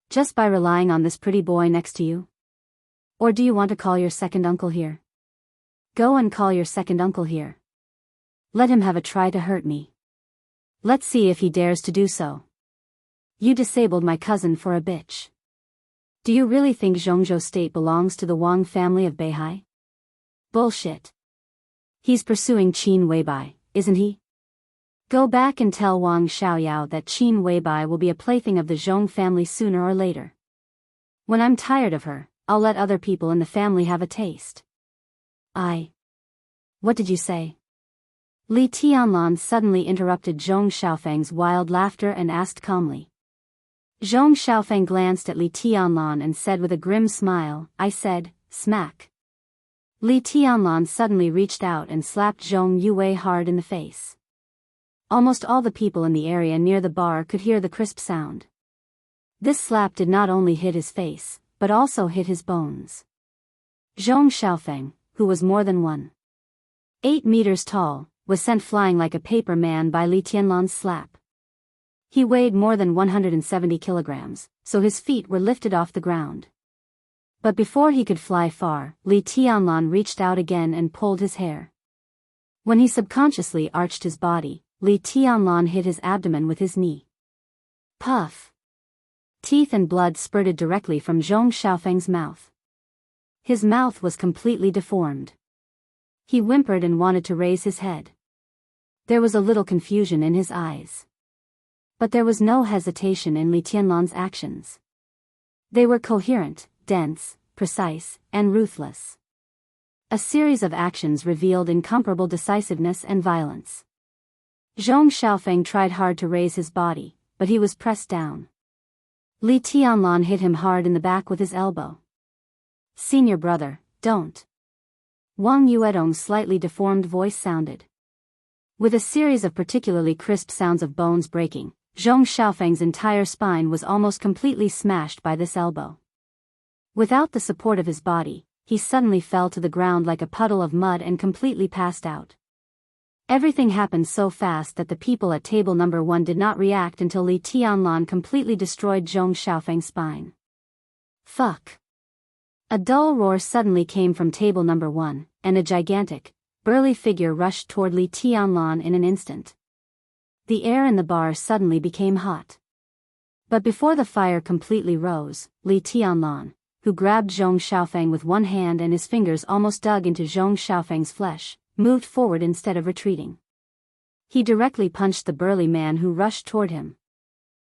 S1: Just by relying on this pretty boy next to you? Or do you want to call your second uncle here? Go and call your second uncle here. Let him have a try to hurt me. Let's see if he dares to do so. You disabled my cousin for a bitch. Do you really think Zhongzhou State belongs to the Wang family of Beihai? Bullshit. He's pursuing Qin Weibai, isn't he? Go back and tell Wang Xiaoyao that Qin Weibai will be a plaything of the Zhong family sooner or later. When I'm tired of her, I'll let other people in the family have a taste." What did you say? Li Tianlan suddenly interrupted Zhong Xiaofeng's wild laughter and asked calmly. Zhong Xiaofeng glanced at Li Tianlan and said with a grim smile, "I said, smack." Li Tianlan suddenly reached out and slapped Zhong Yue hard in the face. Almost all the people in the area near the bar could hear the crisp sound. This slap did not only hit his face, but also hit his bones. Zhong Xiaofeng, who was more than 1.8 meters tall, was sent flying like a paper man by Li Tianlan's slap. He weighed more than 170 kilograms, so his feet were lifted off the ground. But before he could fly far, Li Tianlan reached out again and pulled his hair. When he subconsciously arched his body, Li Tianlan hit his abdomen with his knee. Puff! Teeth and blood spurted directly from Zhong Xiaofeng's mouth. His mouth was completely deformed. He whimpered and wanted to raise his head. There was a little confusion in his eyes. But there was no hesitation in Li Tianlan's actions. They were coherent, dense, precise, and ruthless. A series of actions revealed incomparable decisiveness and violence. Zhong Xiaofeng tried hard to raise his body, but he was pressed down. Li Tianlan hit him hard in the back with his elbow. "Senior brother, don't." Wang Yuedong's slightly deformed voice sounded. With a series of particularly crisp sounds of bones breaking, Zhong Xiaofeng's entire spine was almost completely smashed by this elbow. Without the support of his body, he suddenly fell to the ground like a puddle of mud and completely passed out. Everything happened so fast that the people at table number 1 did not react until Li Tianlan completely destroyed Zhong Xiaofeng's spine. Fuck! A dull roar suddenly came from table number 1, and a gigantic, burly figure rushed toward Li Tianlan in an instant. The air in the bar suddenly became hot. But before the fire completely rose, Li Tianlan, who grabbed Zhong Xiaofeng with one hand and his fingers almost dug into Zhong Xiaofeng's flesh, moved forward instead of retreating. He directly punched the burly man who rushed toward him.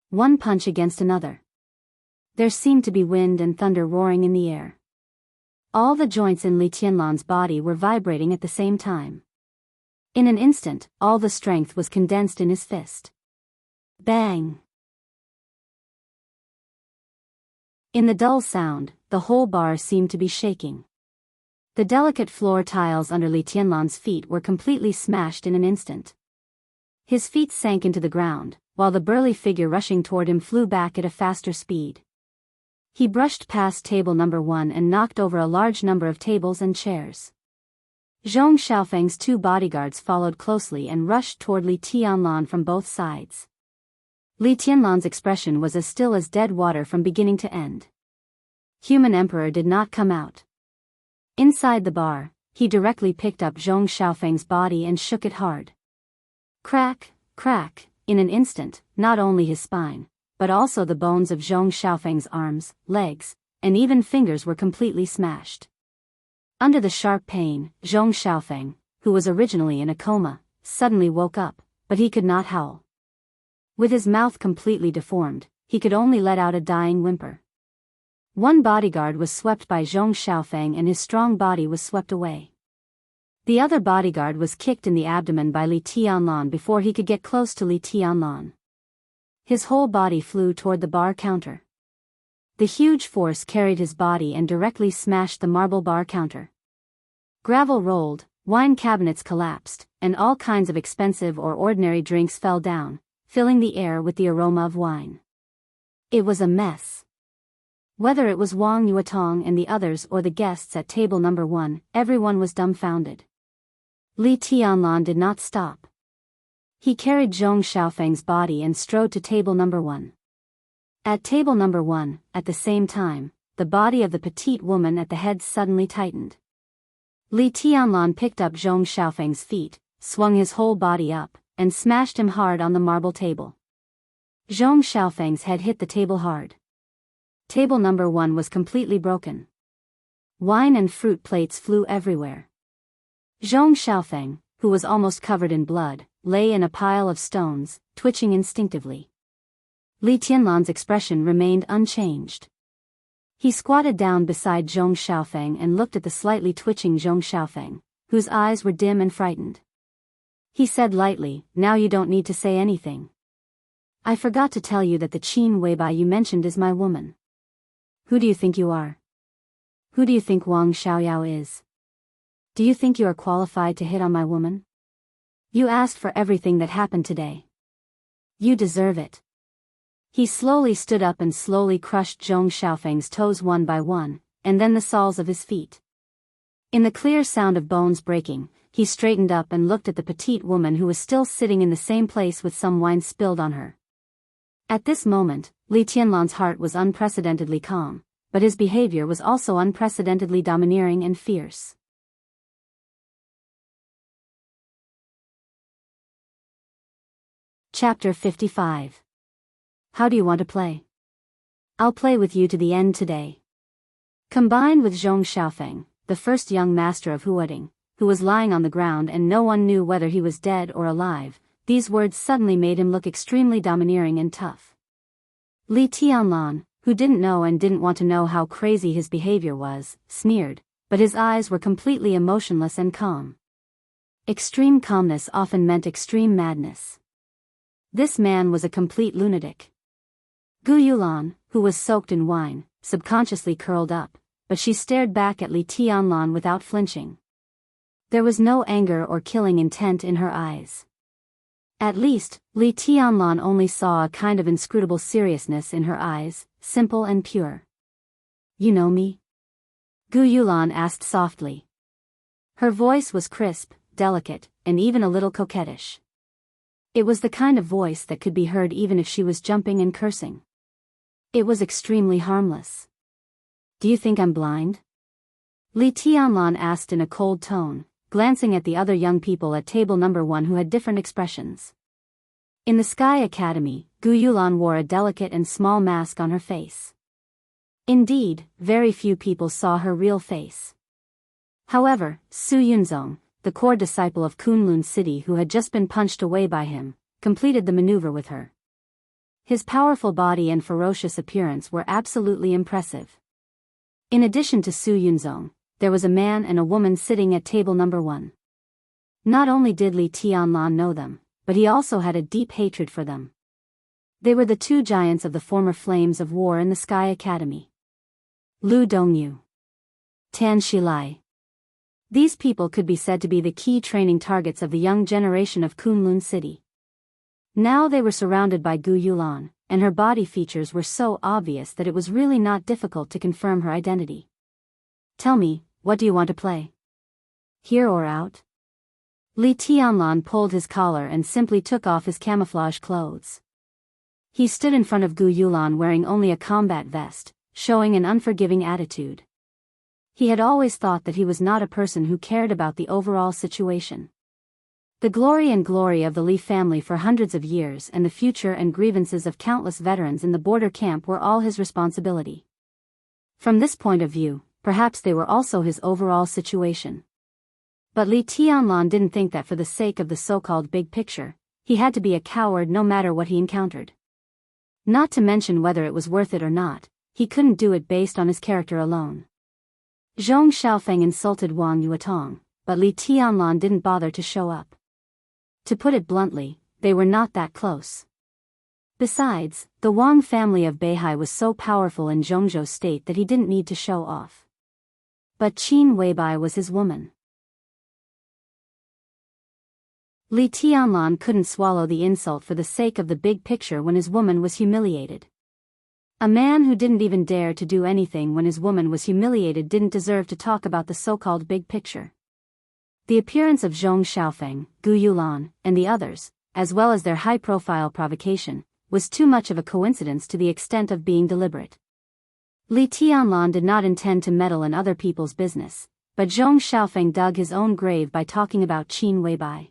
S1: One punch against another. There seemed to be wind and thunder roaring in the air. All the joints in Li Tianlan's body were vibrating at the same time. In an instant, all the strength was condensed in his fist. Bang! In the dull sound, the whole bar seemed to be shaking. The delicate floor tiles under Li Tianlan's feet were completely smashed in an instant. His feet sank into the ground, while the burly figure rushing toward him flew back at a faster speed. He brushed past table number 1 and knocked over a large number of tables and chairs. Zhong Xiaofeng's 2 bodyguards followed closely and rushed toward Li Tianlan from both sides. Li Tianlan's expression was as still as dead water from beginning to end. Human Emperor did not come out. Inside the bar, he directly picked up Zhong Xiaofeng's body and shook it hard. Crack, crack, in an instant, not only his spine, but also the bones of Zhong Xiaofeng's arms, legs, and even fingers were completely smashed. Under the sharp pain, Zhong Xiaofeng, who was originally in a coma, suddenly woke up, but he could not howl. With his mouth completely deformed, he could only let out a dying whimper. One bodyguard was swept by Zhong Xiaofeng and his strong body was swept away. The other bodyguard was kicked in the abdomen by Li Tianlan before he could get close to Li Tianlan. His whole body flew toward the bar counter. The huge force carried his body and directly smashed the marble bar counter. Gravel rolled, wine cabinets collapsed, and all kinds of expensive or ordinary drinks fell down, filling the air with the aroma of wine. It was a mess. Whether it was Wang Yuetong and the others or the guests at table number 1, everyone was dumbfounded. Li Tianlan did not stop. He carried Zhong Xiaofeng's body and strode to table number 1. At table number 1, at the same time, the body of the petite woman at the head suddenly tightened. Li Tianlan picked up Zhong Xiaofeng's feet, swung his whole body up, and smashed him hard on the marble table. Zhong Xiaofeng's head hit the table hard. Table number 1 was completely broken. Wine and fruit plates flew everywhere. Zhong Xiaofeng, who was almost covered in blood, lay in a pile of stones, twitching instinctively. Li Tianlan's expression remained unchanged. He squatted down beside Zhong Xiaofeng and looked at the slightly twitching Zhong Xiaofeng, whose eyes were dim and frightened. He said lightly, "Now you don't need to say anything. I forgot to tell you that the Qin Weibai you mentioned is my woman. Who do you think you are? Who do you think Wang Xiaoyao is? Do you think you are qualified to hit on my woman? You asked for everything that happened today. You deserve it." He slowly stood up and slowly crushed Zhong Xiaofeng's toes one by one, and then the soles of his feet. In the clear sound of bones breaking, he straightened up and looked at the petite woman who was still sitting in the same place with some wine spilled on her. At this moment, Li Tianlan's heart was unprecedentedly calm, but his behavior was also unprecedentedly domineering and fierce. Chapter 55. How do you want to play? I'll play with you to the end today. Combined with Zhong Xiaofeng, the first young master of Huading, who was lying on the ground and no one knew whether he was dead or alive, these words suddenly made him look extremely domineering and tough. Li Tianlan, who didn't know and didn't want to know how crazy his behavior was, sneered, but his eyes were completely emotionless and calm. Extreme calmness often meant extreme madness. This man was a complete lunatic. Gu Yulan, who was soaked in wine, subconsciously curled up, but she stared back at Li Tianlan without flinching. There was no anger or killing intent in her eyes. At least, Li Tianlan only saw a kind of inscrutable seriousness in her eyes, simple and pure. "You know me?" Gu Yulan asked softly. Her voice was crisp, delicate, and even a little coquettish. It was the kind of voice that could be heard even if she was jumping and cursing. It was extremely harmless. "Do you think I'm blind?" Li Tianlan asked in a cold tone, glancing at the other young people at table number 1 who had different expressions. In the Sky Academy, Gu Yulan wore a delicate and small mask on her face. Indeed, very few people saw her real face. However, Su Yunzong, the core disciple of Kunlun City who had just been punched away by him, completed the maneuver with her. His powerful body and ferocious appearance were absolutely impressive. In addition to Su Yunzong, there was a man and a woman sitting at table number 1. Not only did Li Tianlan know them, but he also had a deep hatred for them. They were the 2 giants of the former Flames of War in the Sky Academy. Lu Dongyu, Tan Shilai. These people could be said to be the key training targets of the young generation of Kunlun City. Now they were surrounded by Gu Yulan, and her body features were so obvious that it was really not difficult to confirm her identity. Tell me, what do you want to play? Here or out? Li Tianlan pulled his collar and simply took off his camouflage clothes. He stood in front of Gu Yulan wearing only a combat vest, showing an unforgiving attitude. He had always thought that he was not a person who cared about the overall situation. The glory of the Li family for hundreds of years and the future and grievances of countless veterans in the border camp were all his responsibility. From this point of view, perhaps they were also his overall situation. But Li Tianlan didn't think that for the sake of the so-called big picture, he had to be a coward no matter what he encountered. Not to mention whether it was worth it or not, he couldn't do it based on his character alone. Zhong Xiaofeng insulted Wang Yuetong, but Li Tianlan didn't bother to show up. To put it bluntly, they were not that close. Besides, the Wang family of Beihai was so powerful in Zhongzhou state that he didn't need to show off. But Qin Weibai was his woman. Li Tianlan couldn't swallow the insult for the sake of the big picture when his woman was humiliated. A man who didn't even dare to do anything when his woman was humiliated didn't deserve to talk about the so-called big picture. The appearance of Zhong Xiaofeng, Gu Yulan, and the others, as well as their high-profile provocation, was too much of a coincidence to the extent of being deliberate. Li Tianlan did not intend to meddle in other people's business, but Zhong Xiaofeng dug his own grave by talking about Qin Weibai.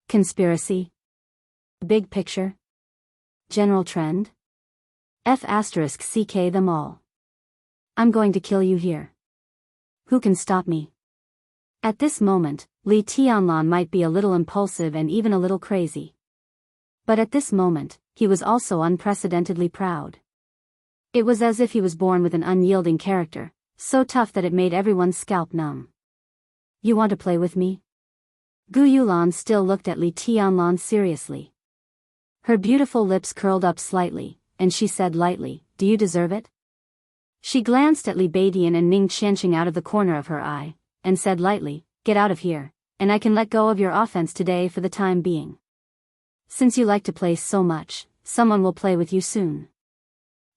S1: Conspiracy? Big picture? General trend? F***ck them all. I'm going to kill you here. Who can stop me? At this moment, Li Tianlan might be a little impulsive and even a little crazy. But at this moment, he was also unprecedentedly proud. It was as if he was born with an unyielding character, so tough that it made everyone's scalp numb. You want to play with me? Gu Yulan still looked at Li Tianlan seriously. Her beautiful lips curled up slightly, and she said lightly, "Do you deserve it?" She glanced at Li Beidian and Ning Qianxing out of the corner of her eye, and said lightly, "Get out of here, and I can let go of your offense today for the time being. Since you like to play so much, someone will play with you soon."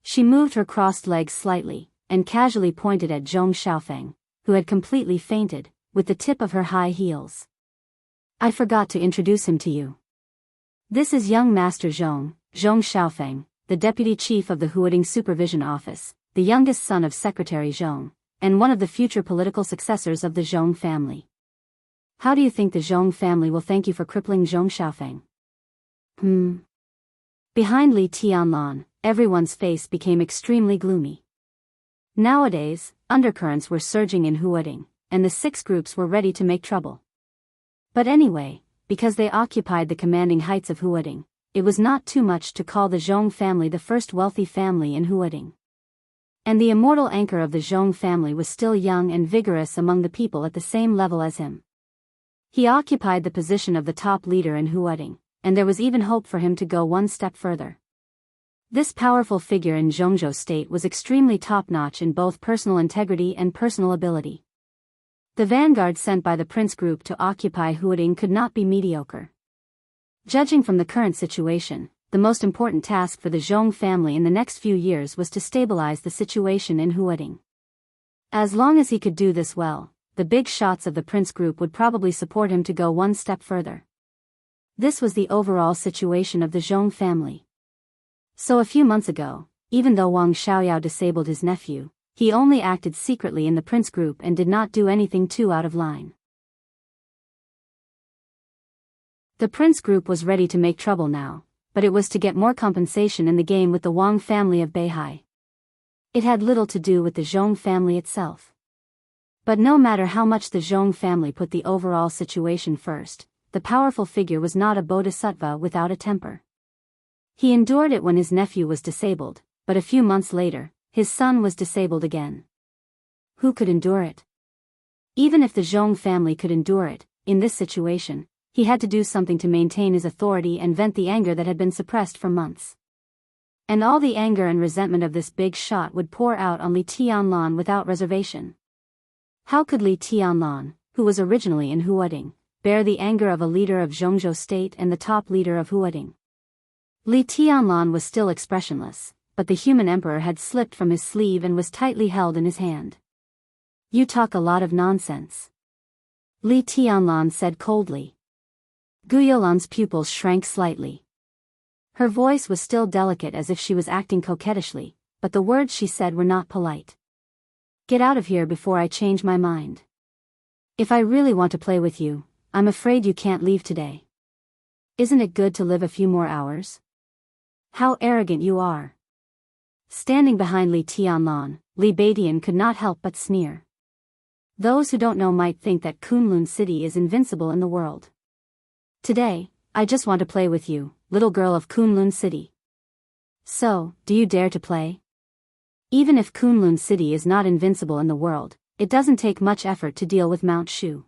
S1: She moved her crossed legs slightly, and casually pointed at Zhong Xiaofeng, who had completely fainted, with the tip of her high heels. "I forgot to introduce him to you. This is young Master Zhong Xiaofeng, the Deputy Chief of the Huading Supervision Office, the youngest son of Secretary Zhong, and one of the future political successors of the Zhong family. How do you think the Zhong family will thank you for crippling Zhong Xiaofeng?" Behind Li Tianlan, everyone's face became extremely gloomy. Nowadays, undercurrents were surging in Huading, and the 6 groups were ready to make trouble. But anyway, because they occupied the commanding heights of Huading, it was not too much to call the Zhong family the first wealthy family in Huading. And the immortal anchor of the Zhong family was still young and vigorous among the people at the same level as him. He occupied the position of the top leader in Huading, and there was even hope for him to go one step further. This powerful figure in Zhongzhou state was extremely top-notch in both personal integrity and personal ability. The vanguard sent by the Prince Group to occupy Huading could not be mediocre. Judging from the current situation, the most important task for the Zhong family in the next few years was to stabilize the situation in Huading. As long as he could do this well, the big shots of the Prince Group would probably support him to go one step further. This was the overall situation of the Zhong family. So a few months ago, even though Wang Xiaoyao disabled his nephew, he only acted secretly in the Prince Group and did not do anything too out of line. The Prince Group was ready to make trouble now, but it was to get more compensation in the game with the Wang family of Beihai. It had little to do with the Zhong family itself. But no matter how much the Zhong family put the overall situation first, the powerful figure was not a bodhisattva without a temper. He endured it when his nephew was disabled, but a few months later, his son was disabled again. Who could endure it? Even if the Zhong family could endure it, in this situation, he had to do something to maintain his authority and vent the anger that had been suppressed for months. And all the anger and resentment of this big shot would pour out on Li Tianlan without reservation. How could Li Tianlan, who was originally in Huading, bear the anger of a leader of Zhongzhou state and the top leader of Huading? Li Tianlan was still expressionless, but the human emperor had slipped from his sleeve and was tightly held in his hand. "You talk a lot of nonsense," Li Tianlan said coldly. Gu Youlan's pupils shrank slightly. Her voice was still delicate as if she was acting coquettishly, but the words she said were not polite. "Get out of here before I change my mind. If I really want to play with you, I'm afraid you can't leave today. Isn't it good to live a few more hours? How arrogant you are." Standing behind Li Tianlan, Li Beidian could not help but sneer. Those who don't know might think that Kunlun City is invincible in the world. "Today, I just want to play with you, little girl of Kunlun City. So, do you dare to play? Even if Kunlun City is not invincible in the world, it doesn't take much effort to deal with Mount Shu.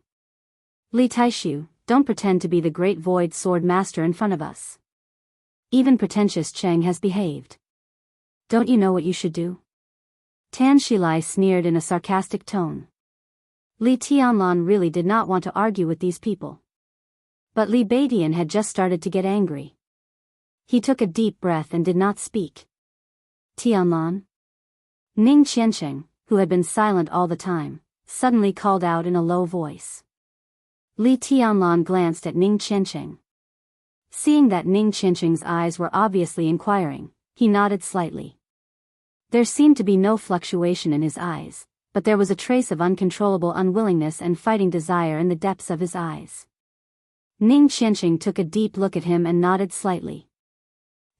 S1: Li Taishu, don't pretend to be the great void sword master in front of us. Even pretentious Cheng has behaved. Don't you know what you should do?" Tan Shilai sneered in a sarcastic tone. Li Tianlan really did not want to argue with these people. But Li Beidian had just started to get angry. He took a deep breath and did not speak. "Tianlan?" Ning Qiansheng, who had been silent all the time, suddenly called out in a low voice. Li Tianlan glanced at Ning Qiansheng. Seeing that Ning Qiansheng's eyes were obviously inquiring, he nodded slightly. There seemed to be no fluctuation in his eyes, but there was a trace of uncontrollable unwillingness and fighting desire in the depths of his eyes. Ning Qiansheng took a deep look at him and nodded slightly.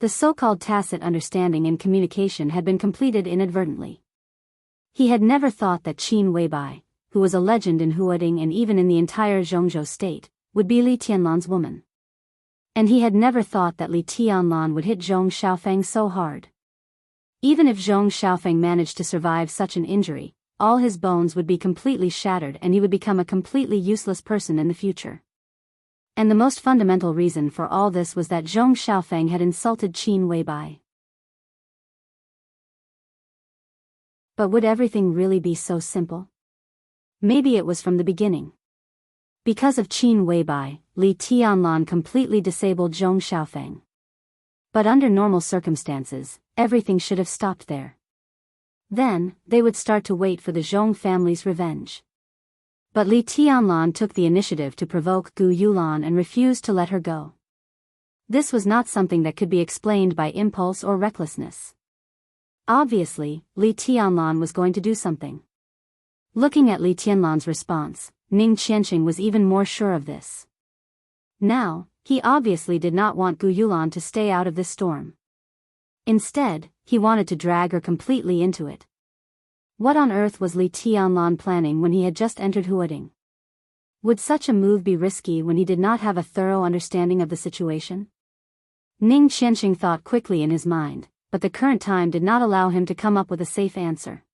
S1: The so-called tacit understanding and communication had been completed inadvertently. He had never thought that Qin Weibai, who was a legend in Huading and even in the entire Zhongzhou state, would be Li Tianlan's woman. And he had never thought that Li Tianlan would hit Zhong Xiaofeng so hard. Even if Zhong Xiaofeng managed to survive such an injury, all his bones would be completely shattered and he would become a completely useless person in the future. And the most fundamental reason for all this was that Zhong Xiaofeng had insulted Qin Weibai. But would everything really be so simple? Maybe it was from the beginning. Because of Qin Weibai, Li Tianlan completely disabled Zhong Xiaofeng. But under normal circumstances, everything should have stopped there. Then, they would start to wait for the Zhong family's revenge. But Li Tianlan took the initiative to provoke Gu Youlan and refused to let her go. This was not something that could be explained by impulse or recklessness. Obviously, Li Tianlan was going to do something. Looking at Li Tianlan's response, Ning Qiansheng was even more sure of this. Now, he obviously did not want Gu Youlan to stay out of this storm. Instead, he wanted to drag her completely into it. What on earth was Li Tianlan planning when he had just entered Huading? Would such a move be risky when he did not have a thorough understanding of the situation? Ning Qiansheng thought quickly in his mind, but the current time did not allow him to come up with a safe answer.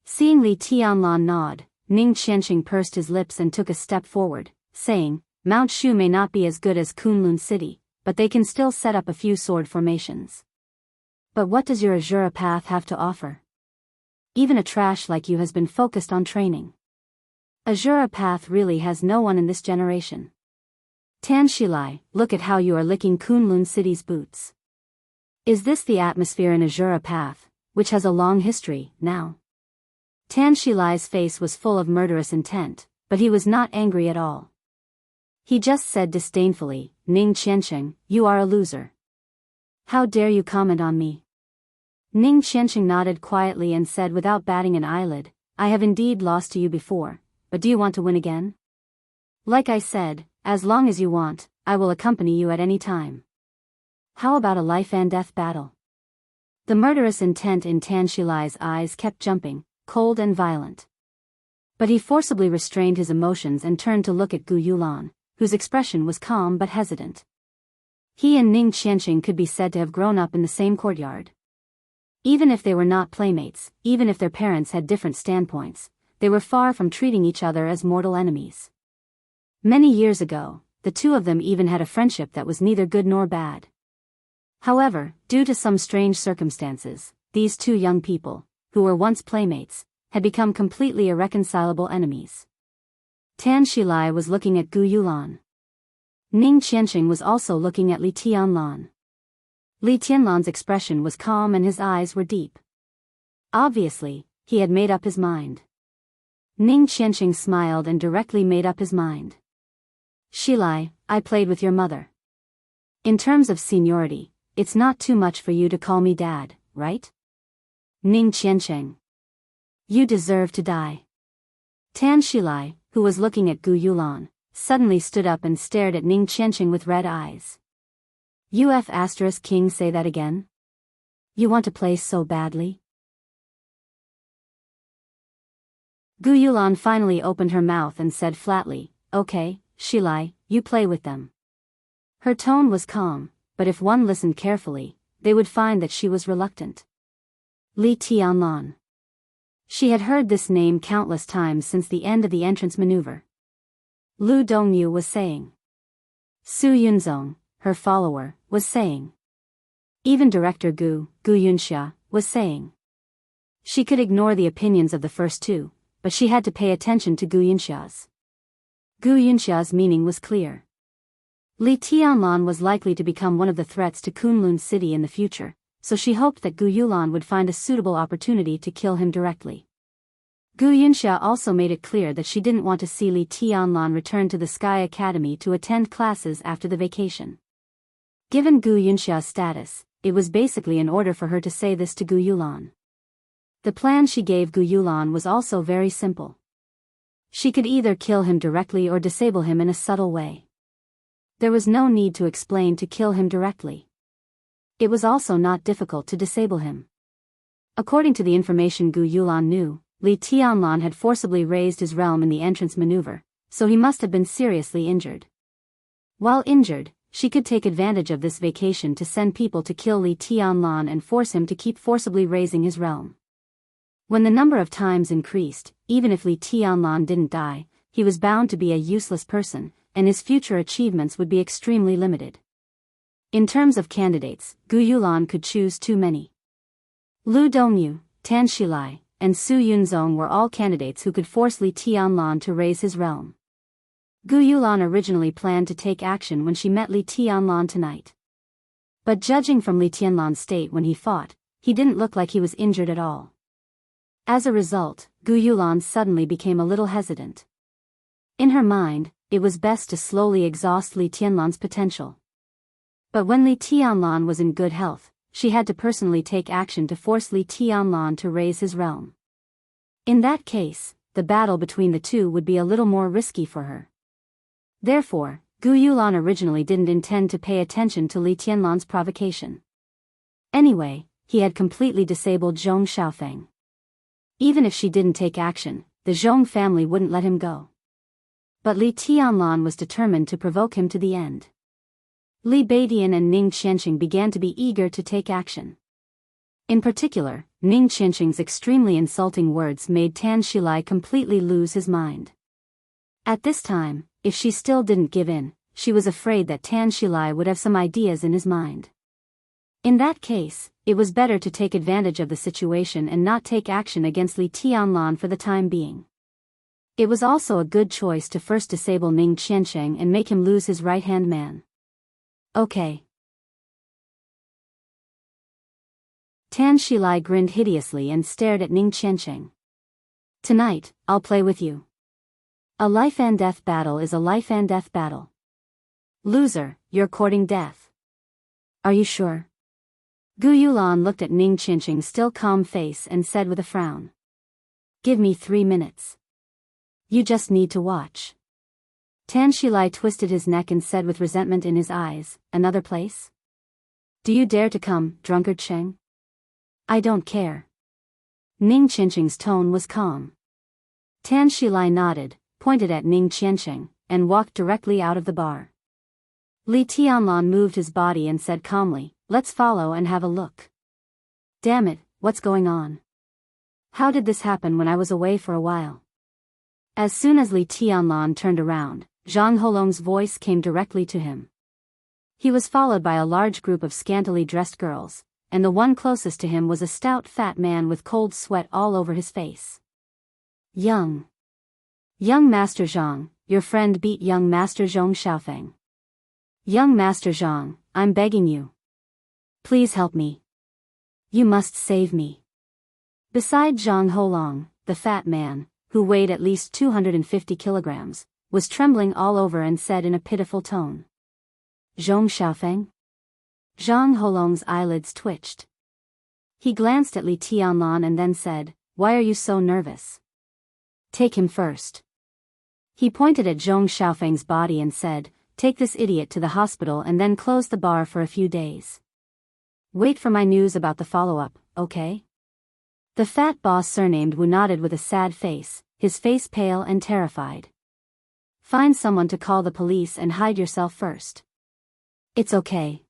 S1: Seeing Li Tianlan nod, Ning Qiansheng pursed his lips and took a step forward, saying, "Mount Shu may not be as good as Kunlun City, but they can still set up a few sword formations. But what does your Azura path have to offer? Even a trash like you has been focused on training. Azura path really has no one in this generation. Tan Shilai, look at how you are licking Kunlun City's boots. Is this the atmosphere in Azura path, which has a long history, now?" Tan Shilai's face was full of murderous intent, but he was not angry at all. He just said disdainfully, "Ning Qiansheng, you are a loser. How dare you comment on me?" Ning Qiansheng nodded quietly and said without batting an eyelid, "I have indeed lost to you before, but do you want to win again? Like I said, as long as you want, I will accompany you at any time. How about a life and death battle?" The murderous intent in Tan Shilai's eyes kept jumping, cold and violent. But he forcibly restrained his emotions and turned to look at Gu Youlan, whose expression was calm but hesitant. He and Ning Qiansheng could be said to have grown up in the same courtyard. Even if they were not playmates, even if their parents had different standpoints, they were far from treating each other as mortal enemies. Many years ago, the two of them even had a friendship that was neither good nor bad. However, due to some strange circumstances, these two young people, who were once playmates, had become completely irreconcilable enemies. Tan Shilai was looking at Gu Yulan. Ning Qianqing was also looking at Li Tianlan. Li Tianlan's expression was calm and his eyes were deep. Obviously, he had made up his mind. Ning Qianqing smiled and directly made up his mind. Shilai, I played with your mother. In terms of seniority, it's not too much for you to call me dad, right? Ning Qianqing. You deserve to die. Tan Shilai, who was looking at Gu Yulan, suddenly stood up and stared at Ning Qianqing with red eyes. King say that again? You want to play so badly? Gu Yulan finally opened her mouth and said flatly, okay, Shilai, you play with them. Her tone was calm, but if one listened carefully, they would find that she was reluctant. Li Tianlan. She had heard this name countless times since the end of the entrance maneuver. Lu Dongyu was saying. Su Yunzong, her follower, was saying. Even Director Gu Yunxia, was saying. She could ignore the opinions of the first two, but she had to pay attention to Gu Yunxia's. Gu Yunxia's meaning was clear. Li Tianlan was likely to become one of the threats to Kunlun City in the future, so she hoped that Gu Yulan would find a suitable opportunity to kill him directly. Gu Yunxia also made it clear that she didn't want to see Li Tianlan return to the Sky Academy to attend classes after the vacation. Given Gu Yunxia's status, it was basically in order for her to say this to Gu Yulan. The plan she gave Gu Yulan was also very simple. She could either kill him directly or disable him in a subtle way. There was no need to explain to kill him directly. It was also not difficult to disable him. According to the information Gu Yulan knew, Li Tianlan had forcibly raised his realm in the entrance maneuver, so he must have been seriously injured. While injured, she could take advantage of this vacation to send people to kill Li Tianlan and force him to keep forcibly raising his realm. When the number of times increased, even if Li Tianlan didn't die, he was bound to be a useless person, and his future achievements would be extremely limited. In terms of candidates, Gu Yulan could choose too many. Lu Dongyu, Tan Shilai, and Su Yunzong were all candidates who could force Li Tianlan to raise his realm. Gu Yulan originally planned to take action when she met Li Tianlan tonight. But judging from Li Tianlan's state when he fought, he didn't look like he was injured at all. As a result, Gu Yulan suddenly became a little hesitant. In her mind, it was best to slowly exhaust Li Tianlan's potential. But when Li Tianlan was in good health, she had to personally take action to force Li Tianlan to raise his realm. In that case, the battle between the two would be a little more risky for her. Therefore, Gu Yulan originally didn't intend to pay attention to Li Tianlan's provocation. Anyway, he had completely disabled Zhong Xiaofeng. Even if she didn't take action, the Zhong family wouldn't let him go. But Li Tianlan was determined to provoke him to the end. Li Beidian and Ning Qianqing began to be eager to take action. In particular, Ning Qianqing's extremely insulting words made Tan Shilai completely lose his mind. At this time, if she still didn't give in, she was afraid that Tan Shilai would have some ideas in his mind. In that case, it was better to take advantage of the situation and not take action against Li Tianlan for the time being. It was also a good choice to first disable Ning Qianqing and make him lose his right-hand man. Okay. Tan Shilai grinned hideously and stared at Ning Qianqing. Tonight, I'll play with you. A life and death battle is a life and death battle. Loser, you're courting death. Are you sure? Gu Yulan looked at Ning Qianqing's still calm face and said with a frown. Give me 3 minutes. You just need to watch. Tan Shilai twisted his neck and said with resentment in his eyes, another place? Do you dare to come, drunkard Cheng? I don't care. Ning Qianqing's tone was calm. Tan Shilai nodded, pointed at Ning Qianqing, and walked directly out of the bar. Li Tianlan moved his body and said calmly, let's follow and have a look. Damn it, what's going on? How did this happen when I was away for a while? As soon as Li Tianlan turned around, Zhang Holong's voice came directly to him. He was followed by a large group of scantily dressed girls, and the one closest to him was a stout fat man with cold sweat all over his face. Young Master Zhang, your friend beat young Master Zhong Xiaofeng. Young Master Zhang, I'm begging you. Please help me. You must save me. Beside Zhang Holong, the fat man, who weighed at least 250 kilograms, was trembling all over and said in a pitiful tone. Zhong Xiaofeng? Zhang Holong's eyelids twitched. He glanced at Li Tianlan and then said, Why are you so nervous? Take him first. He pointed at Zhong Xiaofeng's body and said, Take this idiot to the hospital and then close the bar for a few days. Wait for my news about the follow-up, okay? The fat boss surnamed Wu nodded with a sad face, his face pale and terrified. Find someone to call the police and hide yourself first. It's okay.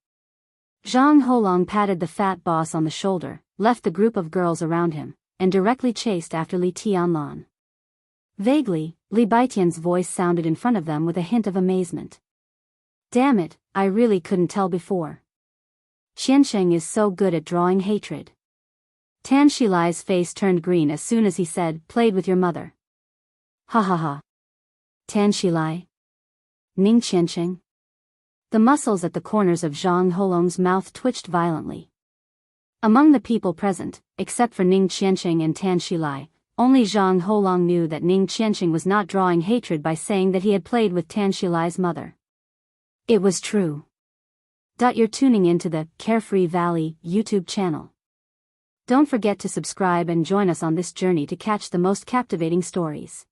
S1: Zhang Holong patted the fat boss on the shoulder, left the group of girls around him, and directly chased after Li Tianlan. Vaguely, Li Baitian's voice sounded in front of them with a hint of amazement. Damn it, I really couldn't tell before. Xianxia is so good at drawing hatred. Tan Shilai's face turned green as soon as he said, Played with your mother. Ha ha ha. Tan Shilai? Ning Xianxia? The muscles at the corners of Zhang Holong's mouth twitched violently. Among the people present, except for Ning Qianqing and Tan Shilai, only Zhang Holong knew that Ning Qianqing was not drawing hatred by saying that he had played with Tan Shilai's mother. It was true. You're tuning into the Carefree Valley YouTube channel. Don't forget to subscribe and join us on this journey to catch the most captivating stories.